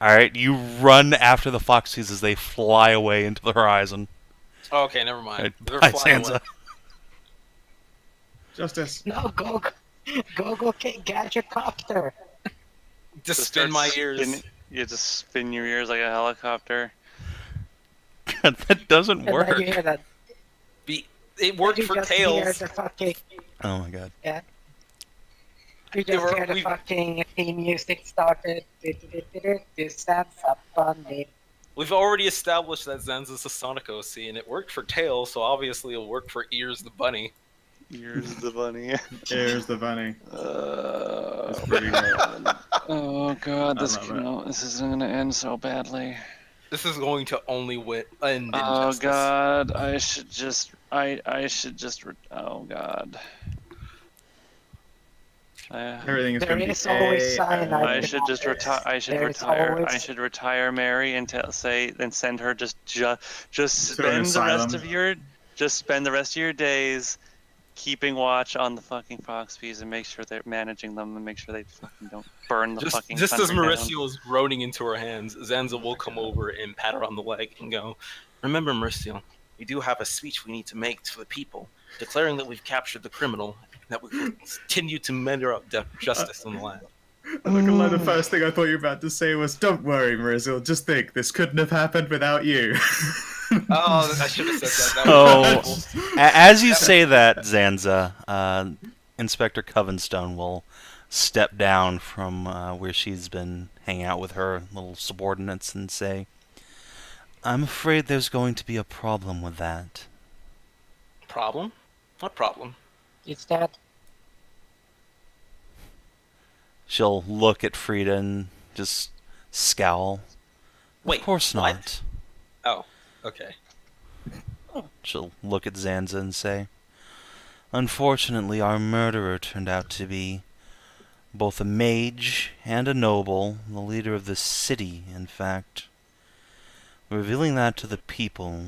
Alright, you run after the foxes as they fly away into the horizon. Oh, okay, never mind. Alright, They're bye, flying Sansa. away. Justice. No, go gadget copter. Just spin my ears. You just spin your ears like a helicopter. That doesn't And then work. you hear that. It worked you for just hear Tails. the fucking. Oh my god. You just hear the we- fucking theme music started. This that's up on me. We've already established that Zanza's a Sonic OC, and it worked for Tails, so obviously it'll work for Ears the Bunny. Ears the bunny. Here's the bunny. That's pretty good. Oh god, I love this isn't gonna end so badly. This is going to only end in Oh justice. god, I should just. Oh god. Everything is There going to be is always cyanide. I in should just this. retire. I should There is retire. I always- should retire Mary and send her just To an spend the asylum. spend the rest of your days keeping watch on the fucking Foxbees and make sure they're managing them and make sure they fucking don't burn the fucking Just as country down. Merisiel is groaning into her hands, Zanza will come over and pat her on the leg and go, "Remember, Merisiel, we do have a speech we need to make to the people, declaring that we've captured the criminal, and that we will continue to measure up justice in the land." I'm not gonna lie, the first thing I thought you were about to say was, "Don't worry, Merisiel. Just think, this couldn't have happened without you." Oh, I should have said that. That So, was awful. as you say that, Zanza, Inspector Covenstone will step down from where she's been hanging out with her little subordinates and say, I'm afraid there's going to be a problem with that. Problem? What problem? It's that. She'll look at Frida and just scowl. Wait, Of course what? not. Oh, okay. She'll look at Zanza and say, Unfortunately, our murderer turned out to be both a mage and a noble, the leader of the city, in fact. Revealing that to the people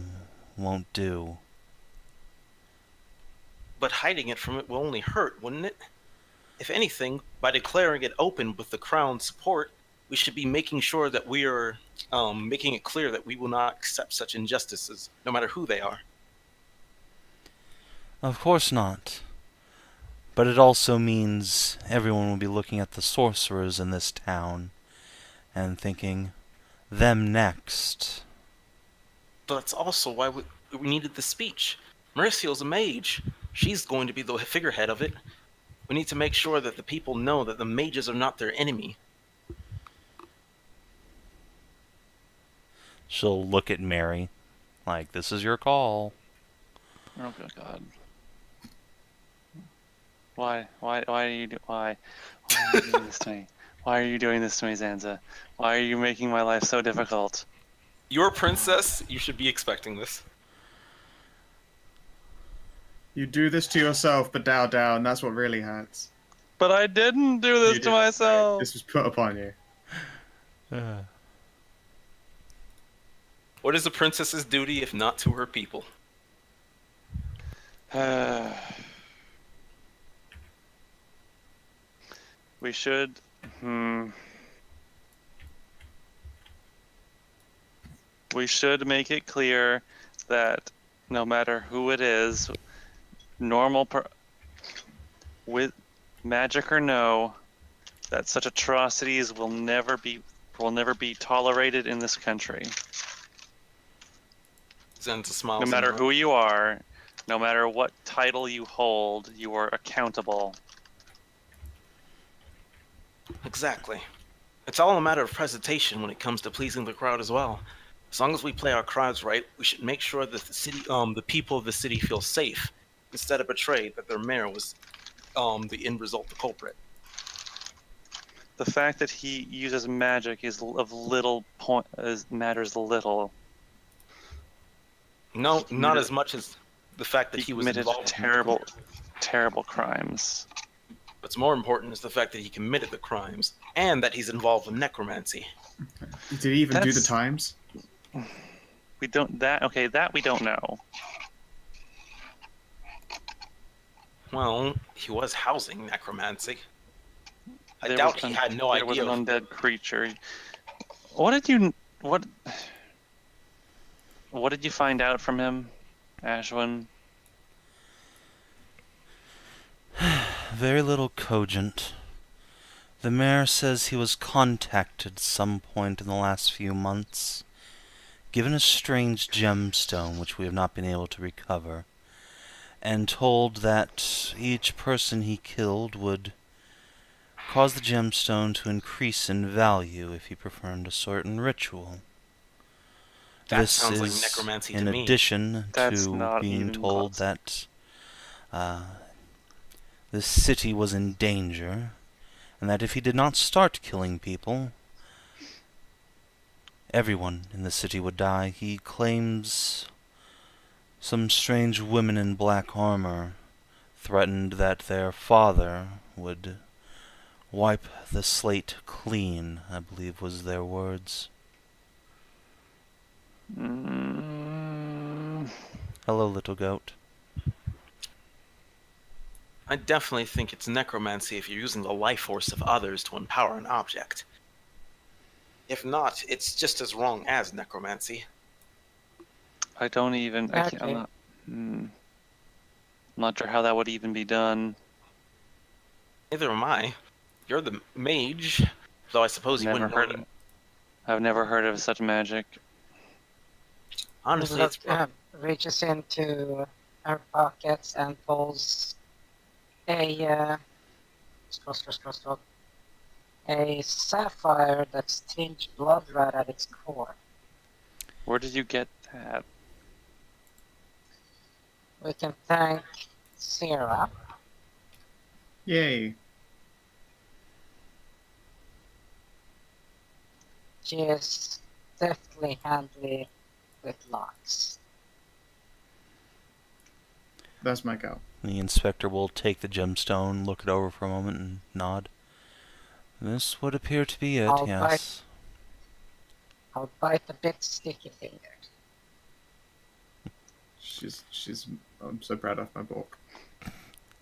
won't do. But hiding it from it will only hurt, wouldn't it? If anything, by declaring it open with the Crown's support, we should be making sure that we are making it clear that we will not accept such injustices, no matter who they are. Of course not. But it also means everyone will be looking at the sorcerers in this town and thinking, them next. But that's also why we needed the speech. Merisiel's a mage. She's going to be the figurehead of it. We need to make sure that the people know that the mages are not their enemy. She'll look at Mary like, this is your call. Oh good God. Why are you doing this to me? Why are you doing this to me, Zanza? Why are you making my life so difficult? You're a princess. You should be expecting this. You do this to yourself, but Dao Dao, and that's what really hurts. But I didn't do You this did to it, myself. This was put upon you. What is a princess's duty if not to her people? We should. We should make it clear that no matter who it is, with magic or no, that such atrocities will never be tolerated in this country. Zanza smiles. No matter who you are, no matter what title you hold, you are accountable. Exactly. It's all a matter of presentation when it comes to pleasing the crowd as well. As long as we play our cards right, we should make sure that the people of the city feel safe, instead of betrayed that their mayor was, the end result, the culprit. The fact that he uses magic is of little point, matters little. No, not as much as the fact that he was committed involved. terrible crimes. What's more important is the fact that he committed the crimes and that he's involved with necromancy. Did he even do the times? We don't that we don't know. Well, he was housing necromancy. I There doubt was he had no idea. There was an undead creature. What did you find out from him, Ashwin? Very little cogent. The mayor says he was contacted some point in the last few months, given a strange gemstone which we have not been able to recover, and told that each person he killed would cause the gemstone to increase in value if he performed a certain ritual. That this sounds like is necromancy in to me. addition That's to not being even told close. that the city was in danger, and that if he did not start killing people, everyone in the city would die. He claims some strange women in black armor threatened that their father would wipe the slate clean, I believe was their words. Hello, little goat. I definitely think it's necromancy if you're using the life force of others to empower an object. If not, it's just as wrong as necromancy. I don't even. Okay. I'm not sure how that would even be done. Neither am I. You're the mage, though I suppose you Never wouldn't heard know. of. I've never heard of such magic. Honestly, it's reaches into her pockets and pulls a a sapphire that's tinged blood red at its core. Where did you get that? We can thank Sarah. Yay. She is deftly handly with locks. That's my go. The inspector will take the gemstone, look it over for a moment, and nod. This would appear to be it, I'll yes. I'll bite a bit sticky fingered. I'm so proud of my book.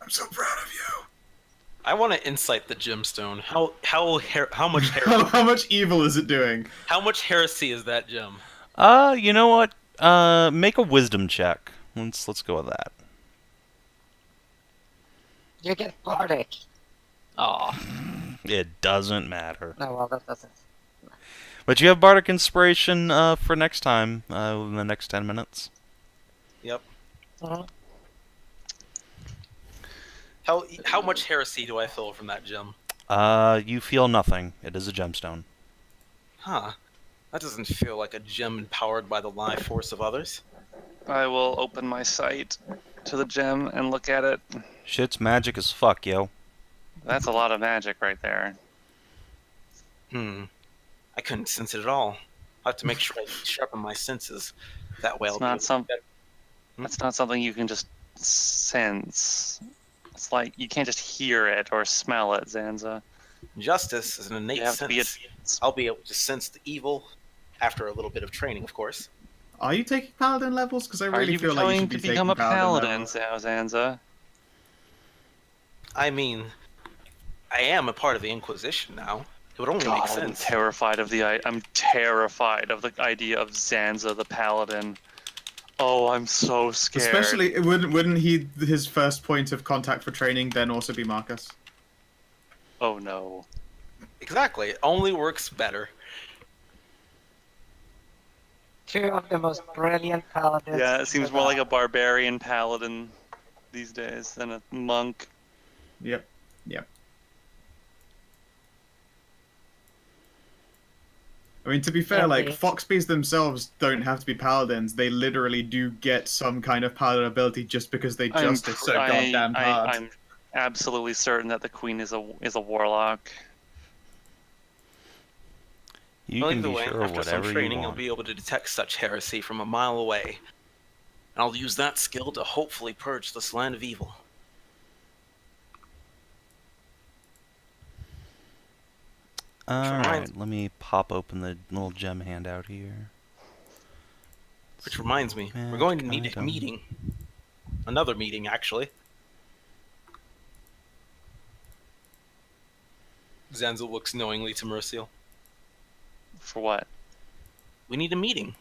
I'm so proud of you. I want to insight the gemstone. How much How much evil is it doing? how much heresy is that gem? You know what? Make a wisdom check. Let's go with that. You get bardic. Aw. It doesn't matter. No, well, that doesn't. But you have bardic inspiration for next time, in the next 10 minutes. Yep. Mhm. How much heresy do I feel from that gem? You feel nothing. It is a gemstone. Huh. That doesn't feel like a gem empowered by the life force of others. I will open my sight to the gem and look at it. Shit's magic as fuck, yo. That's a lot of magic right there. I couldn't sense it at all. I have to make sure I sharpen my senses. That way I'll It's be able not to- some. That's not something you can just sense. It's like you can't just hear it or smell it, Zanza. Justice is an innate You have to sense. be I'll be able to sense the evil after a little bit of training, of course. Are you taking paladin levels? Because I Are really you feel like you going should to be become taking a paladin, levels. Zanza? I mean, I am a part of the Inquisition now. It would only make God, I'm sense. terrified of I'm terrified of the idea of Zanza the paladin. Oh, I'm so scared. Especially, wouldn't his first point of contact for training then also be Marcus? Oh no. Exactly. It only works better. Two of the most brilliant paladins. Yeah, it seems more like a barbarian paladin these days than a monk. Yep. I mean, to be fair, Yeah, like, they- Foxbees themselves don't have to be paladins. They literally do get some kind of paladin ability just because they just are so goddamn hard. I'm absolutely certain that the queen is a warlock. You Well, can either be way, sure of after some whatever training, you you'll want. be able to detect such heresy from a mile away. And I'll use that skill to hopefully purge this land of evil. Alright, let me pop open the little gem handout here. Which reminds me, we're Magic going to need a item. meeting. Another meeting, actually. Zanza looks knowingly to Merisiel. For what? We need a meeting.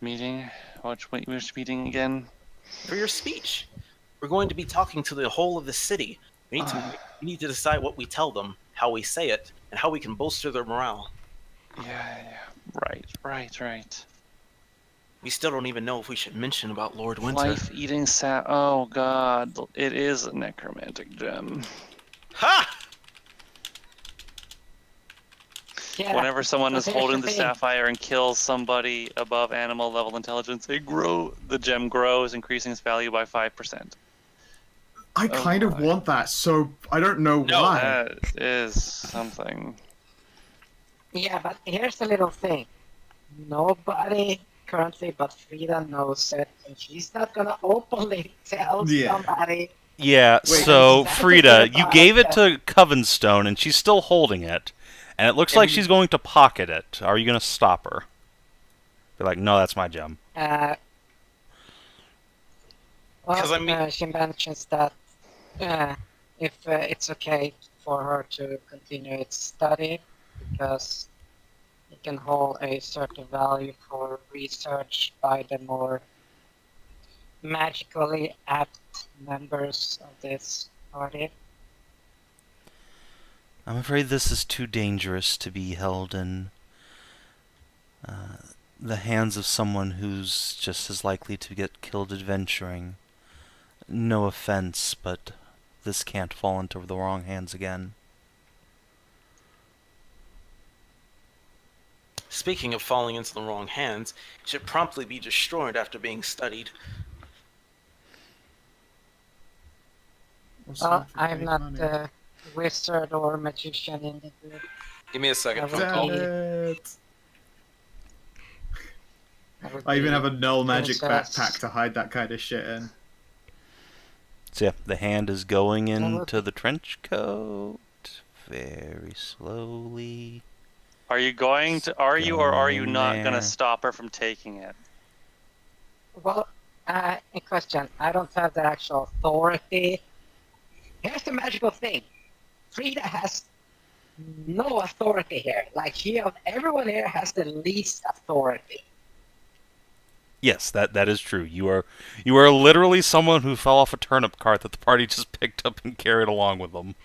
Meeting? Which meeting again? For your speech. We're going to be talking to the whole of the city. We need to decide what we tell them, how we say it, and how we can bolster their morale. Yeah. Right. We still don't even know if we should mention about Lord Winter. Life-eating Oh god, it is a necromantic gem. Ha! Yeah, Whenever someone is but here's holding the the thing. sapphire and kills somebody above animal level intelligence, the gem grows, increasing its value by 5%. I kind of my. want that, so I don't know No, why. That is something. Yeah, but here's the little thing. Nobody currently but Frida knows it, and she's not gonna openly tell Yeah. somebody. Yeah, Wait, so that's a Frida, good you idea. gave it to Covenstone, and she's still holding it, and it looks like she's going to pocket it. Are you going to stop her? Be like, no, that's my gem. Well, 'Cause I mean- she mentions that if it's okay for her to continue its study, because it can hold a certain value for research by the more magically apt members of this party. I'm afraid this is too dangerous to be held in the hands of someone who's just as likely to get killed adventuring. No offense, but this can't fall into the wrong hands again. Speaking of falling into the wrong hands, it should promptly be destroyed after being studied. Well, I'm not a wizard or magician in the group. Give me a second. I would Damn be- it. would I even be have a null magic princess. backpack to hide that kind of shit in. So yeah, the hand is going would- into the trench coat very slowly. Are you going to? Are you or are you Going not there. going to stop her from taking it? Well, in question, I don't have the actual authority. Here's the magical thing. Frida has no authority here. Like, everyone here has the least authority. Yes, that is true. You are literally someone who fell off a turnip cart that the party just picked up and carried along with them.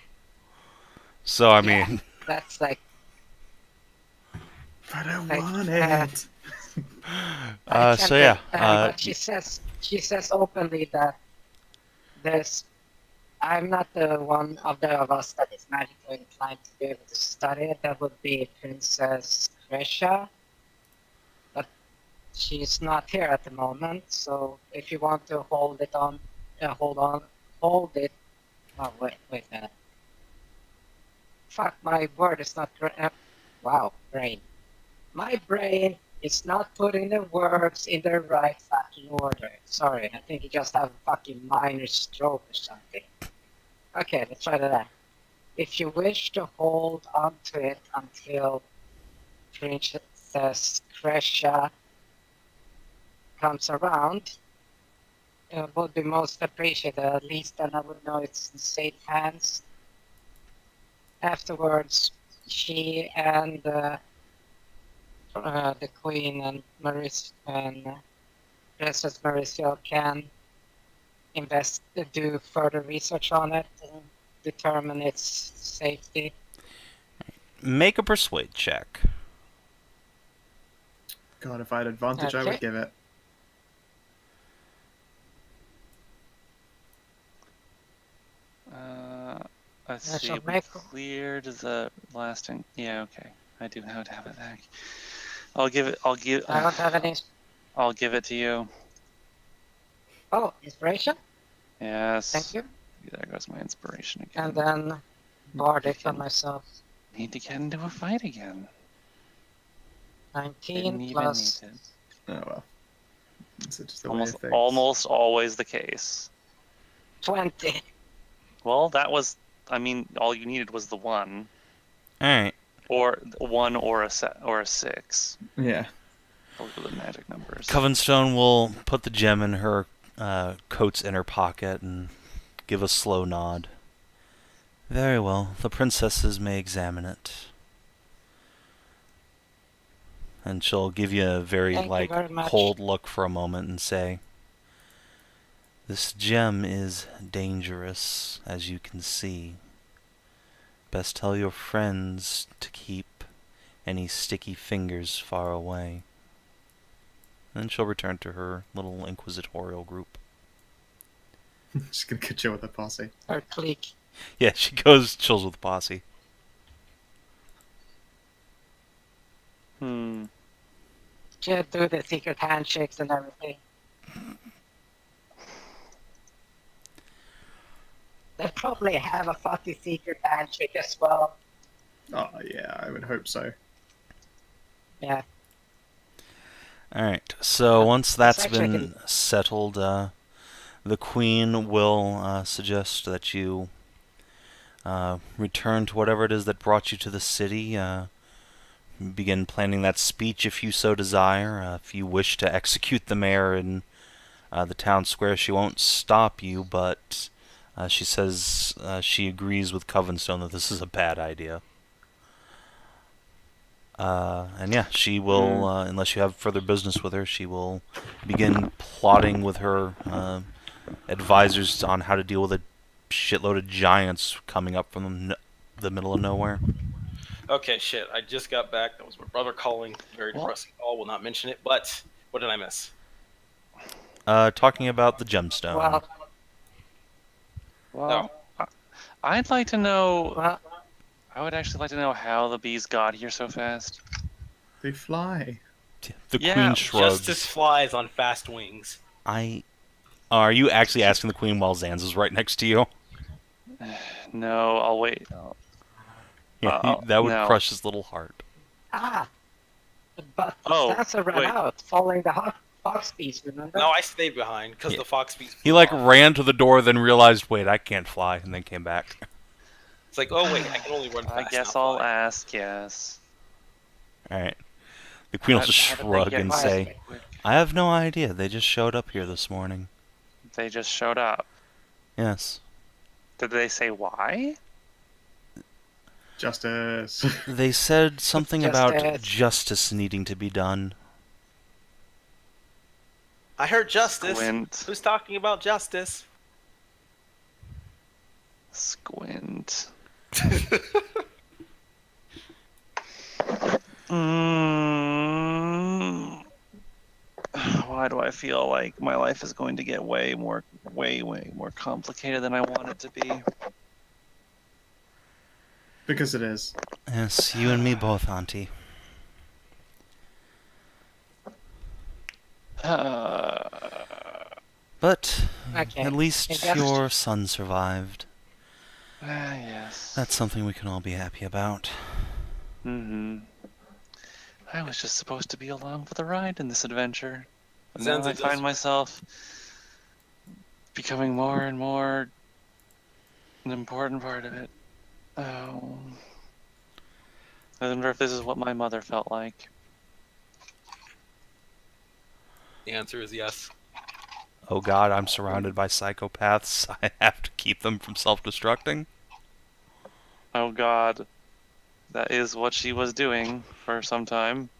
So I Yeah. mean, That's like, But I Like, want uh, it. so yeah, but she says openly that I'm not the one of us that is magically inclined to be able to study it. That would be Princess Kreshia, but she's not here at the moment. So if you want to hold it. Oh wait a minute. Fuck, my word is not correct. Wow, brain. My brain is not putting the words in the right fucking order. Sorry, I think you just have a fucking minor stroke or something. Okay, let's try that out. If you wish to hold onto it until Princess Kreshia comes around, it would be most appreciated. At least then I would know it's in safe hands. Afterwards, she and the Queen and Princess Merisiel can do further research on it and determine its safety. make a persuade check. God, if I had advantage, I would Okay. give it. Let's I see. shall We make- cleared the lasting. Yeah, okay. I do have to have it back. I'll give it. I'll give. I don't have any. I'll give it to you. Oh, inspiration. Yes. Thank you. There goes my inspiration again. And then Bardic on myself. Need to get into a fight again. 19 Didn't even plus. need it. Oh well. It's just the way of things. Almost always the case. 20. Well, that was. I mean, all you needed was the one, All right. or one, or a 6. Yeah. Those are the magic numbers. Covenstone will put the gem in her coat's inner pocket and give a slow nod. Very well. The princesses may examine it. And she'll give you a very, Thank you very much. cold look for a moment and say, "This gem is dangerous, as you can see. Best tell your friends to keep any sticky fingers far away." Then she'll return to her little inquisitorial group. Just gonna chill with the posse. Or clique. Yeah, she goes, chills with the posse. Should do the secret handshakes and everything. They probably have a fucking secret handshake as well. Oh yeah, I would hope so. Yeah. Alright, so once that's actually been settled, the Queen will suggest that you return to whatever it is that brought you to the city. Begin planning that speech if you so desire. If you wish to execute the mayor in the town square, she won't stop you, but she says she agrees with Covenstone that this is a bad idea. And yeah, she will, unless you have further business with her, she will begin plotting with her advisors on how to deal with a shitload of giants coming up from the middle of nowhere. Okay, shit. I just got back. That was my brother calling. Very What? depressing call. Will not mention it. But what did I miss? Talking about the gemstone. Well, I'd like to know. Well, I would actually like to know how the bees got here so fast. They fly. The Yeah, queen shrugs. Justice flies on fast wings. Are you actually asking the queen while Zanza's right next to you? No, I'll wait. Yeah, that would no. crush his little heart. but Oh, Sansa ran wait. out following the fox beast, remember? No, I stayed behind because Yeah. the fox beast. He flew like off. ran to the door, then realized, wait, I can't fly, and then came back. It's like, oh wait, I can only run fast. I guess not I'll fly. ask. Yes. All right. The queen will just How did they shrug get and by say, so quick? "I have no idea. They just showed up here this morning." They just showed up. Yes. Did they say why? Justice. They said something about Justice. justice needing to be done. I heard justice. Squint. Who's talking about justice? Squint. Why do I feel like my life is going to get way more complicated than I want it to be? Because it is. Yes, you and me both, Auntie. But Okay. at least I guess- your son survived. Yes. That's something we can all be happy about. Mm-hmm. I was just supposed to be along for the ride in this adventure. But Zanza now I does- find myself becoming more and more an important part of it. Oh. I wonder if this is what my mother felt like. The answer is yes. Oh god, I'm surrounded by psychopaths. I have to keep them from self-destructing. Oh god. That is what she was doing for some time.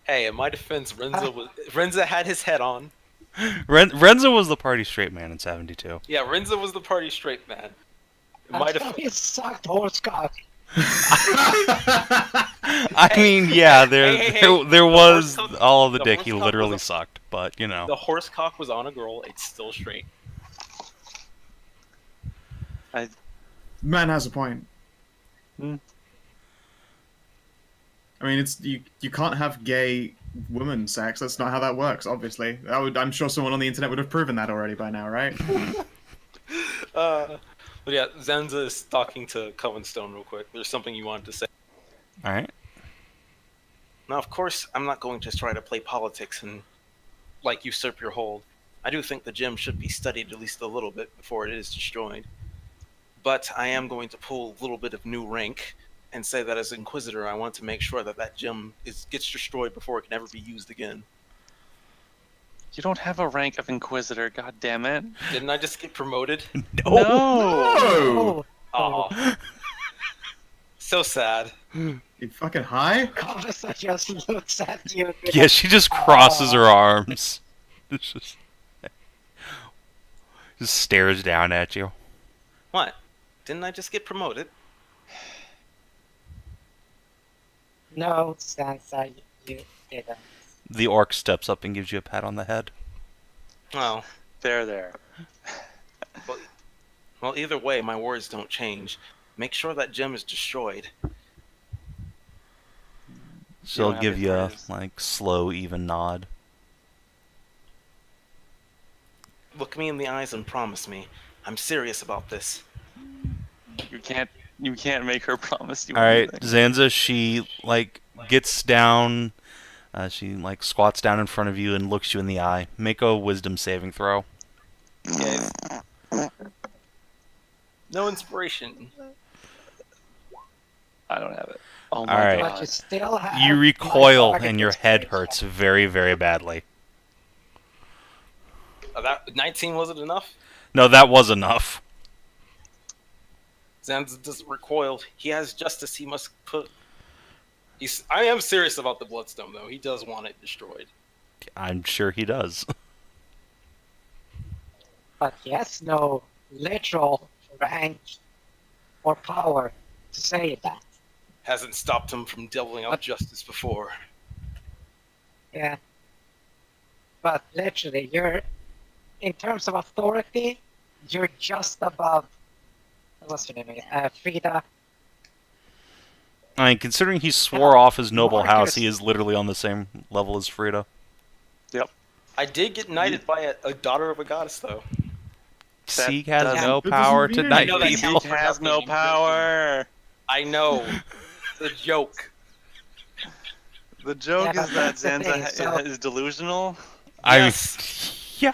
Hey, in my defense, Renza had his head on. Renzo was the party straight man in 72. Yeah, Renza was the party straight man. In my Until defense, he sucked horse cock. I mean, yeah, there The was horse cock- all of the the dick horse he cock literally was sucked, but you know. the horse cock was on a girl. It's still straight. Man has a point. Hmm. I mean, it's you can't have gay woman sex. That's not how that works. Obviously, I'm sure someone on the internet would have proven that already by now, right? But yeah, Zanza is talking to Covenstone real quick. There's something you wanted to say. All right. Now, of course, I'm not going to try to play politics and like usurp your hold. I do think the gem should be studied at least a little bit before it is destroyed. But I am going to pull a little bit of new rank and say that as Inquisitor, I want to make sure that that gem gets destroyed before it can ever be used again. You don't have a rank of Inquisitor, god damn it. Didn't I just get promoted? No! Oh, Oh, so sad. you fucking high? Carissa just looks at you. Yeah, she just crosses her arms. It's just stares down at you. What? Didn't I just get promoted? No, Sansa, you didn't. The orc steps up and gives you a pat on the head. Oh, There. well, either way, my words don't change. Make sure that gem is destroyed. She'll don't have give any you a prayers. like slow, even nod. Look me in the eyes and promise me. I'm serious about this. You can't make her promise you All right, anything. Zanza. She like gets down. She like squats down in front of you and looks you in the eye. Make a wisdom saving throw. Guys. No inspiration. I don't have it. Oh my All right. But you god. still have. You my recoil target and your head experience. hurts very, very badly. That 19 wasn't enough? No, that was enough. Zanza doesn't recoil. He has justice he must put. I am serious about the Bloodstone, though. He does want it destroyed. I'm sure he does. But he has no literal rank or power to say that. Hasn't stopped him from doling out justice before. Yeah. But literally, in terms of authority, you're just above, what's her name again? Frida. I mean, considering he swore off his noble house, Marcus. he is literally on the same level as Frida. I did get knighted by a daughter of a goddess, though. Sieg has doesn't- no It doesn't power mean to anything. knight I know that people. counts. He has no power. I know. The joke. The joke Yeah, is but that that's the Zanza thing, so- is delusional. Yes. Yeah.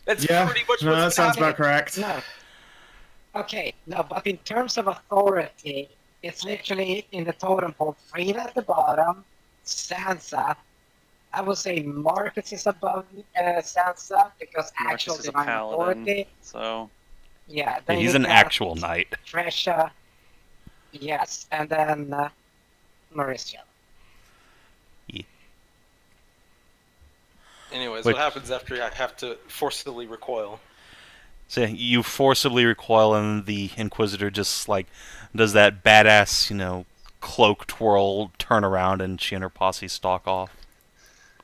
That's Yeah, pretty much no, that what's sounds happening. about correct. No. Okay, no, but in terms of authority, it's literally in the totem pole, Frida at the bottom, Sansa. I would say Marcus is above Sansa because actual Marcus is a divine paladin, authority. so Yeah, Yeah, then he's you an got actual knight. Kreshia. Yes, and then Merisiel. Anyways, Which- what happens after I have to forcibly recoil? So you forcibly recoil, and the Inquisitor just like does that badass, cloak twirl, turn around, and she and her posse stalk off.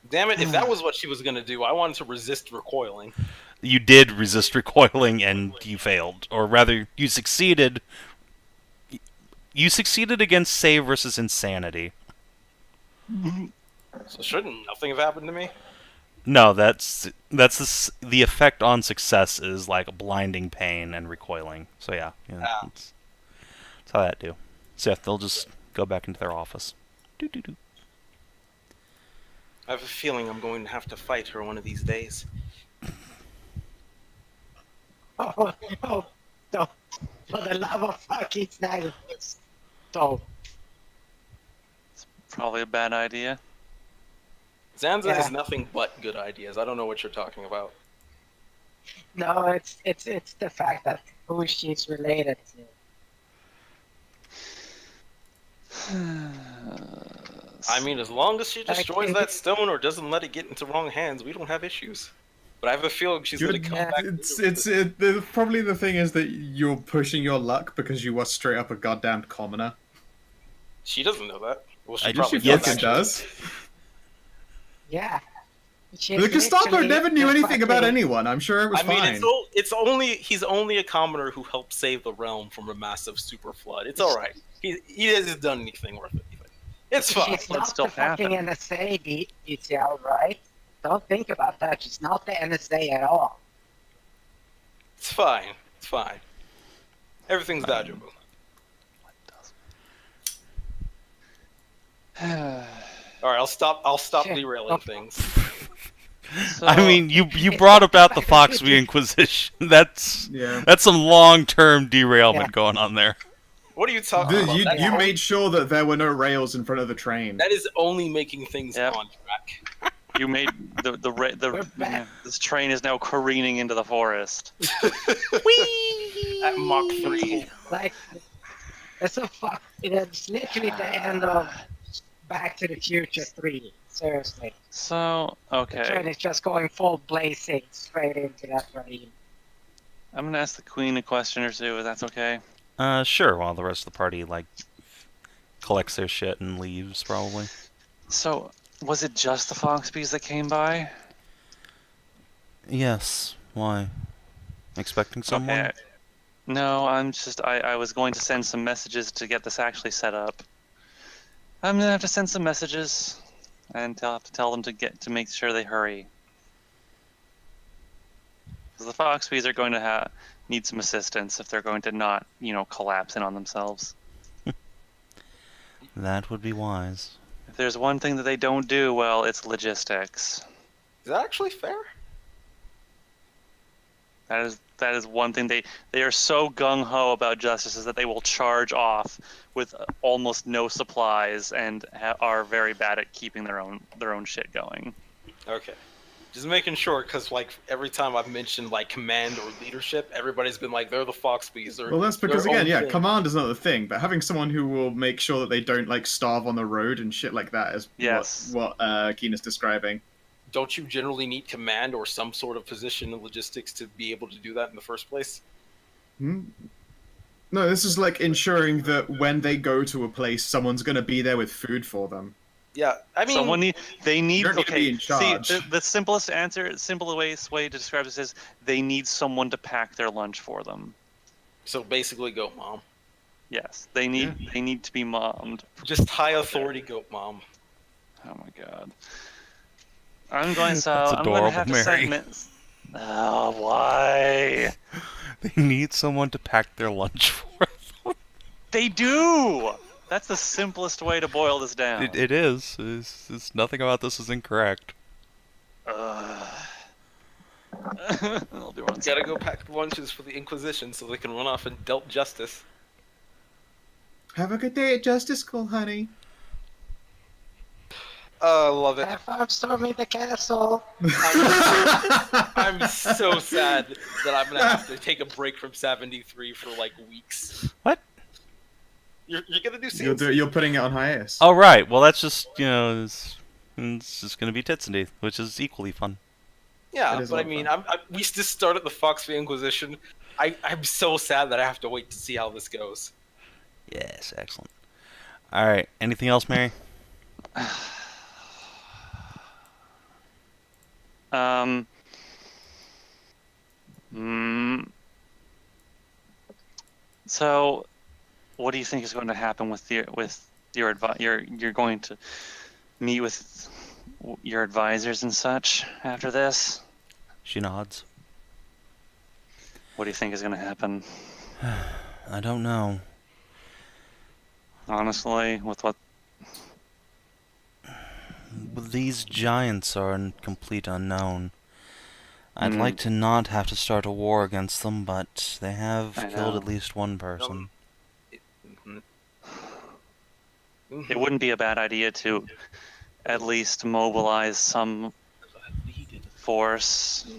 Damn it, if that was what she was gonna do, I wanted to resist recoiling. You did resist recoiling, and you failed, or rather, you succeeded. You succeeded against save versus insanity. So shouldn't nothing have happened to me? No, that's the effect on success is like blinding pain and recoiling. So yeah, that's how that do. So yeah, they'll just go back into their office. Doo-doo-doo. I have a feeling I'm going to have to fight her one of these days. Oh, don't. For the love of fucking Snagglers. Don't. probably a bad idea. Zanza Yeah. has nothing but good ideas. I don't know what you're talking about. No, it's the fact that who she's related to. I mean, as long as she destroys think- that stone or doesn't let it get into wrong hands, we don't have issues. But I have a feeling she's going to come back. Probably the thing is that you're pushing your luck because you were straight up a goddamn commoner. She doesn't know that. Well, she I- probably She Yes, fucking does. does. Yeah. She's The Gestapo literally never knew the anything about fucking- anyone. I'm sure it was I mean, fine. he's only a commoner who helped save the realm from a massive super flood. It's all right. He hasn't done anything worth anything. It's fine. She's What not still the fucking happened? NSA, DTL, right? Don't think about that. She's not the NSA at all. It's fine. It's fine. Everything's dodgeable. All right, I'll stop Shit. derailing Okay. things. I mean, you brought about the Foxby Inquisition. That's Yeah. some long-term derailment Yeah. going on there. What are you talking about? You That- made sure that there were no rails in front of the train. that is only making things Yep. on track. You made We're back. this train is now careening into the forest. At Mach 3. Like, it's a fuck. It's literally the end of Back to the Future 3. Seriously. So The train okay, is just going full blazing straight into that ravine. I'm gonna ask the queen a question or two. If that's okay. Sure, while the rest of the party, collects their shit and leaves, probably. So was it just the Foxbees that came by? Yes. Why? Expecting someone? Okay. No, I was going to send some messages to get this actually set up. I'm gonna have to send some messages and I'll have to tell them to make sure they hurry. Because the Foxbees are going to need some assistance if they're going to not, collapse in on themselves. That would be wise. If there's one thing that they don't do well, it's logistics. Is that actually fair? That is one thing they are so gung ho about justice is that they will charge off with almost no supplies and are very bad at keeping their own shit going. Okay. Just making sure, because every time I've mentioned command or leadership, everybody's been like, they're the Foxbees. Or Well, that's because, their again, own yeah, thing. command is not the thing, but having someone who will make sure that they don't, starve on the road and shit like that is Yes. what Keena's describing. Don't you generally need command or some sort of position in logistics to be able to do that in the first place? Hmm? No, this is like ensuring that when they go to a place, someone's going to be there with food for them. Yeah, I mean, They need. You don't need to Okay, be in see, charge. the simplest answer, way to describe this is they need someone to pack their lunch for them. so basically, goat mom. Yes, they need to be mommed. Just high authority goat mom. Oh my god. I'm going That's I'm going to have to adorable, Mary. say. Oh, why? They need someone to pack their lunch for them. They do. That's the simplest way to boil this down. It is. It's nothing about this is incorrect. I'll do one. Gotta go pack lunches for the Inquisition so they can run off and dealt justice. Have a good day at Logistical, honey. Love it. Have fun storming the castle. I'm so sad that I'm gonna have to take a break from Sav&D 3 for like weeks. What? You're gonna do scenes? You're putting it on hiatus. Oh, right. Well, that's just, it's just going to be Tits and Teeth, which is equally fun. Yeah, It is but I a lot mean, of we just started the Foxby Inquisition. I'm so sad that I have to wait to see how this goes. Yes, excellent. All right. Anything else, Mary? So, what do you think is going to happen with your you're going to meet with your advisors and such after this? She nods. What do you think is going to happen? I don't know. Honestly, with what? These giants are a complete unknown. I'd like to not have to start a war against them, but they have I killed know. at least one person. It wouldn't be a bad idea to at least mobilize some force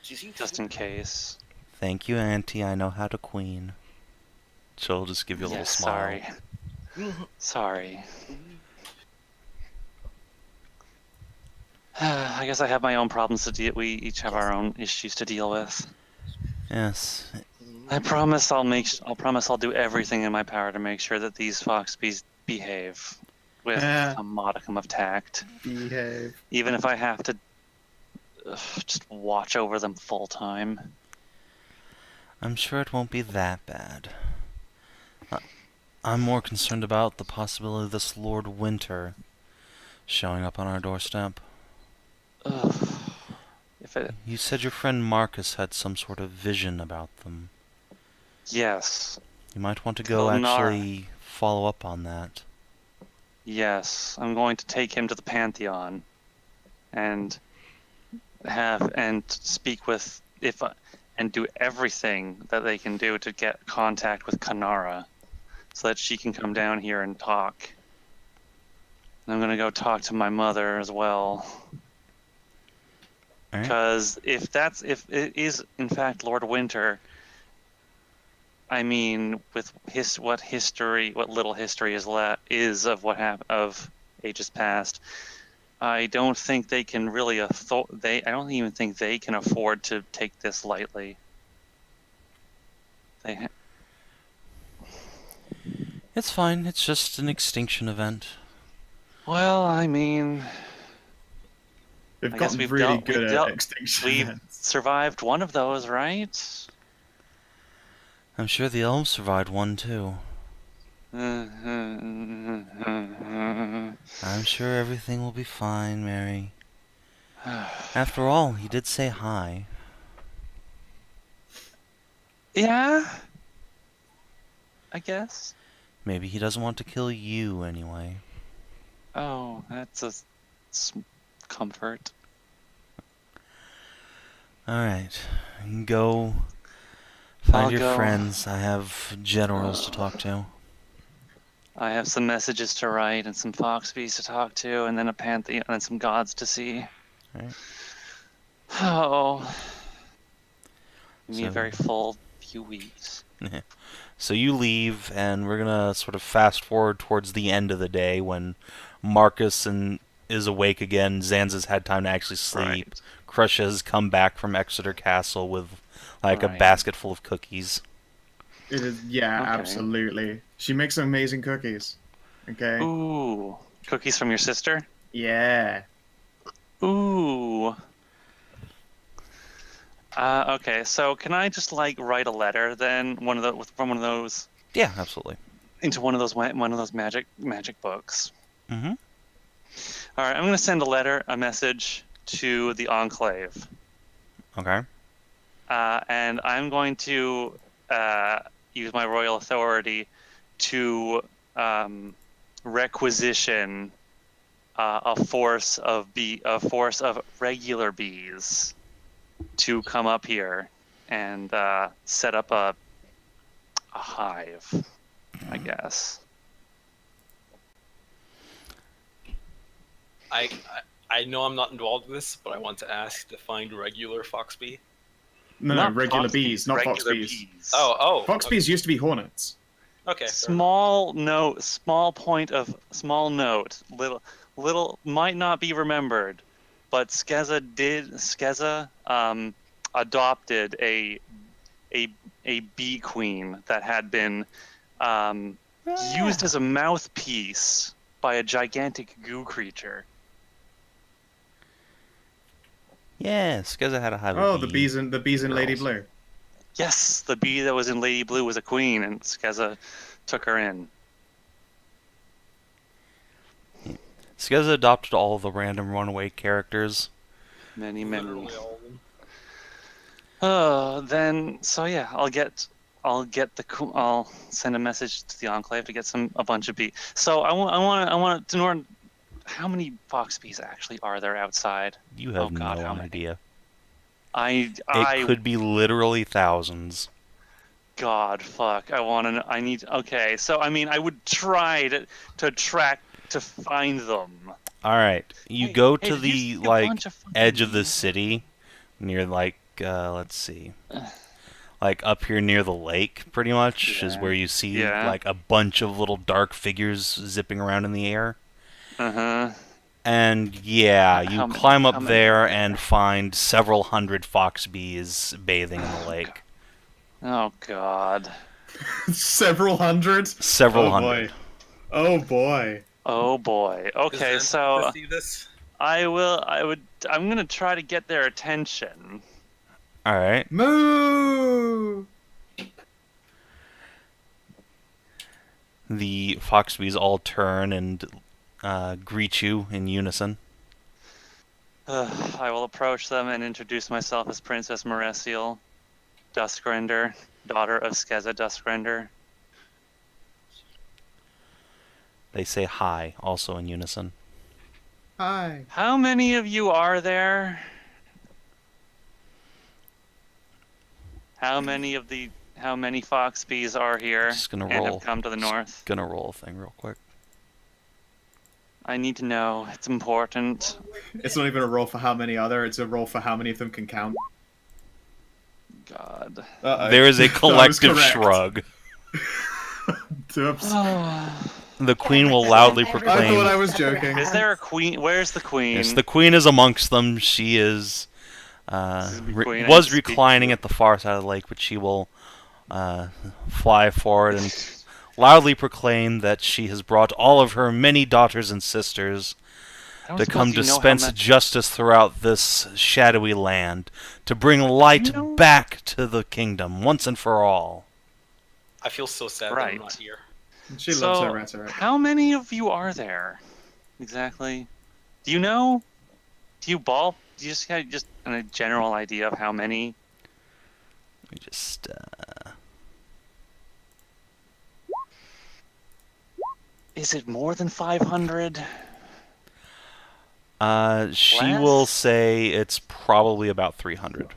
just in case. Thank you, Auntie. I know how to queen. She'll just give you a little Yes, smile. sorry. I guess I have my own problems to deal. We each have our own issues to deal with. Yes. I promise I'll do everything in my power to make sure that these Foxbees behave with a modicum of tact. Behave. Even if I have to just watch over them full time. I'm sure it won't be that bad. I'm more concerned about the possibility of this Lord Winter showing up on our doorstep. You said your friend Marcus had some sort of vision about them. Yes. You might want to go actually follow up on that. Yes, I'm going to take him to the Pantheon and speak with and do everything that they can do to get contact with Kanara so that she can come down here and talk. And I'm going to go talk to my mother as well. All right. Because if it is in fact Lord Winter, I mean, with what little history is of what happened of ages past, I don't think they can really I don't even think they can afford to take this lightly. It's fine. It's just an extinction event. Well, I mean, They've I guess gotten we've really dealt- good we've at dealt- extinction. we've events. survived one of those, right? I'm sure the elves survived one too. I'm sure everything will be fine, Mary. After all, he did say hi. Yeah, I guess. Maybe he doesn't want to kill you anyway. Oh, that's a comfort. Alright. Go find I'll your go. friends. I have generals to talk to. I have some messages to write and some Foxbees to talk to, and then a Pantheon and some gods to see. Alright. Oh, give me a So- very full few weeks. So you leave, and we're gonna sort of fast forward towards the end of the day when Marcus is awake again. Zanza's had time to actually sleep. Right. Kreshia has come back from Exeter Castle with like a Right. basket full of cookies. It is, yeah, Okay. absolutely. She makes amazing cookies. Okay. Ooh, cookies from your sister? Yeah. Ooh. Okay, so can I just like write a letter then, from one of those Yeah, absolutely. into one of those magic books? Mm-hmm. All right, I'm gonna send a message to the Enclave, Okay. and I'm going to use my royal authority to requisition a force of regular bees to come up here and set up a hive, I guess. I know I'm not involved in this, but I want to ask to find regular foxbee. No, Not regular fox bees, not fox regular bees. Oh, Fox okay. bees used to be hornets. Okay. fair enough. Small note, little might not be remembered, but Skeza adopted a bee queen that had been used as a mouthpiece by a gigantic goo creature. Yeah, Skeza had a hive. Oh, of the bees in Lady girls. Blue. Yes, the bee that was in Lady Blue was a queen, and Skeza took her in. Skeza adopted all the random runaway characters. Many. Literally all of them. Then so yeah, I'll send a message to the Enclave to get a bunch of bees. So I want to know how many fox bees actually are there outside. You have Oh, God, no how many? idea. I It could be literally thousands. God, fuck. Okay, so I mean, I would try to find them. All right, you Hey, go hey, to did you the see a like bunch of fucking edge of the bees? city, near like let's see, like up here near the lake, pretty much is Yeah. where you see Yeah. like a bunch of little dark figures zipping around in the air. Uh-huh. And yeah, How you many- climb how up many there are and there? find several hundred fox bees bathing in the lake. Oh God. Several hundred. Several Oh, hundred. boy. Oh boy. Oh boy. Okay, Does so Zanza see this? I'm gonna try to get their attention. All right. Moo! The fox bees all turn and greet you in unison. I will approach them and introduce myself as Princess Merisiel, Duskrender, daughter of Skeza Duskrender. They say hi, also in unison. Hi. How many of you are there? How many fox bees are here Just gonna and roll. have come to the north? Gonna roll a thing real quick. I need to know. It's important. It's not even a roll for how many are there, it's a roll for how many of them can count. God. Uh-oh. There is a That was collective correct. shrug. Oops. The queen will loudly I proclaim. thought I was joking. Is there a queen? Where's the queen? Yes, the queen is amongst them. She is Queen, I was speak to reclining you. at the far side of the lake, but she will fly forward and loudly proclaim that she has brought all of her many daughters and sisters I don't to come suppose you know how dispense much- justice throughout this shadowy land, to bring light know- back to the kingdom once and for all. I feel so sad that I'm Right. not here. She loves her So, rhetoric. how many of you are there? Exactly. Do you know? Do you just have a general idea of how many? Let me just Is it more than 500? she Less? will say it's probably about 300.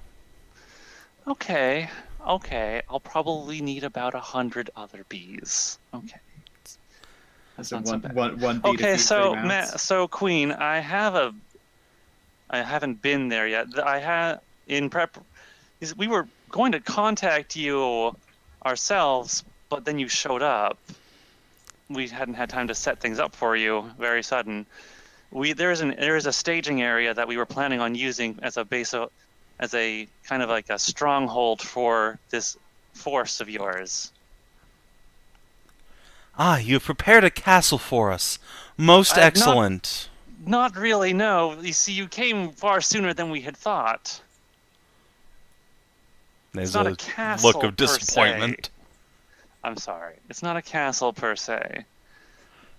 Okay. I'll probably need about 100 other bees. Okay. That's So not so bad. one bee to Okay, feed so three mouths. so Queen, I haven't been there yet. We were going to contact you ourselves, but then you showed up. We hadn't had time to set things up for you. Very sudden. There is a staging area that we were planning on using as a kind of like a stronghold for this force of yours. Ah, you have prepared a castle for us. Most I have not- excellent. Not really, no. You see, you came far sooner than we had thought. There's not a a castle look of per disappointment. I'm sorry. It's not a castle per se.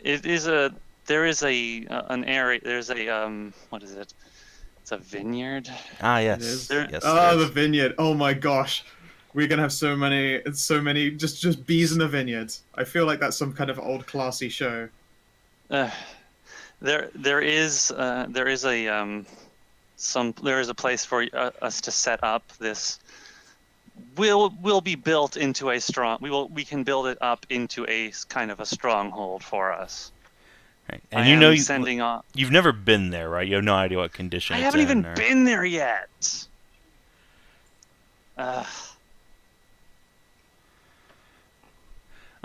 It is a. There is an area. There's a What is it? It's a vineyard. Ah, yes. It is? Yes. Oh, there the is. vineyard. Oh my gosh. We're gonna have so many just bees in the vineyard. I feel like that's some kind of old classy show. There is a place for us to set up this. Will be built into a strong. We can build it up into a kind of a stronghold for us. Right. And I you am know sending on. you've never been there, right? You have no idea what condition I it's haven't in. even or... been there yet. All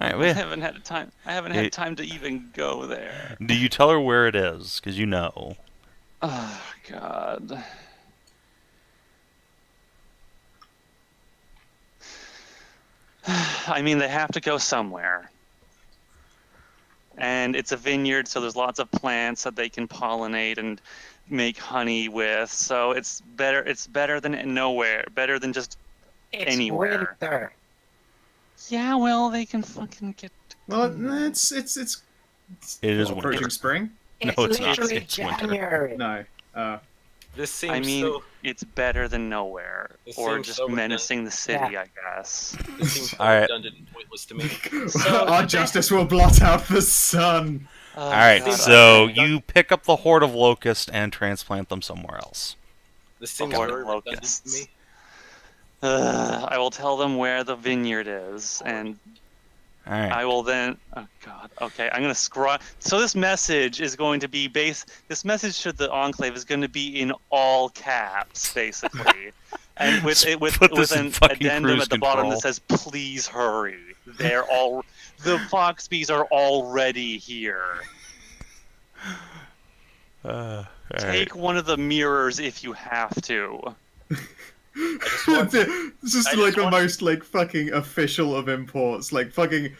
right, I well, haven't had time. I haven't had time to even go there. do you tell her where it is? Because you know. Oh God. I mean, they have to go somewhere. And it's a vineyard, so there's lots of plants that they can pollinate and make honey with. So it's better. It's better than nowhere. Better than just It's anywhere. winter. Yeah, well, they can fucking get. Well, it's It is approaching winter. spring. No, It's it's not. literally It's winter. January. No. This seems I mean, so. it's better than nowhere, It or seems just so menacing the city, I guess. This seems so All right. redundant and pointless to me. Our justice will blot out the sun. All right, God, so I- you pick up the horde of locusts and transplant them somewhere else. This seems Horde very of redundant to locusts. me. I will tell them where the vineyard is, and All right. I will then. Oh God. Okay, I'm gonna scroll. So this message is going to be This message to the Enclave is going to be in all caps, basically, and with Put this in an fucking addendum cruise at the bottom control. that says, "Please hurry. The Foxbees are already here. All right. Take one of the mirrors if you have to." This is like the most like fucking official of imports. Like fucking,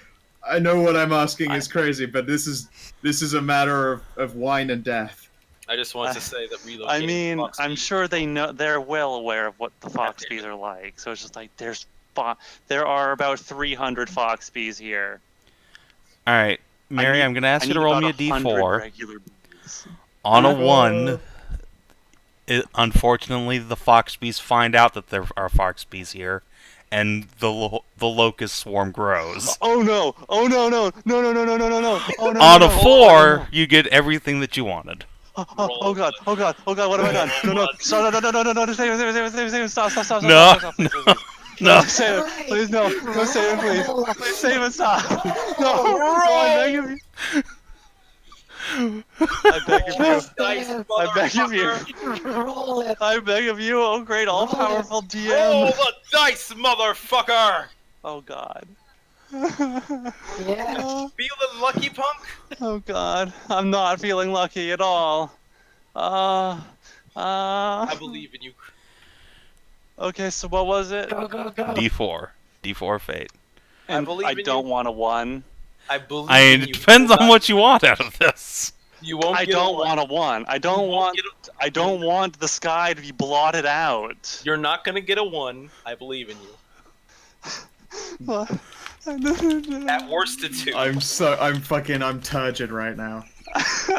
I know what I'm asking is crazy, but this is a matter of wine and death. I just want to say that relocating. I mean, Fox I'm Beach- sure they know. They're well aware of what the Foxbees are like. So it's just like there are about 300 Foxbees here. All right, Mary, I'm going to ask you to roll me a d4. Regular bees. On a 1, unfortunately, the Foxbees find out that there are Foxbees here, and the locust swarm grows. Oh no! Oh no! No! No! No! No! No! No! No! No! Oh no! On no, a no. 4, you get everything that you wanted. Oh God! Oh God! Oh God! What have I done? No! No! Stop! No! No! No! No! No! Save it! Stop! Stop! Stop! No, Stop! no. Save it! Please no! No! Save it! Please! Please save it! Stop! No! I beg of you! I beg of you! Dice, I beg of you! Roll it. I beg of you! Oh great all-powerful Roll DM! the dice, motherfucker! Oh God! Yeah. Feeling lucky, punk? Oh God! I'm not feeling lucky at all. I believe in you. Okay, so what was it? Go, go, go. D4. D4 fate. I believe I in don't you. want a 1. I believe I mean, in it you. depends You will on not- what you want out of this. You won't I get don't a one. want a 1. I don't You won't want. get a- I don't want the sky to be blotted out. You're not gonna get a 1. I believe in you. At worst, a 2. I'm turgid right now. You're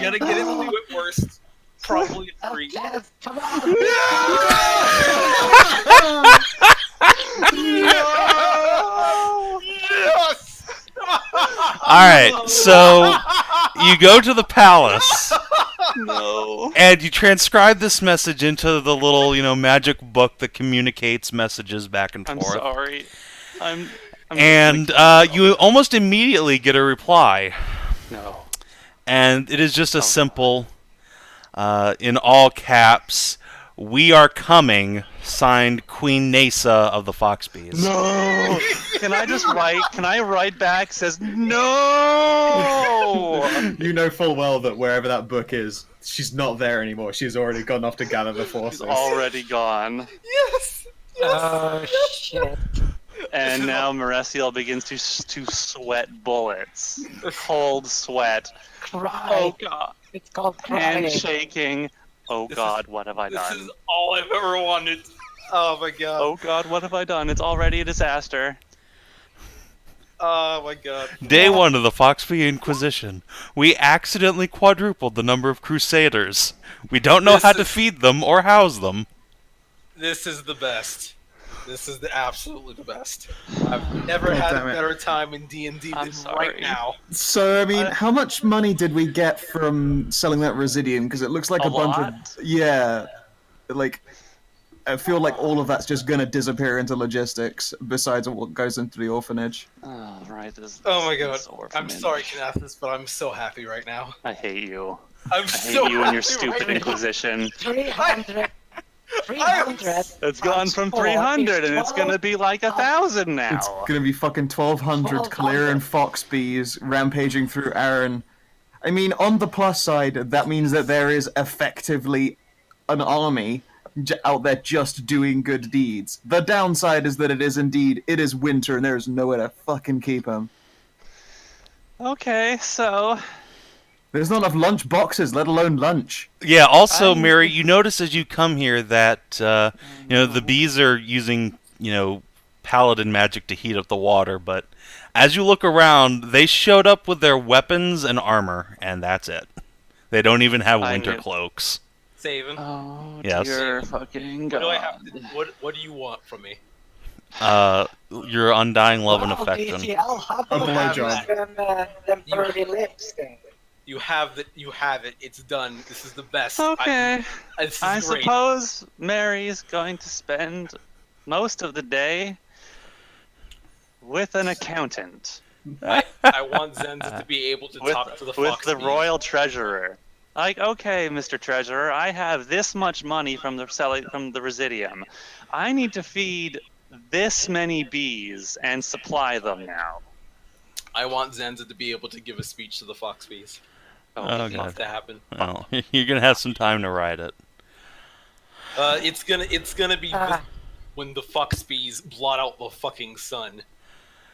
gonna get a 2 at worst. Probably a 3. Yes, come on. Yes! Alright, so you go to the palace, No. and you transcribe this message into the little, magic book that communicates messages back and I'm forth. sorry. I'm And you almost immediately get a reply. No. And it is just a simple, in all caps, "We are coming," signed Queen Nasa of the Foxbees. No. Can I write back? Says no. You know full well that wherever that book is, she's not there anymore. She's already gone off to gather the He's forces. already gone. Yes! Oh, shit. And now Merisiel begins to sweat bullets. Cold sweat. Cry. Oh god. It's called crying. Hand shaking. Oh god, what have I This done? is all I've ever wanted. Oh my god. Oh god, what have I done? It's already a disaster. Oh my god. Day 1 of the Foxby Inquisition. We accidentally quadrupled the number of Crusaders. We don't know This how to is- feed them or house them. This is the best. This is absolutely the best. I've never had a damn it. better time in D&D I'm than sorry. right now. So, I mean, how much money did we get from selling that Residium? Because it looks like A a bunch lot? of... Yeah. Like, I feel like all of that's just going to disappear into logistics, besides what goes into the orphanage. Oh, right. This Oh my god. this I'm orphanage. sorry, Kinathis, but I'm so happy right now. I hate you. I'm I so hate you and your happy stupid right now. Inquisition. 300. 300. It's gone from 300 and it's gonna be like 1,000 now. It's going to be fucking 1,200 Taeleer and Foxbees rampaging through Arran. I mean, on the plus side, that means that there is effectively an army out there just doing good deeds. The downside is that it is winter and there is nowhere to fucking keep them. Okay, so There's not enough lunch boxes, let alone lunch. Yeah, also, I'm- Mary, you notice as you come here that, the bees are using, paladin magic to heat up the water, but as you look around, they showed up with their weapons and armor, and that's it. They don't even have I winter knew- cloaks. Savin, oh Yes. dear fucking what god. do I have to, what do you want from me? Your undying love and Wow, affection. DCL, how A about blowjob. them birdie lips thing? You have it. It's done. This is the best. Okay, This is I great. suppose Mary's going to spend most of the day with an accountant. I want Zanza to be able to talk to the with fox the bee. royal treasurer. Like, okay, Mr. Treasurer, I have this much money from the Residium. I need to feed this many bees and supply them now. I want Zanza to be able to give a speech to the fox bees. Oh, It needs God. to happen. Well, you're gonna have some time to write it. It's gonna be when the fox bees blot out the fucking sun.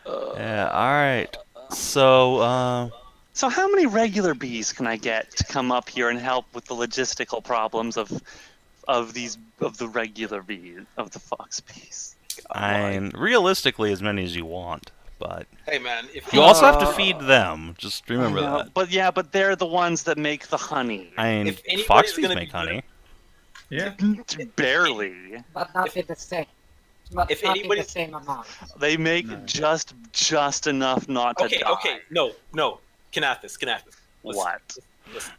Yeah, alright. So, So how many regular bees can I get to come up here and help with the logistical problems of the regular bees, of the fox bees? I mean, realistically, as many as you want, but Hey man, if you also have to feed them. Just remember I know, that. but they're the ones that make the honey. I mean, if anybody's fox bees gonna make be honey. Yeah. Barely. But not in the same. But if not in anybody- the same amount. They make just enough not to die. okay, no, Kinathis. Listen, What? Listen.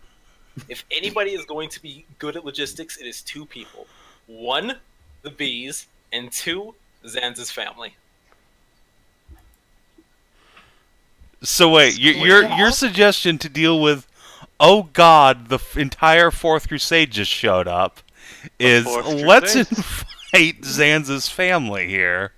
If anybody is going to be good at logistics, it is two people. One, the bees, and two, Zanza's family. So wait, your suggestion to deal with, oh God, the entire Fourth Crusade just showed up, is Fourth let's Crusade? invite Zanza's family here.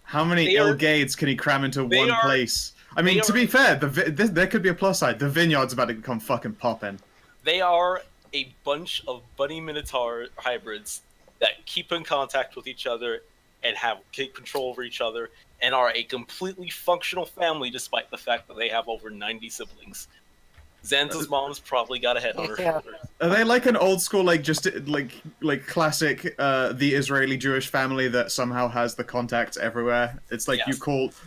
How many They are- Ilgades can he cram into they one are- place? I mean, they to are- be fair, there could be a plus side. The vineyard's about to become fucking poppin'. They are a bunch of bunny minotaur hybrids that keep in contact with each other and have control over each other and are a completely functional family despite the fact that they have over 90 siblings. Zanza's mom's probably got a head on her Yeah. shoulders. Are they like an old school, like just like classic, the Israeli Jewish family that somehow has the contacts everywhere? It's like Yes.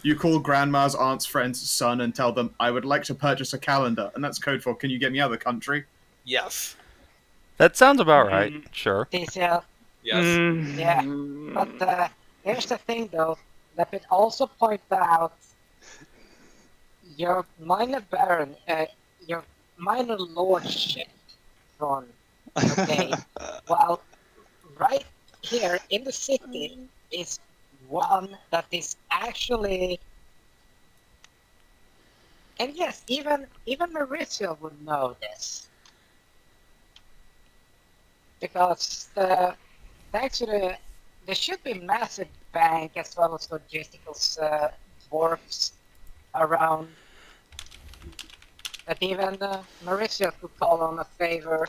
you call grandma's aunt's friend's son and tell them, "I would like to purchase a calendar," and that's code for, "Can you get me out of the country?" Yes. That sounds about right. Sure. DCL. Yes. Yeah. But here's the thing, though. Let me also point out your minor baron, your minor lordship run. Okay. Well, right here in the city is one that is actually, and yes, even Merisiel would know this. Because thanks to there should be massive bank as well as logistical dwarfs around that even Merisiel could call on a favor.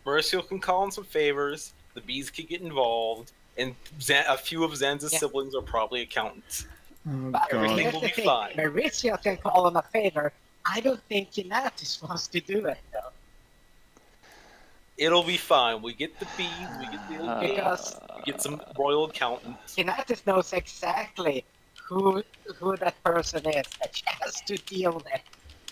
Merisiel can call in some favors. The bees can get involved. And a few of Zanza's Yeah. siblings are probably accountants. Oh But Everything god. here's will the be thing, fine. Merisiel can call him a favor. I don't think Kinathis wants to do it, though. It'll be fine. We get the bees, we get the Ilgade, Because we get some royal accountants. Kinathis knows exactly who that person is that she has to deal with.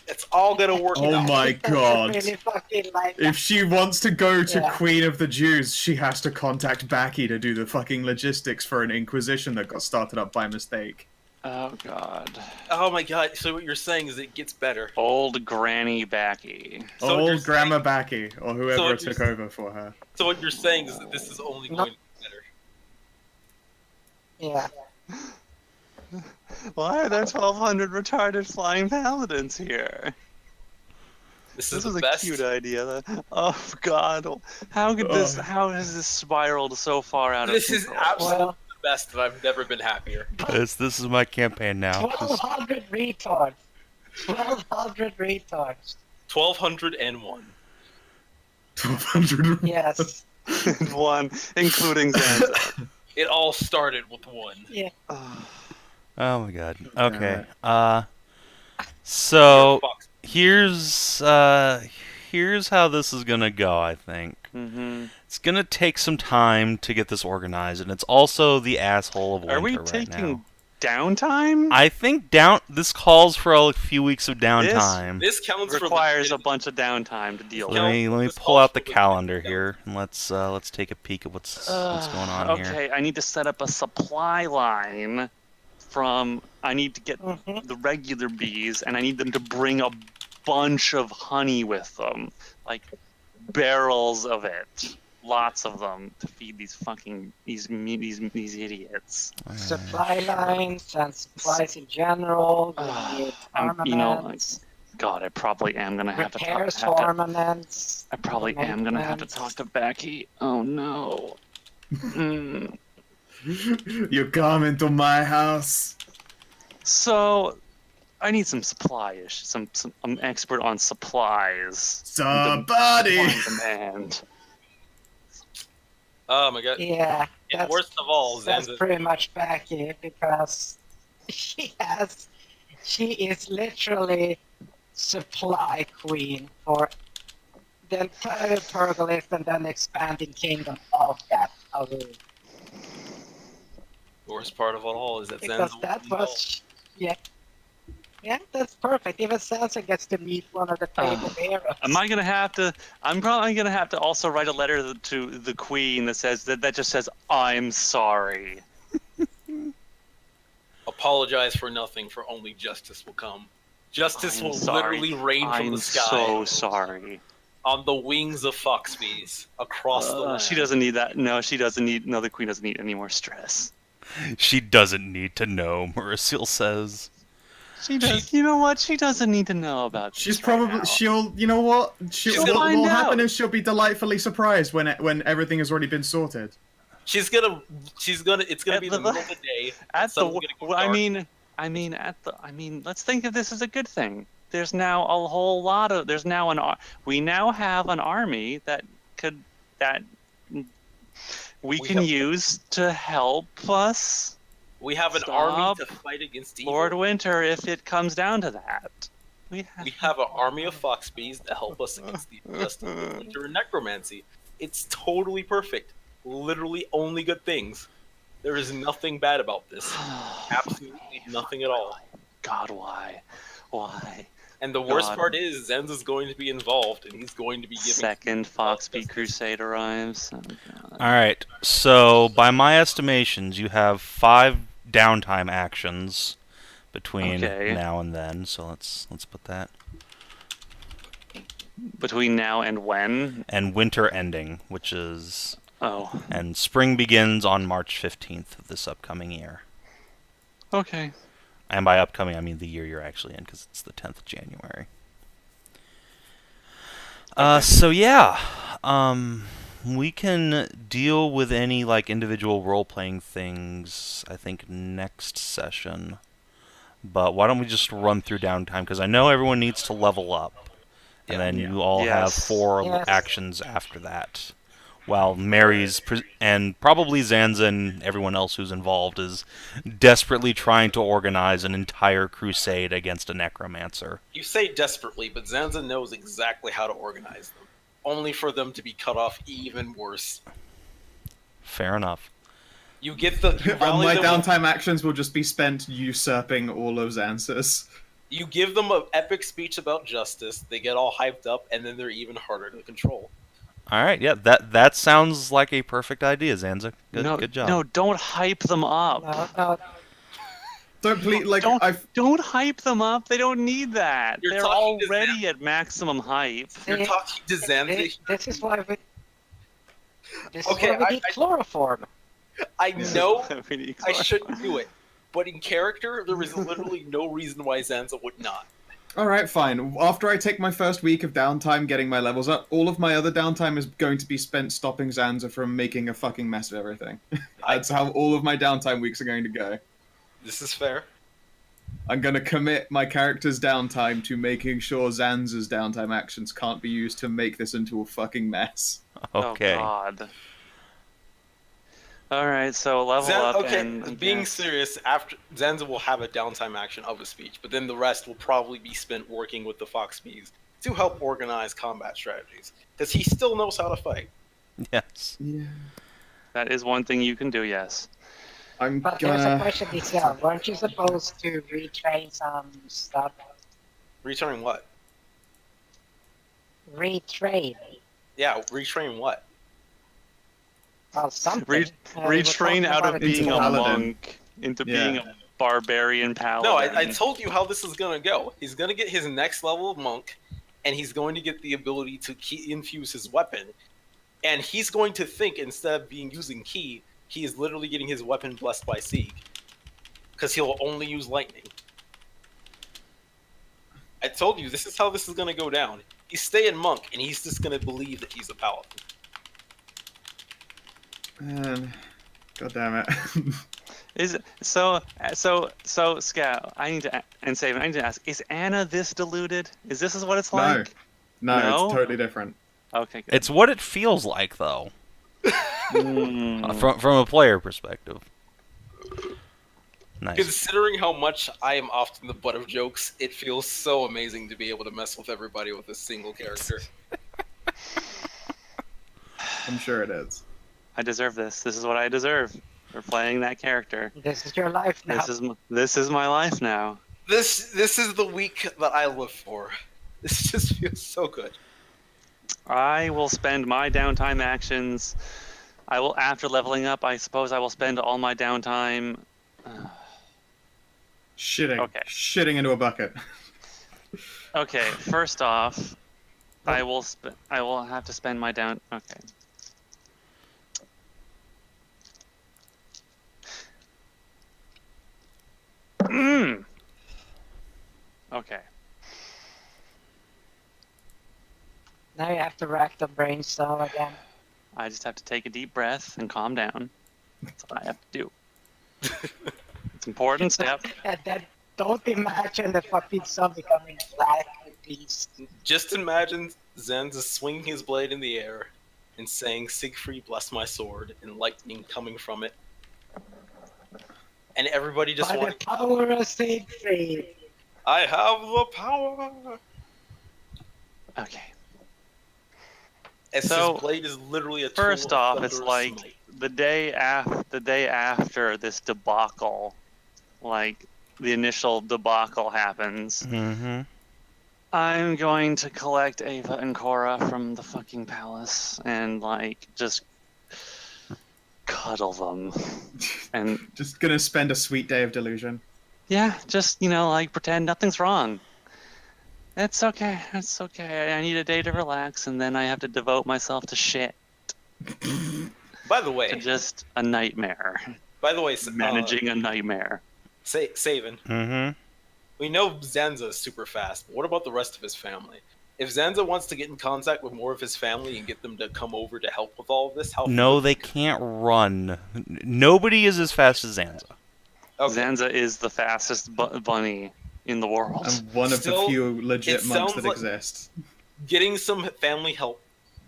It's all gonna work Oh out. my Kinathis doesn't god. really fucking like If she wants to go to Yeah. Queen of the Jews, she has to contact Baki to do the fucking logistics for an Inquisition that got started up by mistake. Oh god. Oh my god, so what you're saying is it gets better. Old Granny Backy. So what you're Old Grandma saying- Baki, or So whoever what you're took over for her. So what you're saying is that this is only going to get better. Yeah. Why are there 1,200 retarded flying paladins here? This This is is the a best. cute idea. Oh god. How could this how has this spiraled so far out This of is control? absolutely Well, the best, and I've never been happier. This is my campaign now. 1,200 retards. 1,200 retards. 1,201. 1200. Yes. One, including Zanza. It all started with one. Yeah. Oh my god. Damn Okay. it. So Fox. here's how this is gonna go. I think Mm-hmm. it's gonna take some time to get this organized, and it's also the asshole of winter Are we right taking now. downtime? I think this calls for a few weeks of downtime. This counts for Requires the a bunch of downtime to deal Let with. me this pull calls out the for the- calendar here, and let's take a peek at what's going on here. Okay, I need to set up a supply line I need to get Mhm. the regular bees, and I need them to bring a bunch of honey with them. Like, barrels of it. Lots of them to feed these idiots. Supply lines and supplies in general. We need You know, armaments. God, I probably am gonna have to repairs talk. for armaments. I probably am gonna have to maintenance. talk to Becky. Oh no. Mm. You come into my house. So, I need some supply-ish. I'm expert on supplies. Somebody! Supply and demand. Oh my god. Yeah. And That's, worst of all, that's Zanza. pretty much Becky because she is literally supply queen for the entire Pergolith and then expanding kingdom of that alone. The worst part of it all is that Because Zanza that will be was yeah, that's perfect. Even Sansa gets to meet one of the table heroes. I'm probably gonna have to also write a letter to the queen that says that just says, I'm sorry. apologize for nothing, for only justice will come. Justice I'm will sorry. literally rain from I'm the sky so sorry. on the wings of foxbees across the land. She doesn't need that. No, she doesn't need. No, the queen doesn't need any more stress. She doesn't need to know, Merisiel says. She does. You know what? She doesn't need to know about this. She's right probably now. she'll you know what? She'll What find will happen out. is she'll be delightfully surprised when everything has already been sorted. It's gonna be the middle of the day. At the. Sun's gonna go I dark. mean, let's think of this as a good thing. There's now a whole lot of. We now have an army that we can have- use to help us, We have an Stop. army to fight against evil. Lord Winter, if it comes down to that. We have an army of foxbees to help us against the injustice of winter and necromancy. It's totally perfect. Literally only good things. There is nothing bad about this. Absolutely nothing at all. God, why? Why? And the worst God. part is Zanza's going to be involved, and he's going to be giving Second Foxbeat Crusade arrives. Oh, God. Alright, so by my estimations, you have 5 downtime actions between Okay. now and then, so let's put that. Between now and when? And winter ending, which is... Oh, And spring begins on March 15th of this upcoming year. okay. And by upcoming, I mean the year you're actually in, because it's the 10th of January. So yeah, we can deal with any like individual role-playing things, I think, next session. But why don't we just run through downtime, because I know everyone needs to level up. And then you all have Yes. 4 Yes. actions after that. while Mary's and probably Zanza and everyone else who's involved is desperately trying to organize an entire crusade against a necromancer. You say desperately, but Zanza knows exactly how to organize them, only for them to be cut off even worse. Fair enough. You get the you My rally them with- downtime actions will just be spent usurping all of Zanza's. You give them an epic speech about justice, they get all hyped up, and then they're even harder to control. All right, yeah, that sounds like a perfect idea, Zanza. Good job. No, don't hype them up. No, Don't please, like, Don't hype them up. They don't need that. You're They're talking to already at maximum hype. You're talking to Zanza. this is why we. This Okay, is why we need chloroform. I know We need I shouldn't do it, but in character, there is literally no reason why Zanza would not. Alright, fine. After I take my first week of downtime getting my levels up, all of my other downtime is going to be spent stopping Zanza from making a fucking mess of everything. That's how all of my downtime weeks are going to go. This is fair. I'm going to commit my character's downtime to making sure Zanza's downtime actions can't be used to make this into a fucking mess. Okay. Oh, God. All right, so level up and being serious, after Zanza will have a downtime action of a speech, but then the rest will probably be spent working with the Fox Bees to help organize combat strategies, because he still knows how to fight. Yes. Yeah. that is one thing you can do. Yes. I'm But there's a gonna... question, DCL. Weren't you supposed to retrain some stuff? Returning what? Retrain. Yeah, retrain what? Well, something. Retrain out of being a Paladin. monk into being a barbarian paladin. No, I told you how this is going to go. He's going to get his next level of monk, and he's going to get the ability to infuse his weapon. And he's going to think, instead of using ki, he is literally getting his weapon blessed by Sieg. Because he'll only use lightning. I told you, this is how this is going to go down. He's staying monk, and he's just going to believe that he's a paladin. Man, God damn it. So Skow, I need to and Savin, I need to ask: is Anna this deluded? Is this what it's like? No, No? it's totally different. Okay. Good. It's what it feels like, though, Mm. from a player perspective. Nice. Considering how much I am often the butt of jokes, it feels so amazing to be able to mess with everybody with a single character. I'm sure it is. I deserve this. This is what I deserve for playing that character. This is your life now. This is my life now. This is the week that I live for. This just feels so good. I will spend my downtime actions. I will, after leveling up, I suppose I will spend all my downtime. Shitting. Okay. Shitting into a bucket. Okay, first off, I will have to spend my down. Okay. Okay. Now you have to rack the brain cell again. I just have to take a deep breath and calm down. That's what I have to do. It's an important step. And then don't imagine the fucking sun becoming black with these. Just imagine Zanza swinging his blade in the air and saying, "Siegfried, bless my sword," and lightning coming from it. And everybody just By the wants, power of Siegfried. "I have the power!" Okay. As So, his blade is literally a tool First of off, it's thunderous like smite. the day after this debacle, like the initial debacle happens. Mm-hmm. I'm going to collect Ava and Cora from the fucking palace and like just cuddle them. And Just gonna spend a sweet day of delusion. yeah, just like pretend nothing's wrong. It's okay. It's okay. I need a day to relax, and then I have to devote myself to shit. By the To way, just a nightmare. Managing a nightmare. Savin, Mm-hmm. we know Zanza is super fast, but what about the rest of his family? If Zanza wants to get in contact with more of his family and get them to come over to help with all of this, how? No, they can't run. Nobody is as fast as Zanza. Okay. Zanza is the fastest bunny in the world. And one of the Still, few legit it monks sounds that like- exist. Getting some family help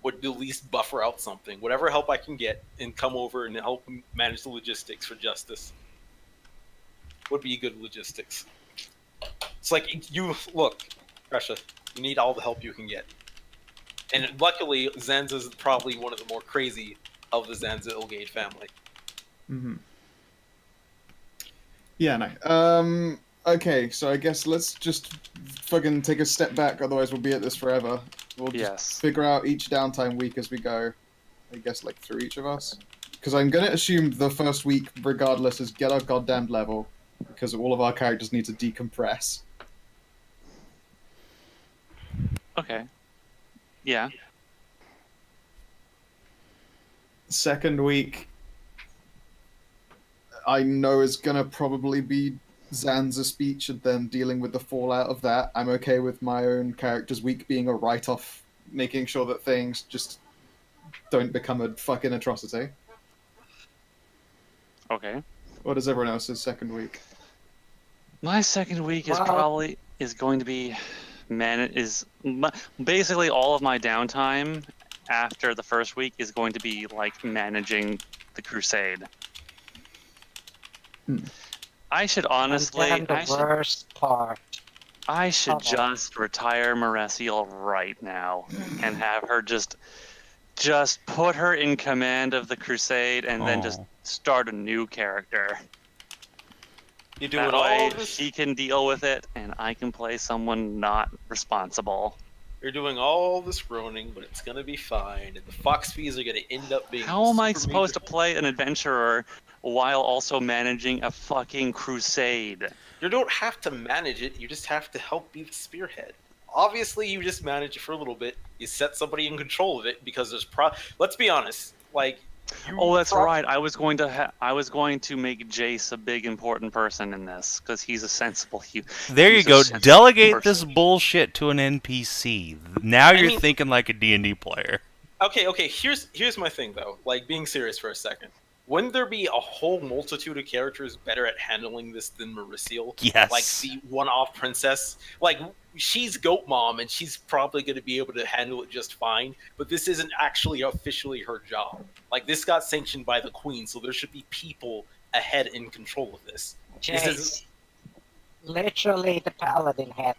would at least buffer out something. Whatever help I can get and come over and help manage the logistics for Justice would be good logistics. It's like, you look, Kreshia, you need all the help you can get. And luckily, Zanza's probably one of the more crazy of the Zanza Ilgade family. Mm-hmm. Yeah, no. Okay, so I guess let's just fucking take a step back, otherwise we'll be at this forever. We'll just figure out each downtime week as we go. I guess, like, through each of us. Because I'm gonna assume the first week, regardless, is get our goddamn level. Because all of our characters need to decompress. Okay. Yeah. Second week, I know is gonna probably be Zanza's speech and then dealing with the fallout of that. I'm okay with my own character's week being a write-off, making sure that things just don't become a fucking atrocity. Okay. What is everyone else's second week? My second week is going to be basically all of my downtime after the first week is going to be like managing the Crusade. I should honestly. Worst part. I should just retire Merisiel right now and have her just put her in command of the Crusade and then just start a new character. You're doing that all way this. She can deal with it, and I can play someone not responsible. You're doing all this groaning, but it's gonna be fine, and the Fox fees are gonna end up being. How am I supposed to play an adventurer while also managing a fucking crusade? You don't have to manage it. You just have to help be the spearhead. Obviously, you just manage it for a little bit. You set somebody in control of it because there's Let's be honest, like. Oh, that's right. I was going to make Jace a big important person in this because he's a sensible. There you go. Delegate this bullshit to an NPC. Now you're thinking like a D&D player. Okay. Here's my thing though. Like, being serious for a second. Wouldn't there be a whole multitude of characters better at handling this than Merisiel? Yes. Like the one-off princess. Like, she's Goat Mom, and she's probably going to be able to handle it just fine. But this isn't actually officially her job. Like, this got sanctioned by the Queen, so there should be people ahead in control of this. Jace, literally the Paladin head.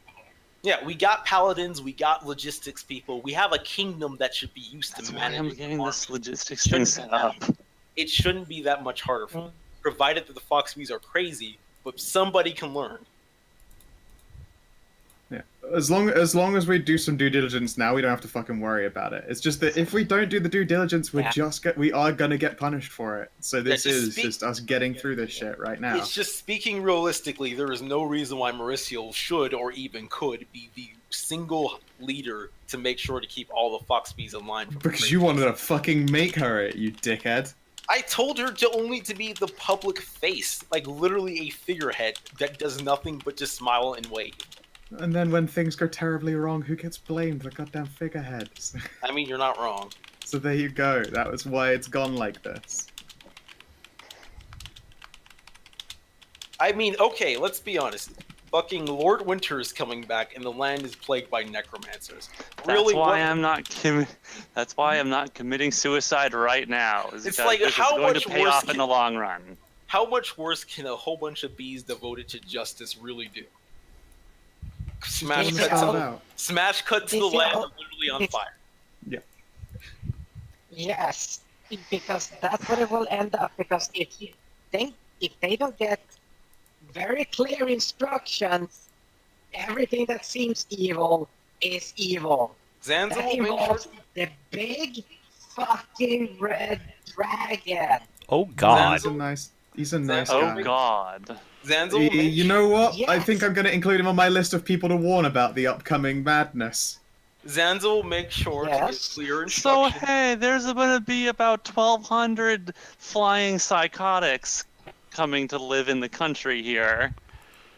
Yeah, we got paladins, we got logistics people. We have a kingdom that should be used to manage. I'm getting this logistics thing set up. It shouldn't be that much harder for them, provided that the Foxbees are crazy, but somebody can learn. Yeah, as long as we do some due diligence now, we don't have to fucking worry about it. It's just that if we don't do the due diligence, we are gonna get punished for it. So this is just us getting through this shit right now. It's just, speaking realistically, there is no reason why Merisiel should or even could be the single leader to make sure to keep all the Foxbees in line. Because you wanted to fucking make her it, you dickhead. I told her to be the public face, like literally a figurehead that does nothing but just smile and wave. And then when things go terribly wrong, who gets blamed? The goddamn figurehead. I mean, you're not wrong. So there you go. That was why it's gone like this. I mean, okay, let's be honest. Fucking Lord Winter is coming back, and the land is plagued by necromancers. That's why I'm not committing suicide right now. It's like, how going much to pay off in the long run. How much worse can a whole bunch of bees devoted to justice really do? Smash cut to the land, literally on fire. Yeah. Yes, because that's what it will end up. Because if they don't get very clear instructions, everything that seems evil is evil. Zanza that will make involves sure... the big fucking red dragon. Oh God! He's a nice guy. Oh God! Zanza will you know what? Yes. I think I'm going to include him on my list of people to warn about the upcoming madness. Zanza will make sure to get clear instructions. So hey, there's going to be about 1,200 flying psychotics coming to live in the country here.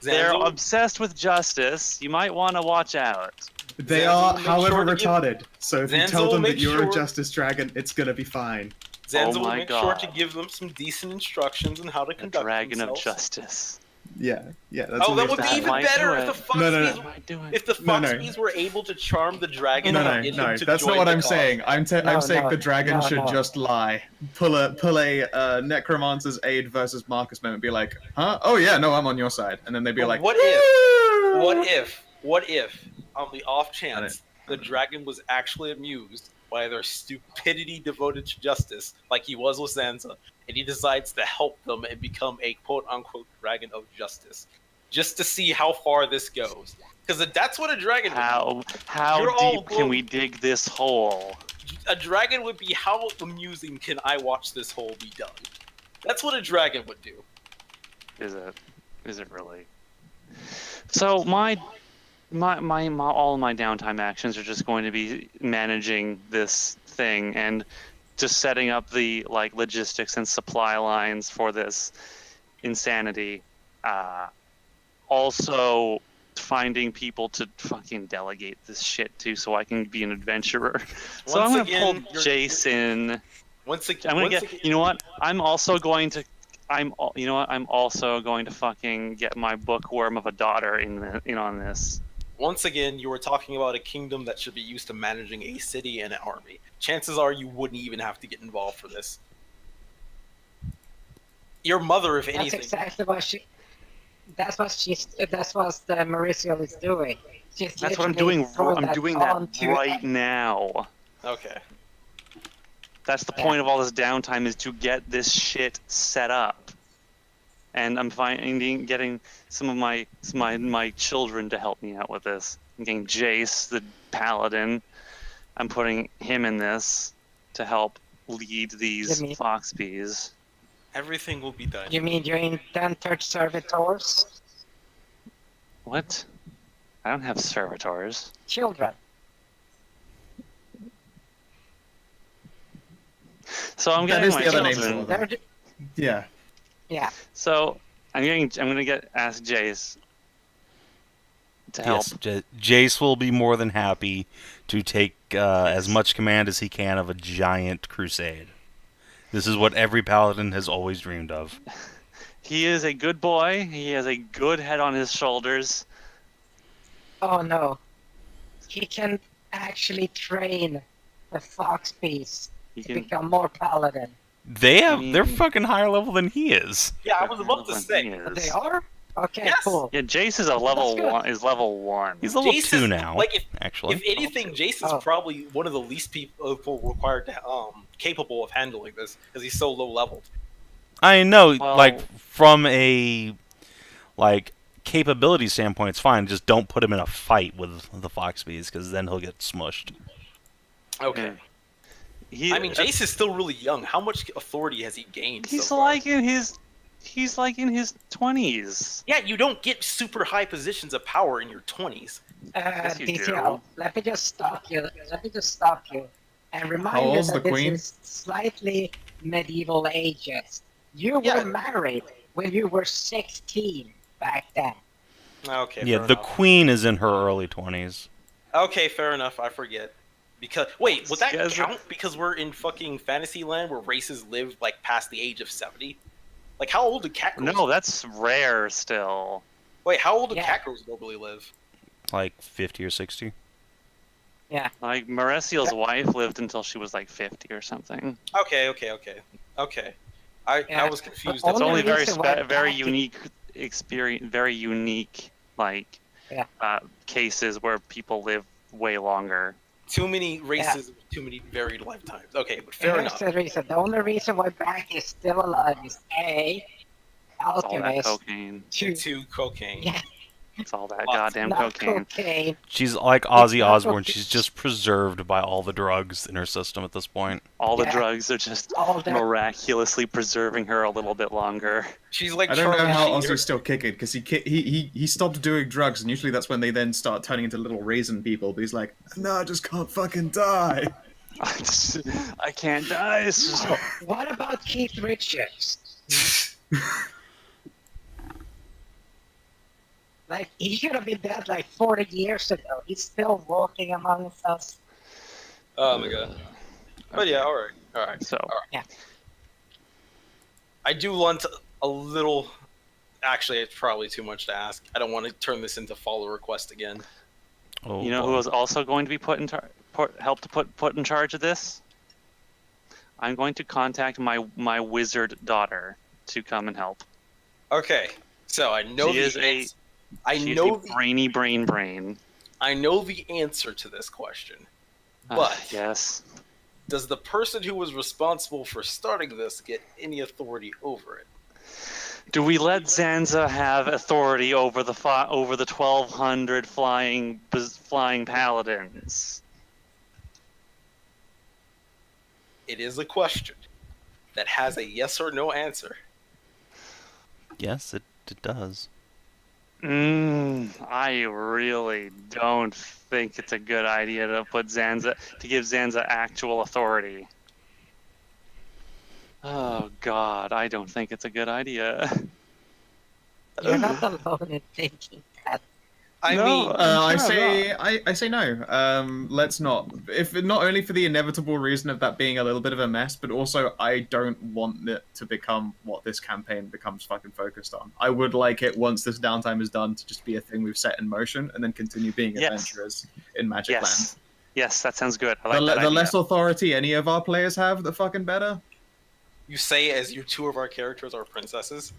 They're obsessed with justice. You might want to watch out. They are, however, retarded. So if you tell them that you're a justice dragon, it's going to be fine. Zanza will make sure to give them some decent instructions on how to conduct dragon themselves. of justice. Yeah, that's Oh, all that he would be has to even Why better do if the it? fox No, no, no. bees. What am I doing? If the No, fox no. bees were able to charm the dragon No, and no, get no. him to That's not join what the I'm cause. saying. I'm saying No, the dragon should no. just lie. Pull a Necromancer's Aid versus Marcus moment. Be like, huh? Oh yeah, no, I'm on your side. And then they'd be But like, what if? "Woo!" What if, on the off I don't- chance, the dragon was actually amused by their stupidity devoted to justice, like he was with Zanza, and he decides to help them and become a quote-unquote dragon of justice, just to see how far this goes? Because that's what a dragon would How You're all deep can we dig this hole? be. A dragon would be, how amusing can I watch this hole be done? That's what a dragon would do. Is it? Is it really? So my all my downtime actions are just going to be managing this thing and just setting up the like logistics and supply lines for this insanity. Also finding people to fucking delegate this shit to so I can be an adventurer. So Once I'm gonna again, pull you're- Jason. Once again, I'm gonna once get. again, You know what? I'm also going to. You know what? I'm also going to fucking get my bookworm of a daughter in on this. Once again, you were talking about a kingdom that should be used to managing a city and an army. Chances are you wouldn't even have to get involved for this. Your mother, if That's anything. exactly what she. That's what the Merisiel is doing. She's That's what I'm literally doing. throwing I'm doing that onto- right now. Okay. That's the point of all this downtime, is to get this shit set up. And I'm getting some of my children to help me out with this. I'm getting Jace, the Paladin. I'm putting him in this to help lead these Jimmy. fox bees. Everything will be done. You mean you're indentured servitors? What? I don't have servitors. Children. So I'm That getting is my the other name children. for them. They're, Yeah. yeah. So I'm gonna ask Jace to help. Yes, Jace will be more than happy to take as much command as he can of a giant crusade. This is what every paladin has always dreamed of. He is a good boy. He has a good head on his shoulders. Oh no. He can actually train the fox beast He to can. become more paladin. They're fucking higher level than he is. Yeah, I was about to say. They are? Okay, Yes. cool. Yeah, Jace is a level That's good. one. Is level 1. He's level Jace 2 is- now, like, actually. If anything, Jace is Oh. probably one of the least people required to capable of handling this because he's so low leveled. I know, Well- like, from a capability standpoint, it's fine. Just don't put him in a fight with the Foxbees, because then he'll get smushed. Okay. I mean, Jace is still really young. How much authority has he gained? He's so far? like in his. He's like in his 20s. Yeah, you don't get super high positions of power in your 20s. Yes, you DTL, do. let me just stop you. And remind How you old's that the this queen? is slightly medieval ages. You Yeah. were married when you were 16 back then. Okay. Yeah, fair the enough. queen is in her early 20s. Okay, fair enough. I forget. Because wait, would that Guys are- count? Because we're in fucking fantasy land where races live like past the age of 70. Like, how old do cat girls? No, that's rare still. Wait, how old do Yeah. cat girls normally live? Like 50 or 60. Like Merisiel's wife lived until she was like 50 or something. Okay. I Yeah. was confused. But It's Only only very reason why very back- unique experience, very unique like Yeah. cases where people live way longer. Too many races, too many varied lifetimes. Okay, but fair And enough. here's the reason. The only reason why Back is still alive is A, It's all that alchemist, cocaine. 2, Two cocaine. Yeah. It's all that Lots. goddamn not cocaine. cocaine. She's like Ozzy not Osbourne. okay. She's just preserved by all the drugs in her system at this point. All the Yeah. drugs are just All that. miraculously preserving her a little bit longer. She's like I don't know Charlie how Sheen. Ozzy's still kicking because he stopped doing drugs, and usually that's when they then start turning into little raisin people. But he's like, no, I just can't fucking die. I can't die. It's just... What about Keith Richards? Like, he should have been dead like 40 years ago. He's still walking amongst us. Oh my god. But yeah, all right. So I do want a little Actually, it's probably too much to ask. I don't want to turn this into follow request again. Oh, You know who is also going to be put in charge of this? I'm going to contact my wizard daughter to come and help. Okay, so I know She is a brainy brain. I know the answer to this question, but yes. does the person who was responsible for starting this get any authority over it? Do we let Zanza have authority over the 1,200 flying paladins? It is a question that has a yes or no answer. yes, it does. I really don't think it's a good idea to give Zanza actual authority. Oh God, I don't think it's a good idea. You're not alone in thinking that. I No, mean, I sure say no. Let's not. If not only for the inevitable reason of that being a little bit of a mess, but also I don't want it to become what this campaign becomes fucking focused on. I would like it once this downtime is done to just be a thing we've set in motion and then continue being adventurers in Magic Land. Yes, that sounds good. I like that The idea. less authority any of our players have, the fucking better. you say as you two of our characters are princesses.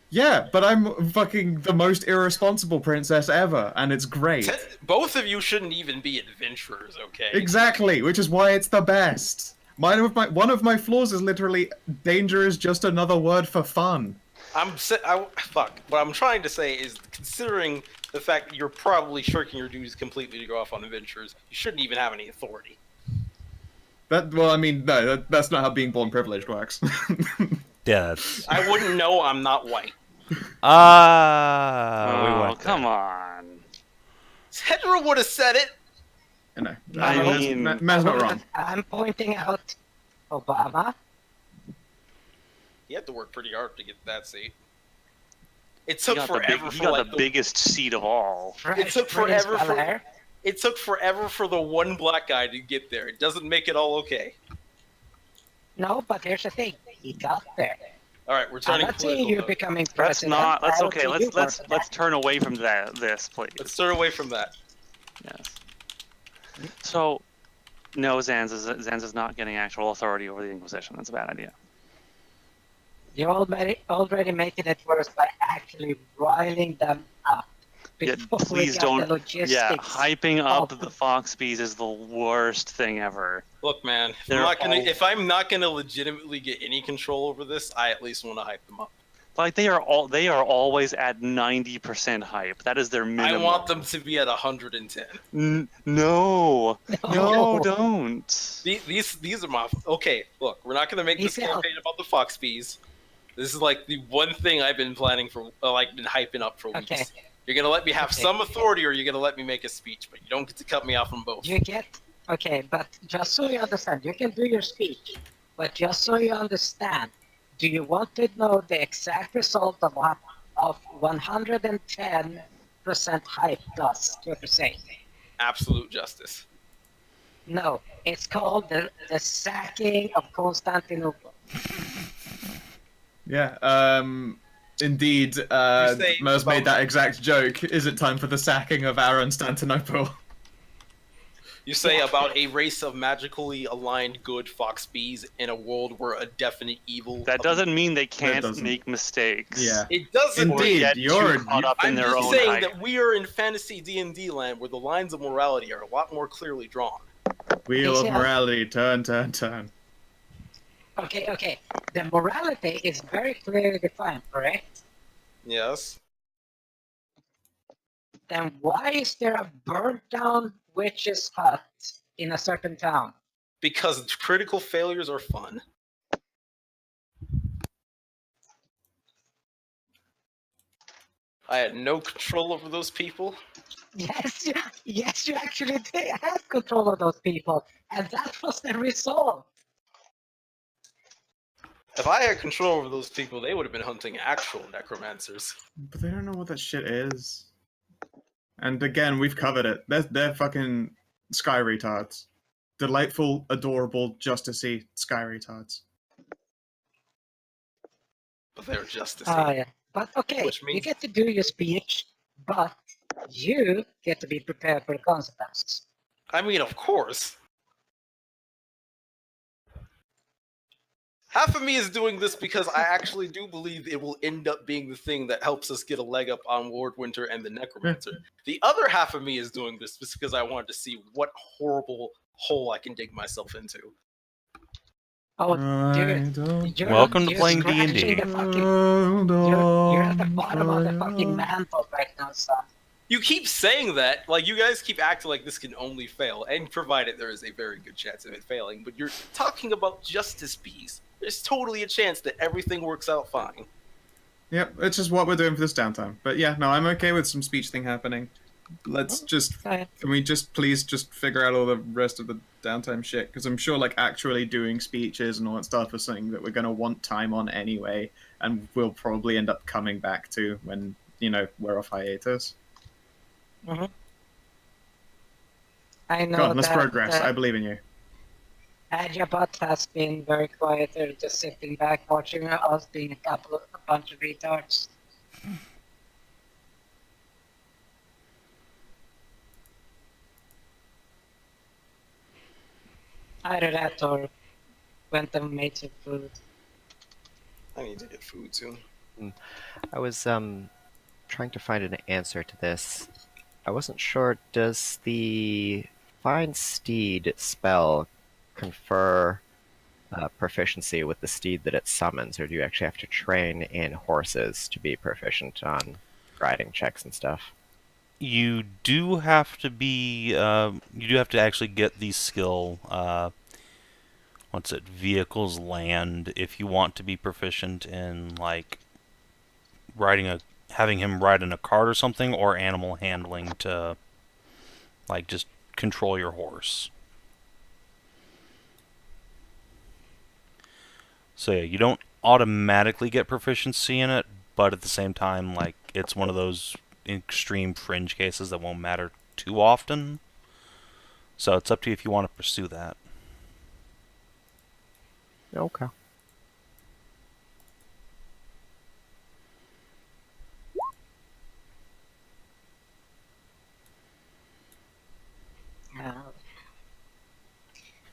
Yeah, but I'm fucking the most irresponsible princess ever, and it's great. Both of you shouldn't even be adventurers, okay? Exactly, which is why it's the best. One of my flaws is literally danger is just another word for fun. Fuck. What I'm trying to say is, considering the fact that you're probably shirking your duties completely to go off on adventures, you shouldn't even have any authority. No, that's not how being born privileged works. Yeah. I wouldn't know. I'm not white. We went come on. Hedrah would have said it. No, I mean, man's not wrong. I'm pointing out Obama. He had to work pretty hard to get that seat. It He took got forever he for got like the biggest seat of all. It took forever for Belair. it took forever for the one black guy to get there. It doesn't make it all okay. No, but here's the thing. He got there. All right, we're I'm turning not seeing you political. becoming That's president. not. That's I don't okay. see you Let's for that. turn away from this, please. Let's turn away from that. Yes. So, no, Zanza's not getting actual authority over the Inquisition. That's a bad idea. You're already making it worse by actually riling them up. Yeah, Before we please get don't. The logistics Yeah, hyping up of- the Foxbees is the worst thing ever. Look, man, if I'm not gonna legitimately get any control over this, I at least want to hype them up. Like they are always at 90% hype. That is their minimum. I want them to be at 110. No, don't. These are my okay. Look, we're not gonna make this campaign about the Foxbees. This is like the one thing I've been planning for, been hyping up for weeks. Okay. You're gonna let me have some authority, or you're gonna let me make a speech, but you don't get to cut me off from both. You get okay, but just so you understand, you can do your speech, but just so you understand, do you want to know the exact result of 110% hype plus to Crusade? Absolute justice. No, it's called the sacking of Constantinople. Yeah, indeed, Mer's made that exact joke. Is it time for the sacking of Constantinople? You say about a race of magically aligned good Foxbees in a world where a definite evil. That doesn't mean they can't make mistakes. Yeah. It doesn't. Indeed, Get you're. too caught up in I'm their just own saying hype. that we are in fantasy D&D land where the lines of morality are a lot more clearly drawn. Wheel of Yeah. morality, turn, turn, turn. Okay. The morality is very clearly defined, correct? Yes. Then why is there a burnt down witch's hut in a certain town? Because critical failures are fun. I had no control over those people. Yes, you actually did have control of those people, and that was the result. If I had control over those people, they would have been hunting actual necromancers. But they don't know what that shit is. And again, we've covered it. They're fucking sky retards. Delightful, adorable, justicey sky retards. But they're justice. Oh yeah, But okay, Which you means- get to do your speech, but you get to be prepared for the consequences. I mean, of course. Half of me is doing this because I actually do believe it will end up being the thing that helps us get a leg up on Lord Winter and the Necromancer. The other half of me is doing this just because I wanted to see what horrible hole I can dig myself into. Oh, dude, Welcome to you're playing scratching D&D. the fucking- you're at the bottom of the fucking mantle right now, son. You keep saying that, like, you guys keep acting like this can only fail, and provided there is a very good chance of it failing, but you're talking about justice bees. There's totally a chance that everything works out fine. Yep, it's just what we're doing for this downtime. But yeah, no, I'm okay with some speech thing happening. Let's just... Okay. Can we just please just figure out all the rest of the downtime shit? Because I'm sure, like, actually doing speeches and all that stuff is something that we're going to want time on anyway, and we'll probably end up coming back to when, you know, we're off hiatus. Mhm. I know Go on, let's that progress. I believe in you. Adjatha has been very quiet, or just sitting back watching us being a bunch of retards. Either that or went and made some food. I need to get food soon. I was trying to find an answer to this. I wasn't sure, does the Find Steed spell confer proficiency with the steed that it summons, or do you actually have to train in horses to be proficient on riding checks and stuff? You do have to be, you do have to actually get the skill, what's it, vehicles land, if you want to be proficient in, like, having him ride in a cart or something, or animal handling to, like, just control your horse. So yeah, you don't automatically get proficiency in it, but at the same time, like, it's one of those extreme fringe cases that won't matter too often. So it's up to you if you want to pursue that. Okay.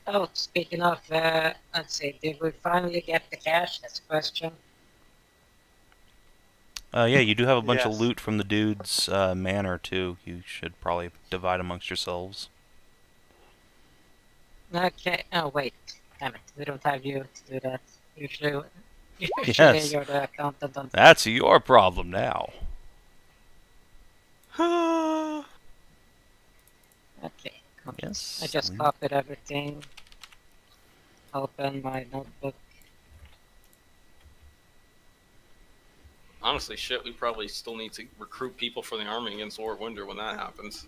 Oh, speaking of, let's see, did we finally get the cash? That's a question. Yeah, you do have a bunch of Yes. loot from the dude's manor, too. You should probably divide amongst yourselves. Okay, oh wait, damn it, we don't have you to do that. Usually Yes. you're the accountant on... That's your problem now. Okay, Yes. I just copied everything. Open my notebook. Honestly, shit, we probably still need to recruit people for the army against Lord Winter when that happens.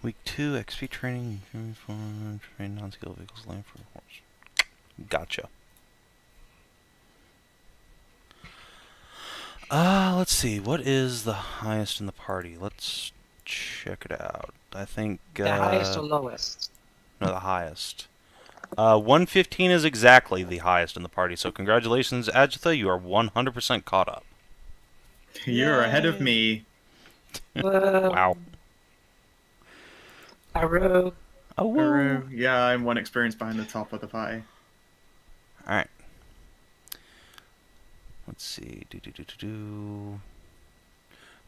Week 2, XP training, train non-skilled vehicles, land for a horse. Gotcha. Let's see, what is the highest in the party? Let's check it out. I think, The highest or lowest? no, the highest. 115 is exactly the highest in the party, so congratulations, Adjatha, you are 100% caught up. You're ahead of me. Wow. Aru. Oh, woo. Hooray. Yeah, I'm one experience behind the top of the pie. Alright. Let's see.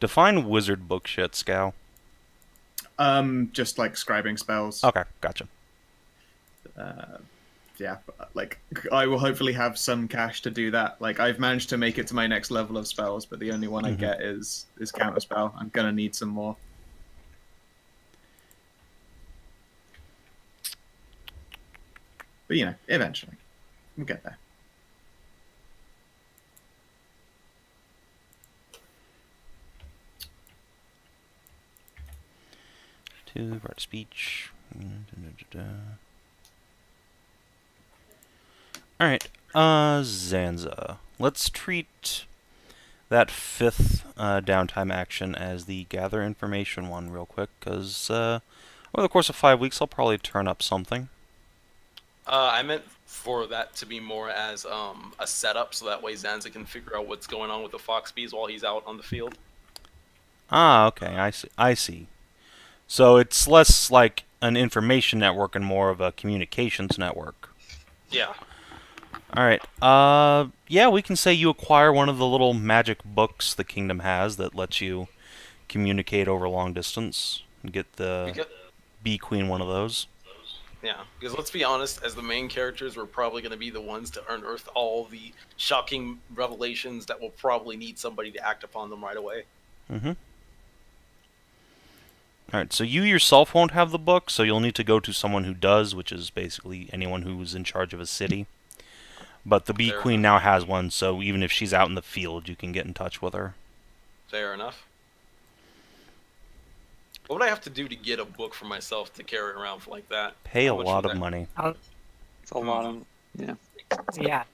Define wizard book shit, Skow. Just like scribing spells. Okay, gotcha. Yeah, like I will hopefully have some cash to do that. Like I've managed to make it to my next level of spells, but the only one I get is counterspell. I'm gonna need some more. But you know, eventually we'll get there. To write a speech. Alright, Zanza. Let's treat that fifth downtime action as the gather information one real quick, because Over the course of 5 weeks, I'll probably turn up something. I meant for that to be more as a setup, so that way Zanza can figure out what's going on with the Foxbees while he's out on the field. Ah, okay, I see. I see. So it's less like an information network and more of a communications network. Yeah. Alright, yeah, we can say you acquire one of the little magic books the kingdom has that lets you communicate over long distance. And get the Because, Bee Queen one of those. yeah, because let's be honest, as the main characters, we're probably going to be the ones to unearth all the shocking revelations that will probably need somebody to act upon them right away. Mm-hmm. Alright, so you yourself won't have the book, so you'll need to go to someone who does, which is basically anyone who's in charge of a city. But the Bee Fair Queen enough. now has one, so even if she's out in the field, you can get in touch with her. Fair enough. What would I have to do to get a book for myself to carry around for like that? Pay How a much lot would of that- money. It's a lot of, yeah. Yeah.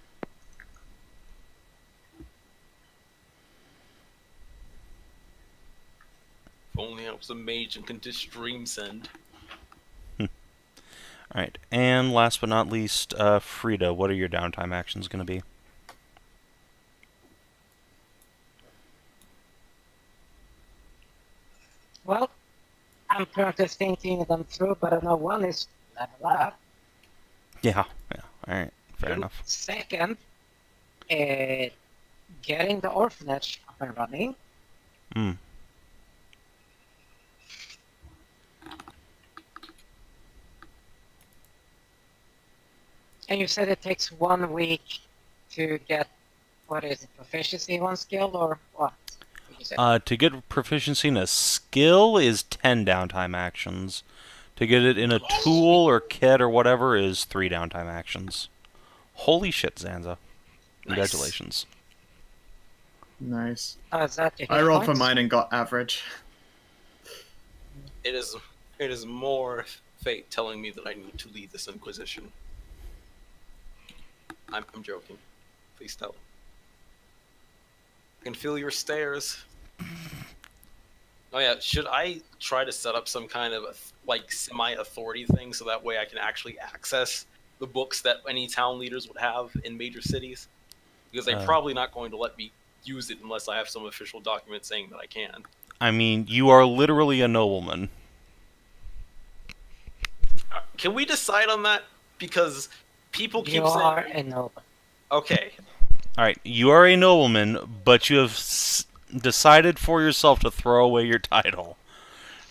If only I was a mage and could just stream send. Alright, and last but not least, Frida, what are your downtime actions going to be? Well, I'm currently thinking them through, but I know one is level up. Yeah, alright, fair Good. enough. Second, getting the orphanage up and running. Hmm. And you said it takes 1 week to get, what is it, proficiency in one skill, or what? What you said? To get proficiency in a skill is 10 downtime actions. To get it in a tool or kit or whatever is 3 downtime actions. Holy shit, Zanza. Congratulations. Nice. Oh, is that your I hit rolled for points? mine and got average. It is more fate telling me that I need to lead this Inquisition. I'm joking. Please tell. I can feel your stares. Oh yeah, should I try to set up some kind of like semi-authority thing so that way I can actually access the books that any town leaders would have in major cities? Because they're probably not going to let me use it unless I have some official document saying that I can. I mean, you are literally a nobleman. Can we decide on that? Because people keep You are saying... a noble. Okay. Alright, you are a nobleman, but you have decided for yourself to throw away your title.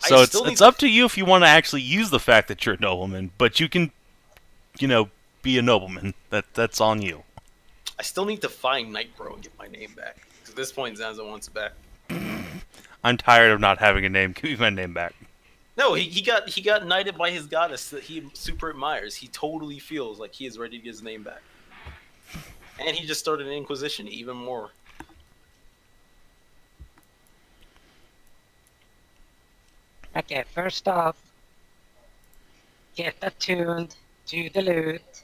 I So still need it's to- up to you if you want to actually use the fact that you're a nobleman, but you can, you know, be a nobleman. That's on you. I still need to find Nightbro and get my name back. 'Cause at this point, Zanza wants it back. I'm tired of not having a name. Give me my name back. No, he got knighted by his goddess that he super admires. He totally feels like he is ready to get his name back. And he just started an Inquisition, even more. Okay, first off, get attuned to the loot.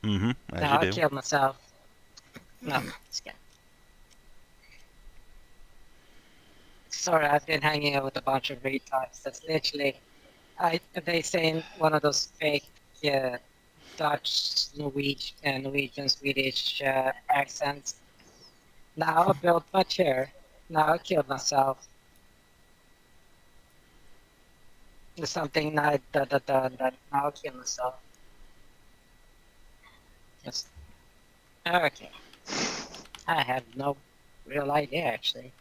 Mm-hmm, as Now I you do. killed myself. No, just kidding. Sorry, I've been hanging out with a bunch of retards. That's literally, they say in one of those fake Dutch, Norwegian, Swedish accents. Now I built my chair. Now I killed myself. There's something now now I killed myself. Just okay. I have no real idea actually.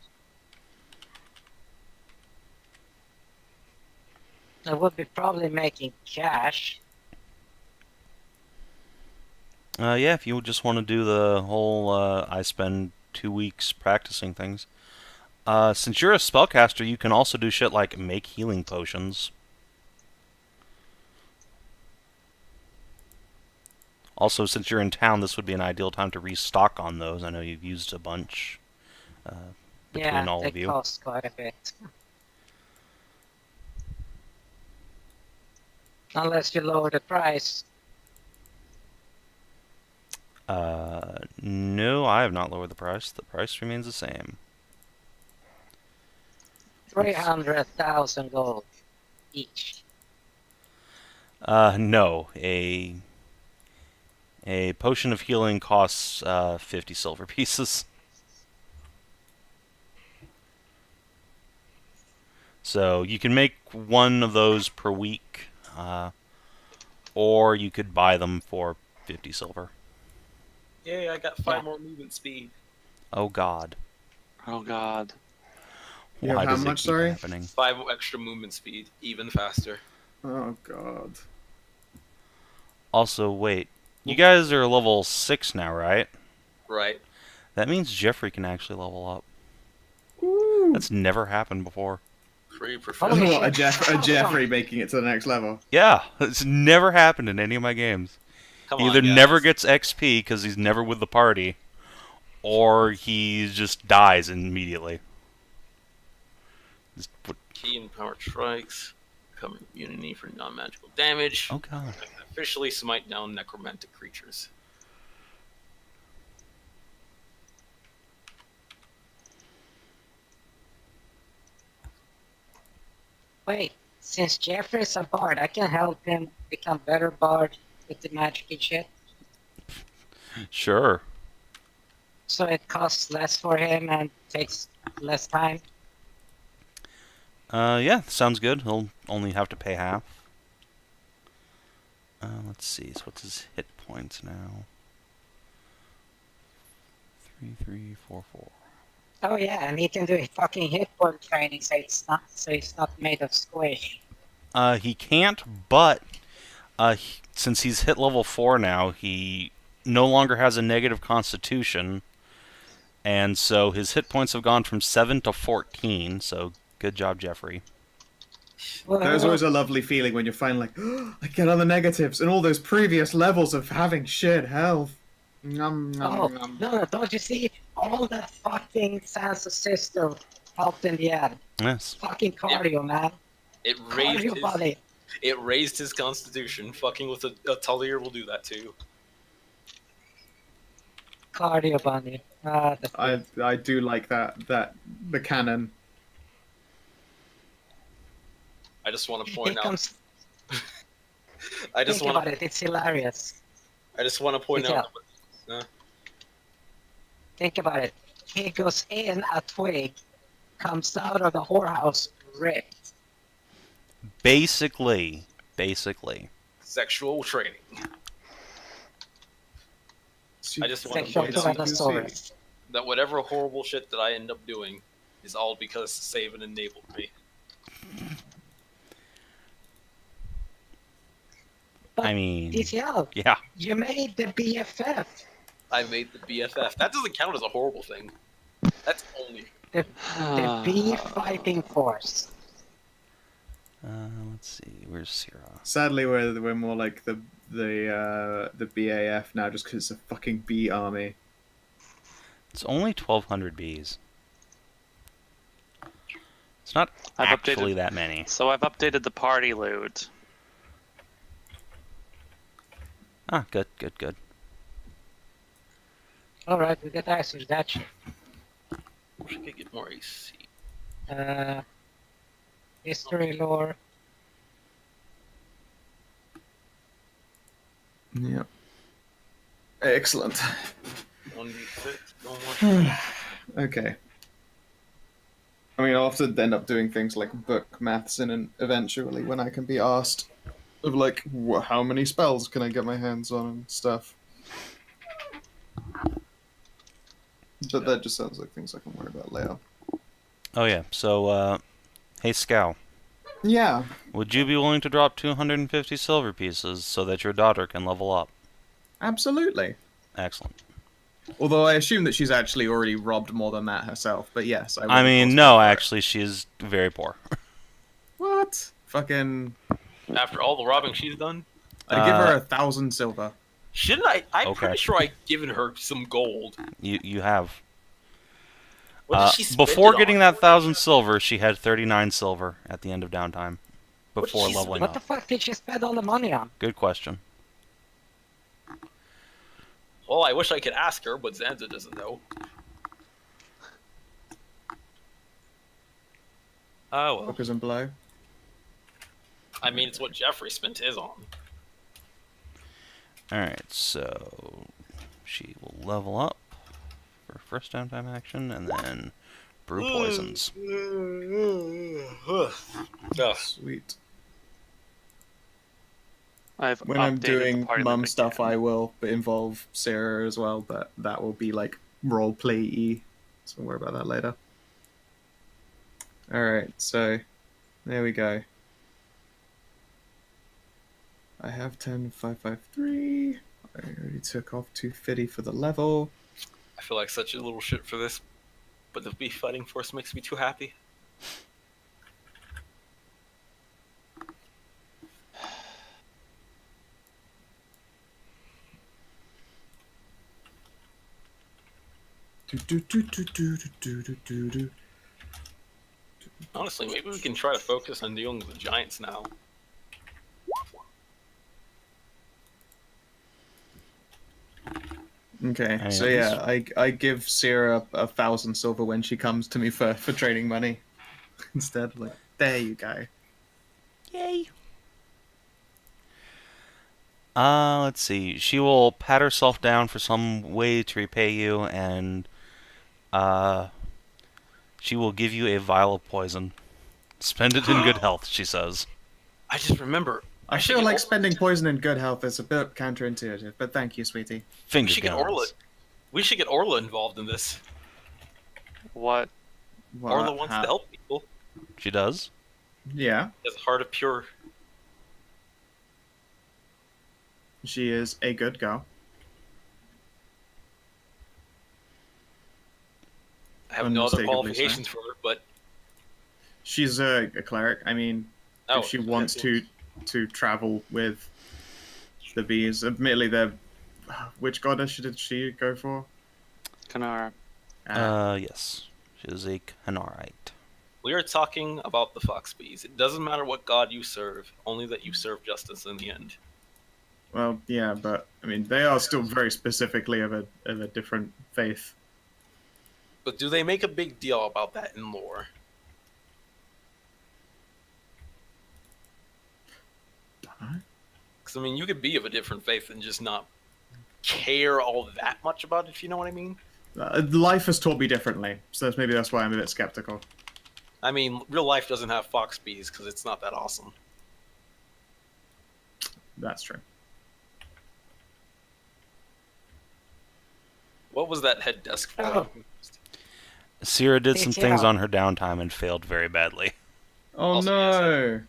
I would be probably making cash. Yeah, if you just want to do the whole, I spend 2 weeks practicing things. Since you're a spellcaster, you can also do shit like make healing potions. Also, since you're in town, this would be an ideal time to restock on those. I know you've used a bunch between Yeah, all they of you. cost quite a bit. Unless you lower the price. No, I have not lowered the price. The price remains the same. 300,000 gold each. No. A potion of healing costs 50 silver pieces. So you can make one of those per week, or you could buy them for 50 silver. Yay, I got 5 more movement speed. Oh God. Oh God. You have Why how does it much, keep sorry? happening? 5 extra movement speed, even faster. Oh god. Also, wait. You guys are level 6 now, right? Right. That means Jeffrey can actually level up. Woo. That's never happened before. Free Oh, professional. a Jeffrey making it to the next level. Yeah, it's never happened in any of my games. Come He on, either guys. never gets XP because he's never with the party, or he just dies immediately. Just put... Key and power strikes. Become immunity for non-magical damage. Oh God. Officially smite down necromantic creatures. Wait, since Jeffrey's a bard, I can help him become better bard with the magic and shit. Sure. So it costs less for him and takes less time. Yeah, sounds good. He'll only have to pay half. Let's see. So what's his hit points now? 3, 3, 4, 4. Oh yeah, and he can do fucking hit point training, so it's not made of squish. He can't, but since he's hit level 4 now, he no longer has a negative constitution, and so his hit points have gone from 7 to 14. So good job, Jeffrey. Well, There's always a lovely feeling when you're finally like, oh, I get on the negatives and all those previous levels of having shit health. Nom, nom, oh nom. no! Don't you see? All that fucking Zanza system helped in the end. Yes. Fucking cardio, man. It raised Cardio, his, buddy. it raised his constitution. Fucking with a Taeleer will do that too. Cardio, buddy. I do like that the cannon. I just want to Here point out. comes. I just Think want about to. it. It's hilarious. I just want to point Yeah. out. Think about it. He goes in a twig, comes out of the whorehouse ripped. Basically. Sexual training. I just want to Sexual point out Tyrannosaurus. that whatever horrible shit that I end up doing is all because Savin enabled me. But I mean, DTL, yeah. you made the BFF. I made the BFF. That doesn't count as a horrible thing. That's only. The B fighting force. Let's see. Where's Sierra? Sadly, we're more like the BAF now, just because it's a fucking B army. It's only 1,200 bees. It's not I've actually updated- that many. So I've updated the party loot. Ah, good. Alright, we got access to that shit. Wish I could get more AC. History lore. Yep. Excellent. 1d6. Don't watch. Okay. I mean, I'll have to end up doing things like book maths in eventually when I can be asked of like, how many spells can I get my hands on and stuff. But that just sounds like things I can worry about later. Oh yeah. So, hey Skow, Yeah, would you be willing to drop 250 silver pieces so that your daughter can level up? absolutely. Excellent. Although I assume that she's actually already robbed more than that herself. But yes, I. I mean, no, actually, she is very poor. What? Fucking. After all the robbing she's done, I'd give her 1,000 silver. shouldn't I? I'm Okay. pretty sure I've given her some gold. You have. What did she spend Before it getting on? that 1,000 silver, she had 39 silver at the end of downtime. What did Before she leveling What the up. fuck did she spend all the money on? Good question. Well, I wish I could ask her, but Zanza doesn't know. Oh well. Hookers and blow. I mean, it's what Jeffrey spent his on. Alright, so she will level up for first downtime action, and then brew poisons. Sweet. I've When I'm updated the doing party mum limit stuff, again. I will involve Sarah as well, but that will be like role play-y. So don't worry about that later. Alright, so there we go. I have 10,553. I already took off 250 for the level. I feel like such a little shit for this, but the beef fighting force makes me too happy. Honestly, maybe we can try to focus on dealing with the giants now. Okay, Hey, so at yeah, I give Sarah 1,000 silver when she comes to me for trading money. Instead, like, there you go. Yay! Let's see. She will pat herself down for some way to repay you, and she will give you a vial of poison. Spend it in good health, she says. I just remember. I should feel get like Or- spending poison in good health is a bit counterintuitive, but thank you, sweetie. we Finger should get Orla. guns. We should get Orla involved in this. What? Orla wants to help people. She does. Yeah, As heart of pure. she is a good girl. I have no other Unmistakably qualifications for her, but She's a cleric. I mean, if she wants to travel with the bees, admittedly, they're... Which goddess did she go for? Kanara. Yes. She is a Canarite. we are talking about the fox bees. It doesn't matter what god you serve, only that you serve justice in the end. Well, yeah, but I mean, they are still very specifically of a different faith. But do they make a big deal about that in lore? Because, I mean, you could be of a different faith and just not care all that much about it, if you know what I mean. Life has taught me differently, so maybe that's why I'm a bit skeptical. I mean, real life doesn't have fox bees because it's not that awesome. That's true. What was that head desk for? Oh. Sierra did some things Yeah. on her downtime and failed very badly. Oh Also, no!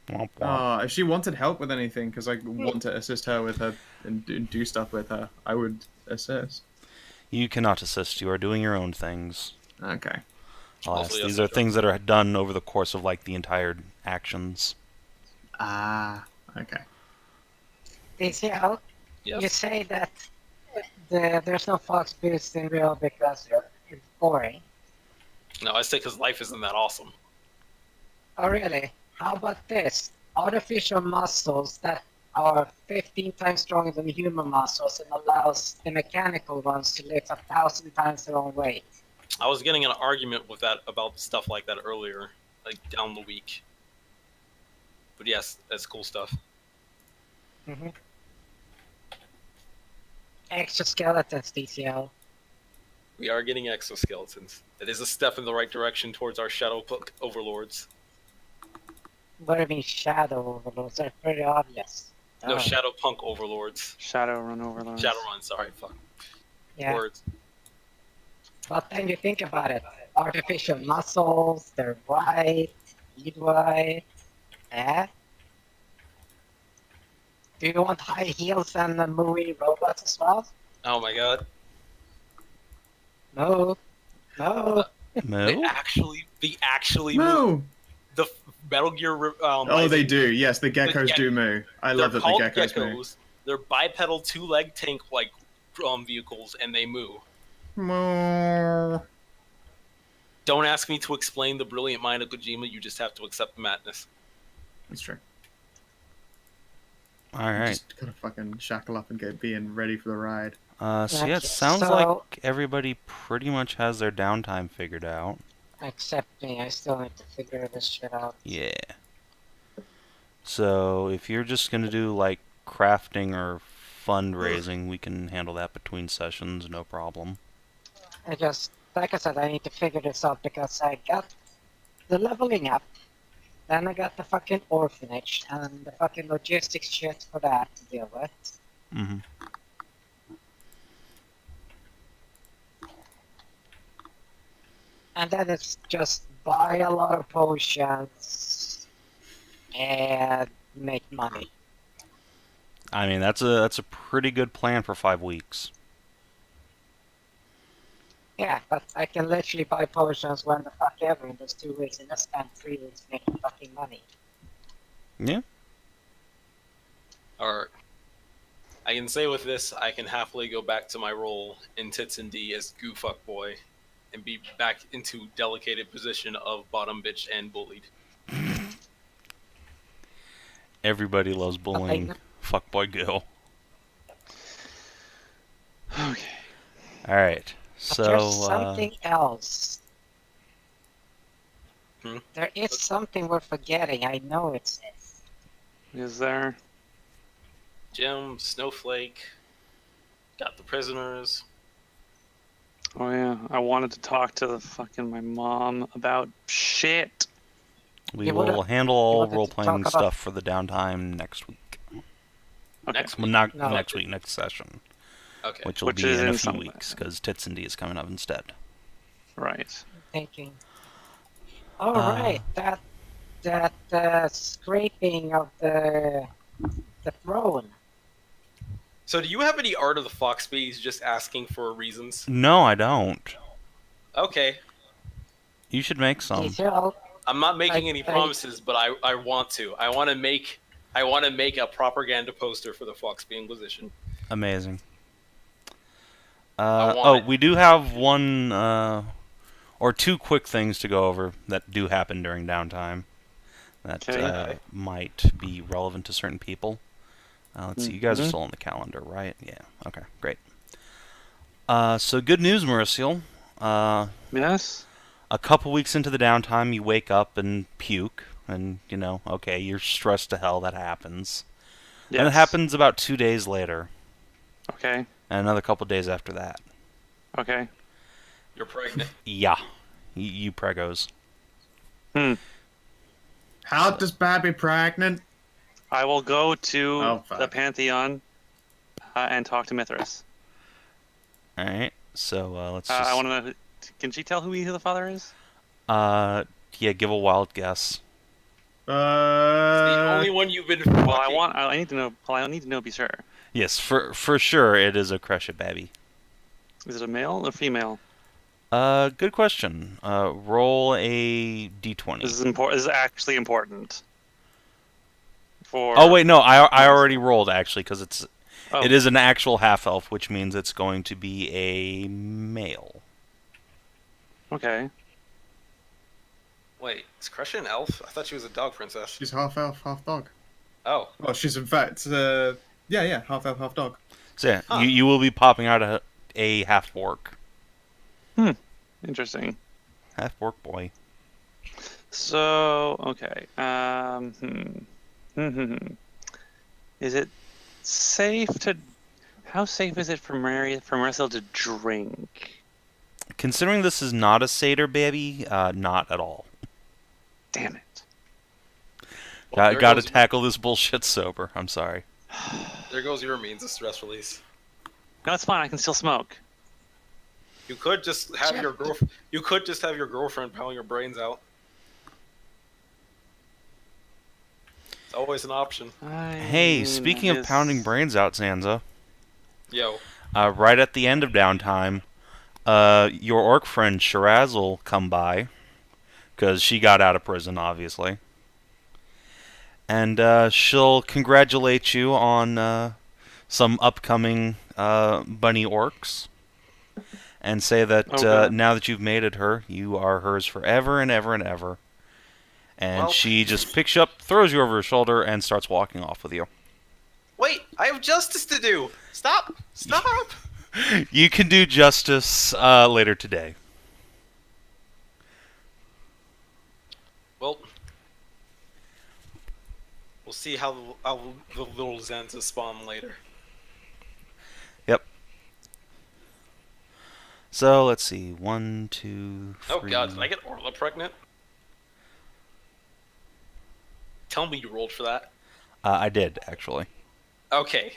Womp womp. If she wanted help with anything, because I want to assist her with her and do stuff with her, I would assist. You cannot assist. You are doing your own things. Okay. Alas, Mostly these us are things that are done over the course of like the entire actions. Ah. Okay. DCL, you Yes. say that there's no fox boost in real because it's boring. No, I say because life isn't that awesome. Oh, really? How about this? Artificial muscles that are 15 times stronger than human muscles and allows the mechanical ones to lift 1,000 times their own weight. I was getting in an argument with that about stuff like that earlier, like down the week. But yes, that's cool stuff. Mm-hmm. Exoskeletons, DCL. We are getting exoskeletons. That is a step in the right direction towards our shadow overlords. What do you mean shadow overlords? They're pretty obvious. No, Oh, shadow punk overlords. Shadowrun Overlord. Shadowrun, sorry, fuck. yeah. Words. But then you think about it. Artificial muscles, they're white, eat white. Eh? Do you want high heels and movie robots as well? Oh my god. No. No. They Moo? actually move. Moo! The Metal Gear. Oh, Rising, they do. Yes, the geckos ge- do moo. I They're love that the called geckos moo. geckos. They're bipedal two-leg tank-like vehicles, and they moo. Moo. Don't ask me to explain the brilliant mind of Kojima. You just have to accept the madness. That's true. Alright. Just gotta fucking shackle up and get being ready for the ride. So yeah, it Okay, sounds so- like everybody pretty much has their downtime figured out. Accept me, I still need to figure this shit out. Yeah. So if you're just gonna do like crafting or fundraising, we can handle that between sessions, no problem. I just, like I said, I need to figure this out because I got the leveling up, then I got the fucking orphanage, and the fucking logistics shit for that to deal with. Mm-hmm. And then it's just buy a lot of potions and make money. I mean, that's a pretty good plan for 5 weeks. Yeah, but I can literally buy potions when the fuck ever in those 2 weeks and just spend 3 weeks making fucking money. Yeah. Or I can say with this, I can happily go back to my role in Sav&D as goo fuck boy, and be back into delegated position of bottom bitch and bullied. Everybody loves bullying. Fuckboy Gil. Okay. Alright. But So, there's something else. Hmm? There is something we're forgetting. I know it's this. Is there? Jim, Snowflake, got the prisoners. Oh yeah, I wanted to talk to my mom about shit. we You will wanna- handle all wanted to role-playing talk about- stuff for the downtime next week. Okay. Next Well, week. not No. next week, next session. Okay. Which will Which be is in a in few some- weeks, because Sav&D is coming up instead. Right. Thinking. Alright, that scraping of the throne. So do you have any art of the fox bees just asking for reasons? No, I don't. Okay. You should make some. Detail. I'm not making any I- promises, but I want to. I want to make a propaganda poster for the Fox Bee Inquisition. Amazing. I want Oh, it. we do have one or two quick things to go over that do happen during downtime that Okay. might be relevant to certain people. Let's see, you guys are Mhm. still on the calendar, right? Yeah. Okay, great. So good news, Merisiel. Yes. A couple weeks into the downtime, you wake up and puke, and okay, you're stressed to hell. That happens. Yes. And it happens about 2 days later, Okay. and another couple days after that. Okay. You're pregnant. Yeah, you pregos. How does Babby pregnant? I will go to Oh, fuck. the Pantheon and talk to Mithras. All right, so let's just. I want to know. Can she tell who the father is? Yeah, give a wild guess. The only one you've been. Well, fucking- I need to know. Well, I need to know. Be sure. Yes, for sure, it is a Kreshia baby. Is it a male or female? Good question. Roll a d20. This is important. This is actually important. For. Oh wait, no, I already rolled actually because Oh. it is an actual half elf, which means it's going to be a male. Okay. Wait, is Kreshia an elf? I thought she was a dog princess. She's half elf, half dog. Oh, Well, she's in fact, yeah, half elf, half dog. So yeah, Huh. you will be popping out a half orc, Interesting. half orc boy. So okay. Is it safe to? How safe is it for Merisiel to drink? Considering this is not a satyr baby, not at all. Damn it. well, there Got to goes- tackle this bullshit sober. I'm sorry. There goes your means of stress release. No, it's fine. I can still smoke. You could just have your girlfriend. You could just have your girlfriend pound your brains out. It's always an option. Hey, speaking of pounding brains out, Zanza, Yo, right at the end of downtime, your orc friend Shiraz will come by, because she got out of prison, obviously. And she'll congratulate you on some upcoming bunny orcs, and say that Okay. now that you've mated her, you are hers forever and ever and ever. And Well- she just picks you up, throws you over her shoulder, and starts walking off with you. wait! I have justice to do. Stop! Stop! You can do justice later today. We'll see how the little Zanza spawn later. Yep. So let's see. 1, 2, 3. Oh god, did I get Orla pregnant? Tell me you rolled for that. I did, actually. Okay.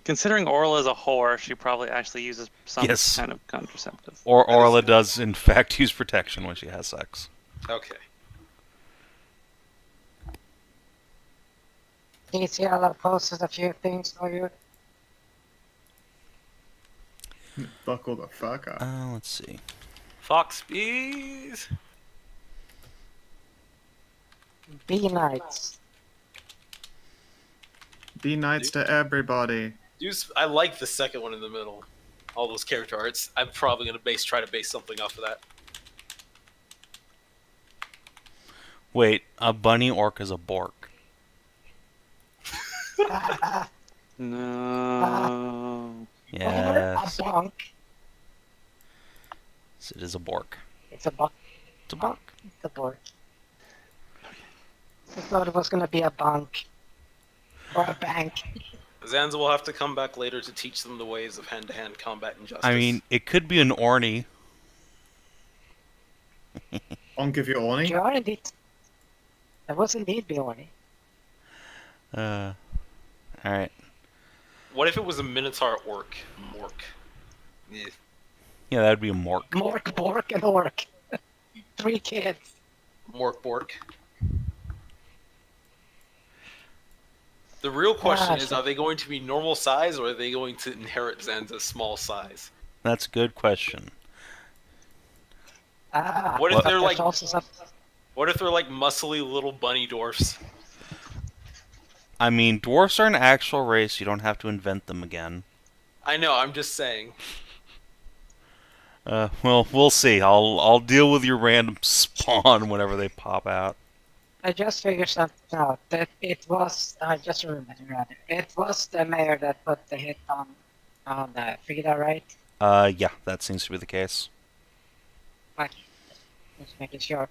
Considering Orla is a whore, she probably actually uses some Yes. kind of contraceptive. Or Orla does, in fact, use protection when she has sex. Okay. DCL posted a few things for you. Buckle the fuck up. Let's see. Fox bees. Be nice. Be nice to everybody. I like the second one in the middle. All those character arts. I'm probably gonna try to base something off of that. Wait, a bunny orc is a bork. No. Yes. A bonk. It is a bork. It's a bonk. It's a bork. It's a bork. I thought it was gonna be a bonk. Or a bank. Zanza will have to come back later to teach them the ways of hand-to-hand combat and justice. I mean, it could be an orny. Onk if you're horny. You are indeed. That was indeed Bjorny. Alright. What if it was a Minotaur orc? Mork. Yeah. Yeah, that'd be a mork. Mork, Bork, and Orc. 3 kids. Mork bork. The real question is, are they going to be normal size, or are they going to inherit Zanza's small size? That's a good question. What if they're there's like... also some- What if they're like muscly little bunny dwarfs? I mean, dwarfs are an actual race. You don't have to invent them again. I know, I'm just saying. Well, we'll see. I'll deal with your random spawn whenever they pop out. I just figured something out. That it was, I just remembered rather. It was the mayor that put the hit on Frida, right? Yeah, that seems to be the case. Like, just making sure.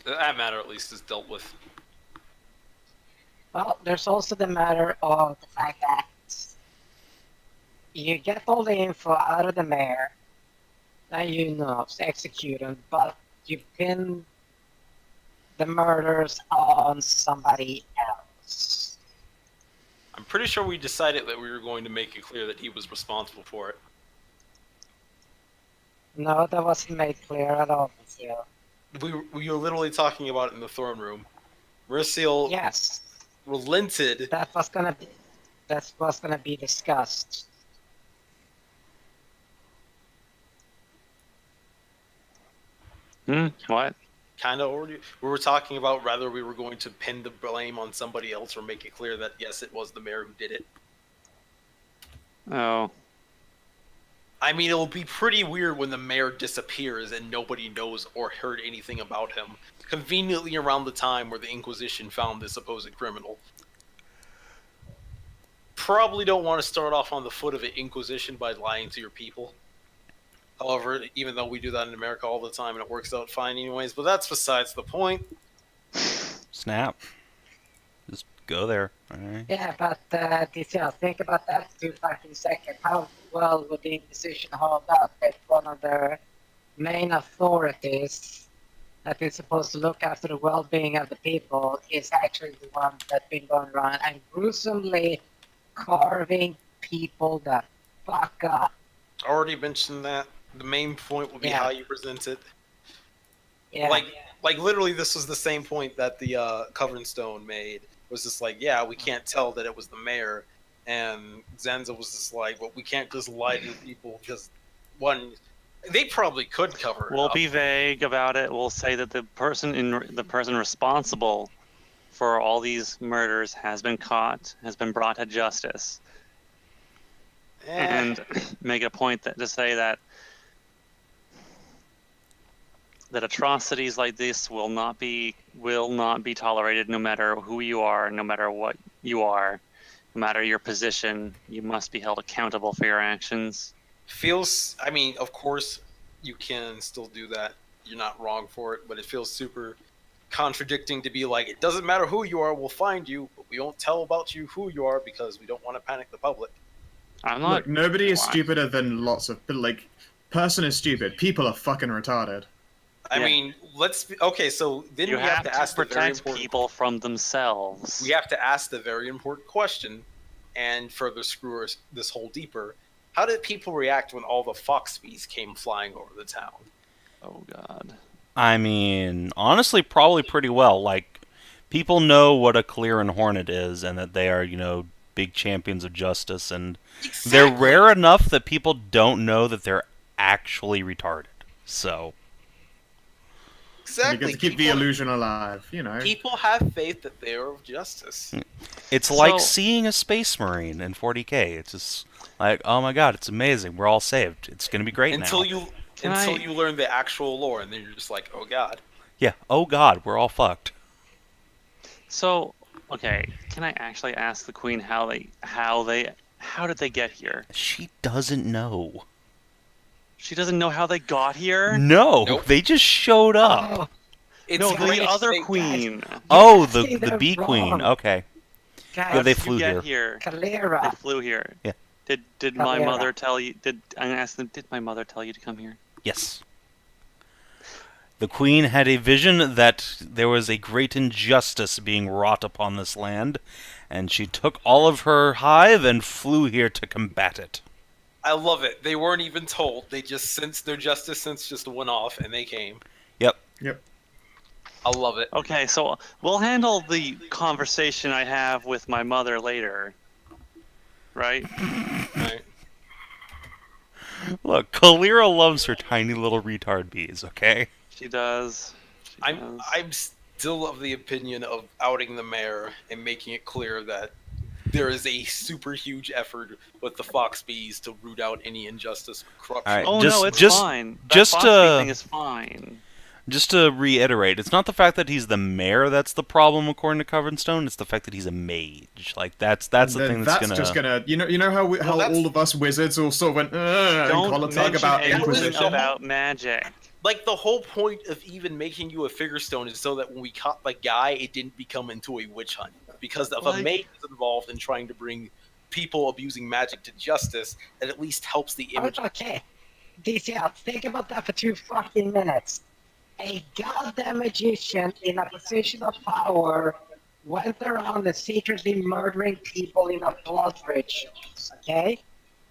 That matter at least is dealt with. Well, there's also the matter of the fact that you get all the info out of the mayor, and execute them, but you pin the murders on somebody else. I'm pretty sure we decided that we were going to make it clear that he was responsible for it. No, that wasn't made clear at all, Merisiel. We were literally talking about it in the throne room. Merisiel Yes, relented. that was gonna be discussed. What? Kind of already. We were talking about whether we were going to pin the blame on somebody else or make it clear that yes, it was the mayor who did it. Oh. I mean, it'll be pretty weird when the mayor disappears and nobody knows or heard anything about him. Conveniently around the time where the Inquisition found this supposed criminal. Probably don't want to start off on the foot of an Inquisition by lying to your people. However, even though we do that in America all the time and it works out fine anyways, but that's besides the point. Snap. Just go there. Alright. Yeah, but DCL, think about that 2 fucking seconds. How well would the Inquisition hold up if one of their main authorities that is supposed to look after the well-being of the people is actually the one that's been going around and gruesomely carving people the fuck up? Already mentioned that. The main point will be Yeah. how you present it. Yeah. Like literally, this was the same point that the Covering Stone made. Was just like, yeah, we can't tell that it was the mayor, and Zanza was just like, well, we can't just lie to people because one, they probably could cover it We'll up. be vague about it. We'll say that the person responsible for all these murders has been caught, has been brought to justice, and make a point to say that atrocities like this will not be tolerated, no matter who you are, no matter what you are, no matter your position. You must be held accountable for your actions. I mean, of course, you can still do that. You're not wrong for it, but it feels super contradicting to be like, it doesn't matter who you are, we'll find you, but we won't tell about you who you are because we don't want to panic the public. I'm not. Look, nobody is Why? stupider than lots of like. Person is stupid. People are fucking retarded. I Yeah. mean, okay, so then You we have to ask the very protect important. people from themselves. We have to ask the very important question, and further screw this hole deeper. How did people react when all the Foxbees came flying over the town? Oh God. I mean, honestly, probably pretty well. Like, people know what a Taeleer and Hornet is, and that they are, big champions of justice, and they're Exactly. rare enough that people don't know that they're actually retarded. So, And you Exactly. get to keep the illusion alive, People have faith that they are of justice. it's like So- seeing a Space Marine in 40K. It's just like, oh my god, it's amazing. We're all saved. It's gonna be great Until now. you learn the actual lore, and then you're just like, oh god. Yeah, oh god, we're all fucked. So, okay, can I actually ask the Queen how did they get here? She doesn't know. She doesn't know how they got here? No, Nope. they just showed up. Oh, It's No, great the other state- Queen. Oh, asking the them Bee Queen. wrong. Okay. guys, Yeah, they Did flew you get here. here? They Taeleer. flew here. Yeah. Did my Taeleer. mother tell you? I asked them? Did my mother tell you to come here? Yes. The Queen had a vision that there was a great injustice being wrought upon this land, and she took all of her hive and flew here to combat it. I love it. They weren't even told. They just sensed their justice sense just went off, and they came. Yep. Yep. I love it. Okay, so we'll handle the conversation I have with my mother later. Right? Right. Look, Kalira loves her tiny little retard bees, okay? She does. She does. I'm still of the opinion of outing the mayor and making it clear that there is a super huge effort with the Foxbees to root out any injustice or corruption. All right. Oh Just- no, it's just- fine. That just, Foxbee thing is fine. Just to reiterate, it's not the fact that he's the mayor that's the problem, according to Coveredstone. It's the fact that he's a mage. Like that's the thing that's just gonna. You know how that's- all of us wizards all sort of went and Don't Collatag mention about anything Inquisition. about magic. Like, the whole point of even making you a figure stone is so that when we caught the guy, it didn't become into a witch hunt. Because if a Like- mage is involved in trying to bring people abusing magic to justice, it at least helps the image. Okay, DCL, think about that for 2 fucking minutes. A goddamn magician in a position of power went around and secretly murdering people in a blood rituals, okay?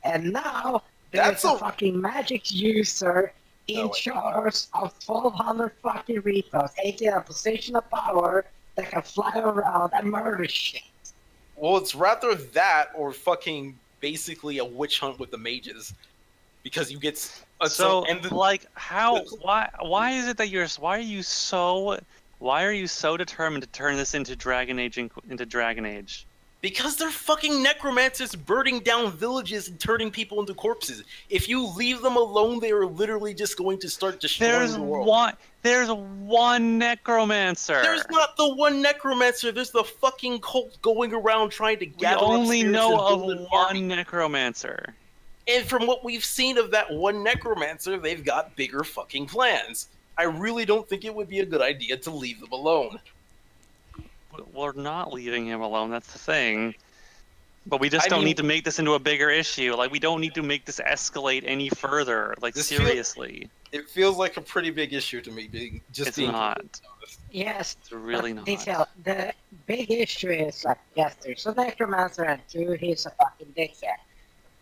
And now there's That's a a- fucking magic user in No way. charge of 1,200 fucking repos, taking a position of power that can fly around and murder shit. Well, it's rather that or fucking basically a witch hunt with the mages. Because you get... So, and the, like, how? Why is it that why are you so determined to turn this into Dragon Age? Because they're fucking necromancers burning down villages and turning people into corpses. If you leave them alone, they are literally just going to start destroying the world. There's one necromancer. There's not the one necromancer. There's the fucking cult going around trying to We gather up only spirits know and of build an one army. necromancer. And from what we've seen of that one necromancer, they've got bigger fucking plans. I really don't think it would be a good idea to leave them alone. We're not leaving him alone. That's the thing. But we just I don't mean- need to make this into a bigger issue. Like, we don't need to make this escalate any further. Like, This seriously. It feels like a pretty big issue to me. Being It's not. Yes, It's really not. Detail. The big issue is like, yes, there's a necromancer, and 2, he's a fucking dickhead.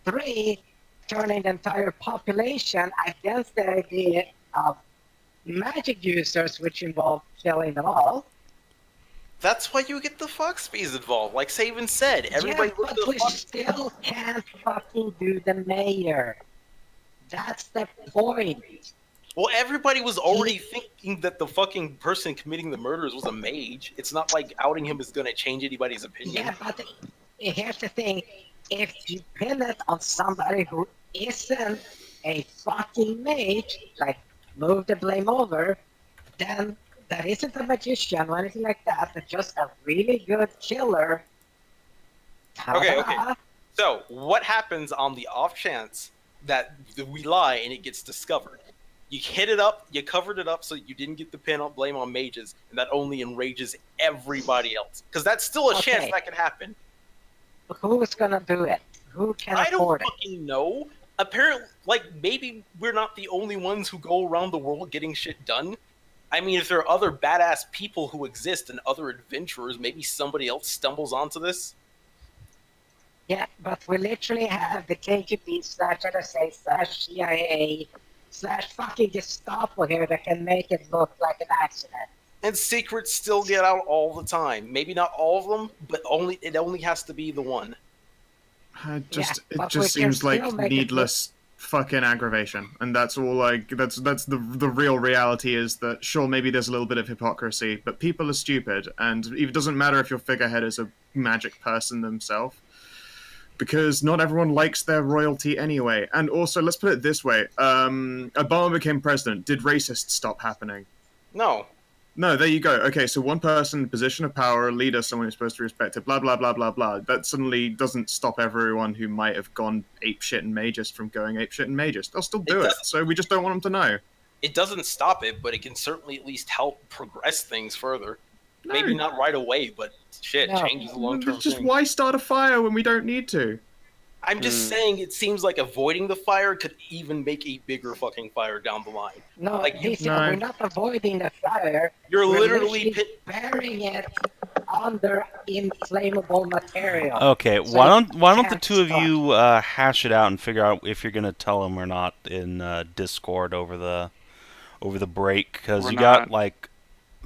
3, turning the entire population against the idea of magic users, which involve killing them all. That's why you get the Foxbees involved. Like Savin said, everybody yeah, look but at the we Fox. still can't fucking do the mayor. That's the point. Well, everybody was already thinking that the fucking person committing the murders was a mage. It's not like outing him is going to change anybody's opinion. Yeah, but here's the thing. If you pin it on somebody who isn't a fucking mage, like move the blame over, then that isn't a magician or anything like that, but just a really good killer. Okay, Ta-da. So, what happens on the off chance that we lie and it gets discovered? You hit it up, you covered it up so you didn't get the blame on mages, and that only enrages everybody else. Because that's still a chance that could happen. Who is gonna do it? Who can I don't afford it? fucking know. Apparently, maybe we're not the only ones who go around the world getting shit done. I mean, if there are other badass people who exist and other adventurers, maybe somebody else stumbles onto this. Yeah, but we literally have the KGB/NSA/CIA/fucking Gestapo here that can make it look like an accident. And secrets still get out all the time. Maybe not all of them, but it only has to be the one. It we just seems can like still make it needless fucking aggravation, and that's all. Like that's the real reality is that sure, maybe there's a little bit of hypocrisy, but people are stupid, and it doesn't matter if your figurehead is a magic person themselves, because not everyone likes their royalty anyway. And also, let's put it this way: Obama became president. Did racists stop happening? No. No, there you go. Okay, so one person, position of power, leader, someone who's supposed to be respected, blah, blah, blah, blah, blah. That suddenly doesn't stop everyone who might have gone apeshit and Magus from going apeshit and Magus. They'll still do it, so we just don't want them to know. It doesn't stop it, but it can certainly at least help progress things further. No. Maybe not right away, but shit, change is a long-term Just thing. why start a fire when we don't need to? I'm just saying it seems like avoiding the fire could even make a bigger fucking fire down the line. No, Like, we're not avoiding the fire. You're We're literally burying it under inflammable material. Okay, So why it don't the can't two of start. you hash it out and figure out if you're gonna tell them or not in Discord over the break? Because you got like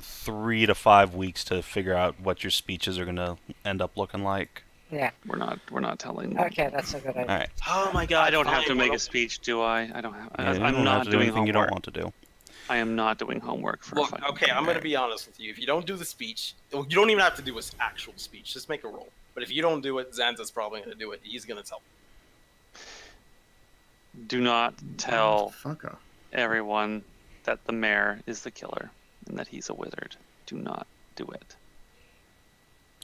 3 to 5 weeks to figure out what your speeches are gonna end up looking like. Yeah. We're not telling them. Okay, that's a good idea. All right. Oh my god! I don't have to make fine. a speech, do I? I don't have. Yeah, you I'm don't not have to do doing anything you homework. don't want to do. I am not doing homework for. Look, okay, I'm gonna be honest with you. If you don't do the speech, you don't even have to do an actual speech. Just make a roll. But if you don't do it, Zanza's probably gonna do it. He's gonna tell. Do not tell Fucker. everyone that the mayor is the killer and that he's a wizard. Do not do it.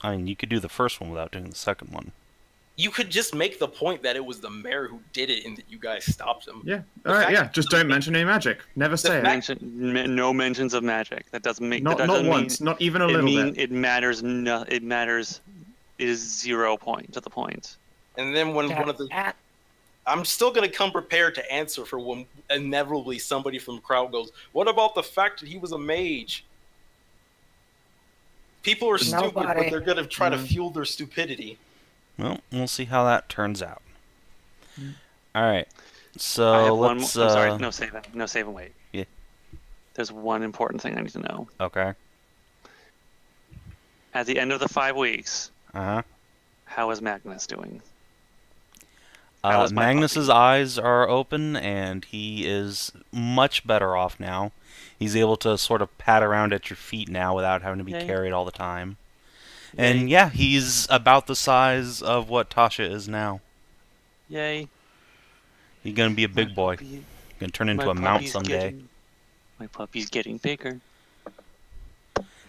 I mean, you could do the first one without doing the second one. You could just make the point that it was the mayor who did it and that you guys stopped him. Yeah. All right. Yeah. Just don't mention any magic. Never say it. No mentions of magic. That doesn't make. Not once. Not even a little bit. It matters. No, it matters. It is 0 point to the point. And then when one of the, I'm still gonna come prepared to answer for when inevitably somebody from the crowd goes, "What about the fact that he was a mage?" People are stupid, but they're gonna try to fuel their stupidity. Well, we'll see how that turns out. All right. I So have let's. I'm sorry. No save it. No save and wait. Yeah. There's one important thing I need to know. Okay. At the end of the 5 weeks, Uh how is Magnus doing? huh. Magnus's eyes are open, and he is much better off now. He's able to sort of pat around at your feet now without having to be carried all the time. And yeah, he's about the size of what Tasha is now. Yay. He's gonna be a big boy. Gonna turn into a mount someday. My puppy's getting bigger.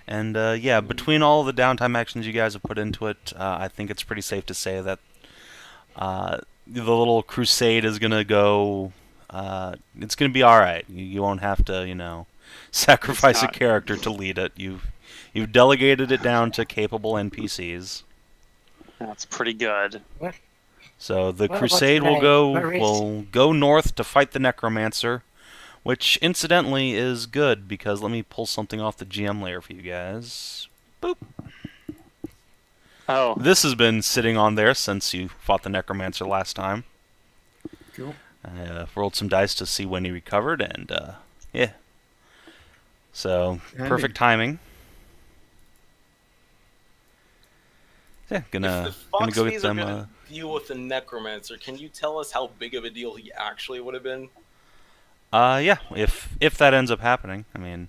And yeah, between all the downtime actions you guys have put into it, I think it's pretty safe to say that the little crusade is gonna go. It's gonna be all right. You won't have to, sacrifice a character to lead it. You've delegated it down to capable NPCs. That's pretty good. So the crusade will go north to fight the necromancer, which incidentally is good because let me pull something off the GM layer for you guys. Boop. Oh. This has been sitting on there since you fought the necromancer last time. Cool. I rolled some dice to see when he recovered, and yeah. So perfect timing. Yeah, gonna go get them. Gonna deal with the necromancer. Can you tell us how big of a deal he actually would have been? Yeah, if that ends up happening, I mean.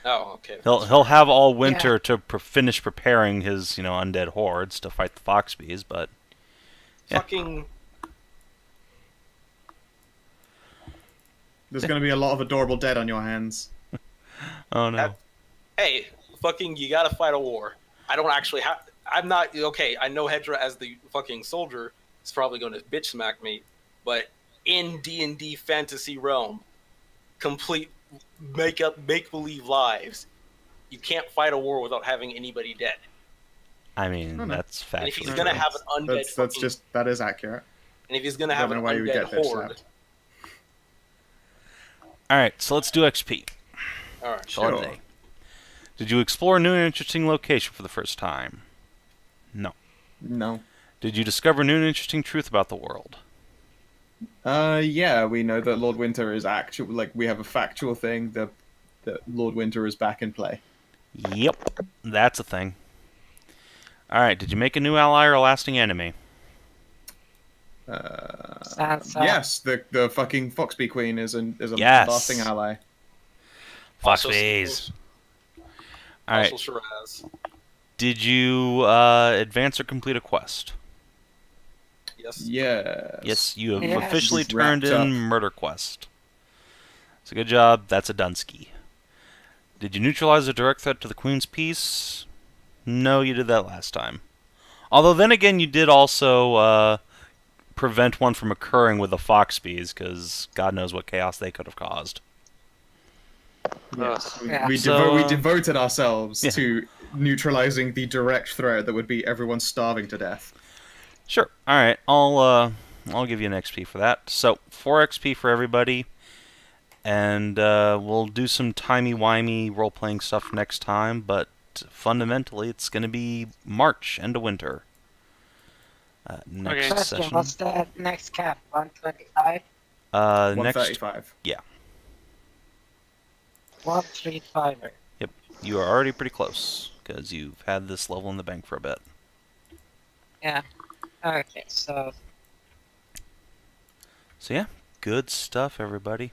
Oh, okay. He'll have all winter to finish preparing his undead hordes to fight the Foxbees, but. Yeah. Fucking. There's going to be a lot of adorable dead on your hands. Oh no. Hey, fucking, you gotta fight a war. I don't actually have. I'm not okay. I know Hedrah as the fucking soldier is probably going to bitch smack me, but in D&D fantasy realm, complete make-believe lives. You can't fight a war without having anybody dead. I mean, No, no. that's And if factually he's gonna true. have an undead, That is accurate. and if he's gonna I have don't an know why you would undead get bitch horde, slapped. Alright, so let's do XP. all right. Sure. Holiday. Did you explore a new and interesting location for the first time? No. No. Did you discover new and interesting truth about the world? Yeah, we know that Lord Winter is actual. Like, we have a factual thing that Lord Winter is back in play. Yep, that's a thing. Alright, did you make a new ally or a lasting enemy? Zanza. Yes, the fucking Foxbee Queen is a Yes. lasting ally. Also Foxbees. Also Alright, Shiraz. did you advance or complete a quest? Yes. Yes. Yes, you have Yes. officially You've turned wrapped in up. Murder Quest. It's a good job. That's a Dunsky. Did you neutralize a direct threat to the Queen's peace? No, you did that last time. Although then again, you did also prevent one from occurring with the Foxbees, because God knows what chaos they could have caused. Yes. Yeah. We So, devoted ourselves yeah. to neutralizing the direct threat that would be everyone starving to death. Sure. All right. I'll give you an XP for that. So 4 XP for everybody, and we'll do some timey-wimey role-playing stuff next time. But fundamentally, it's going to be March, end of winter. Next Okay. Question, session. what's the next cap? 125? Next. 135. Yeah. 135. Yep. You are already pretty close because you've had this level in the bank for a bit. Yeah. Okay, so So yeah, good stuff, everybody.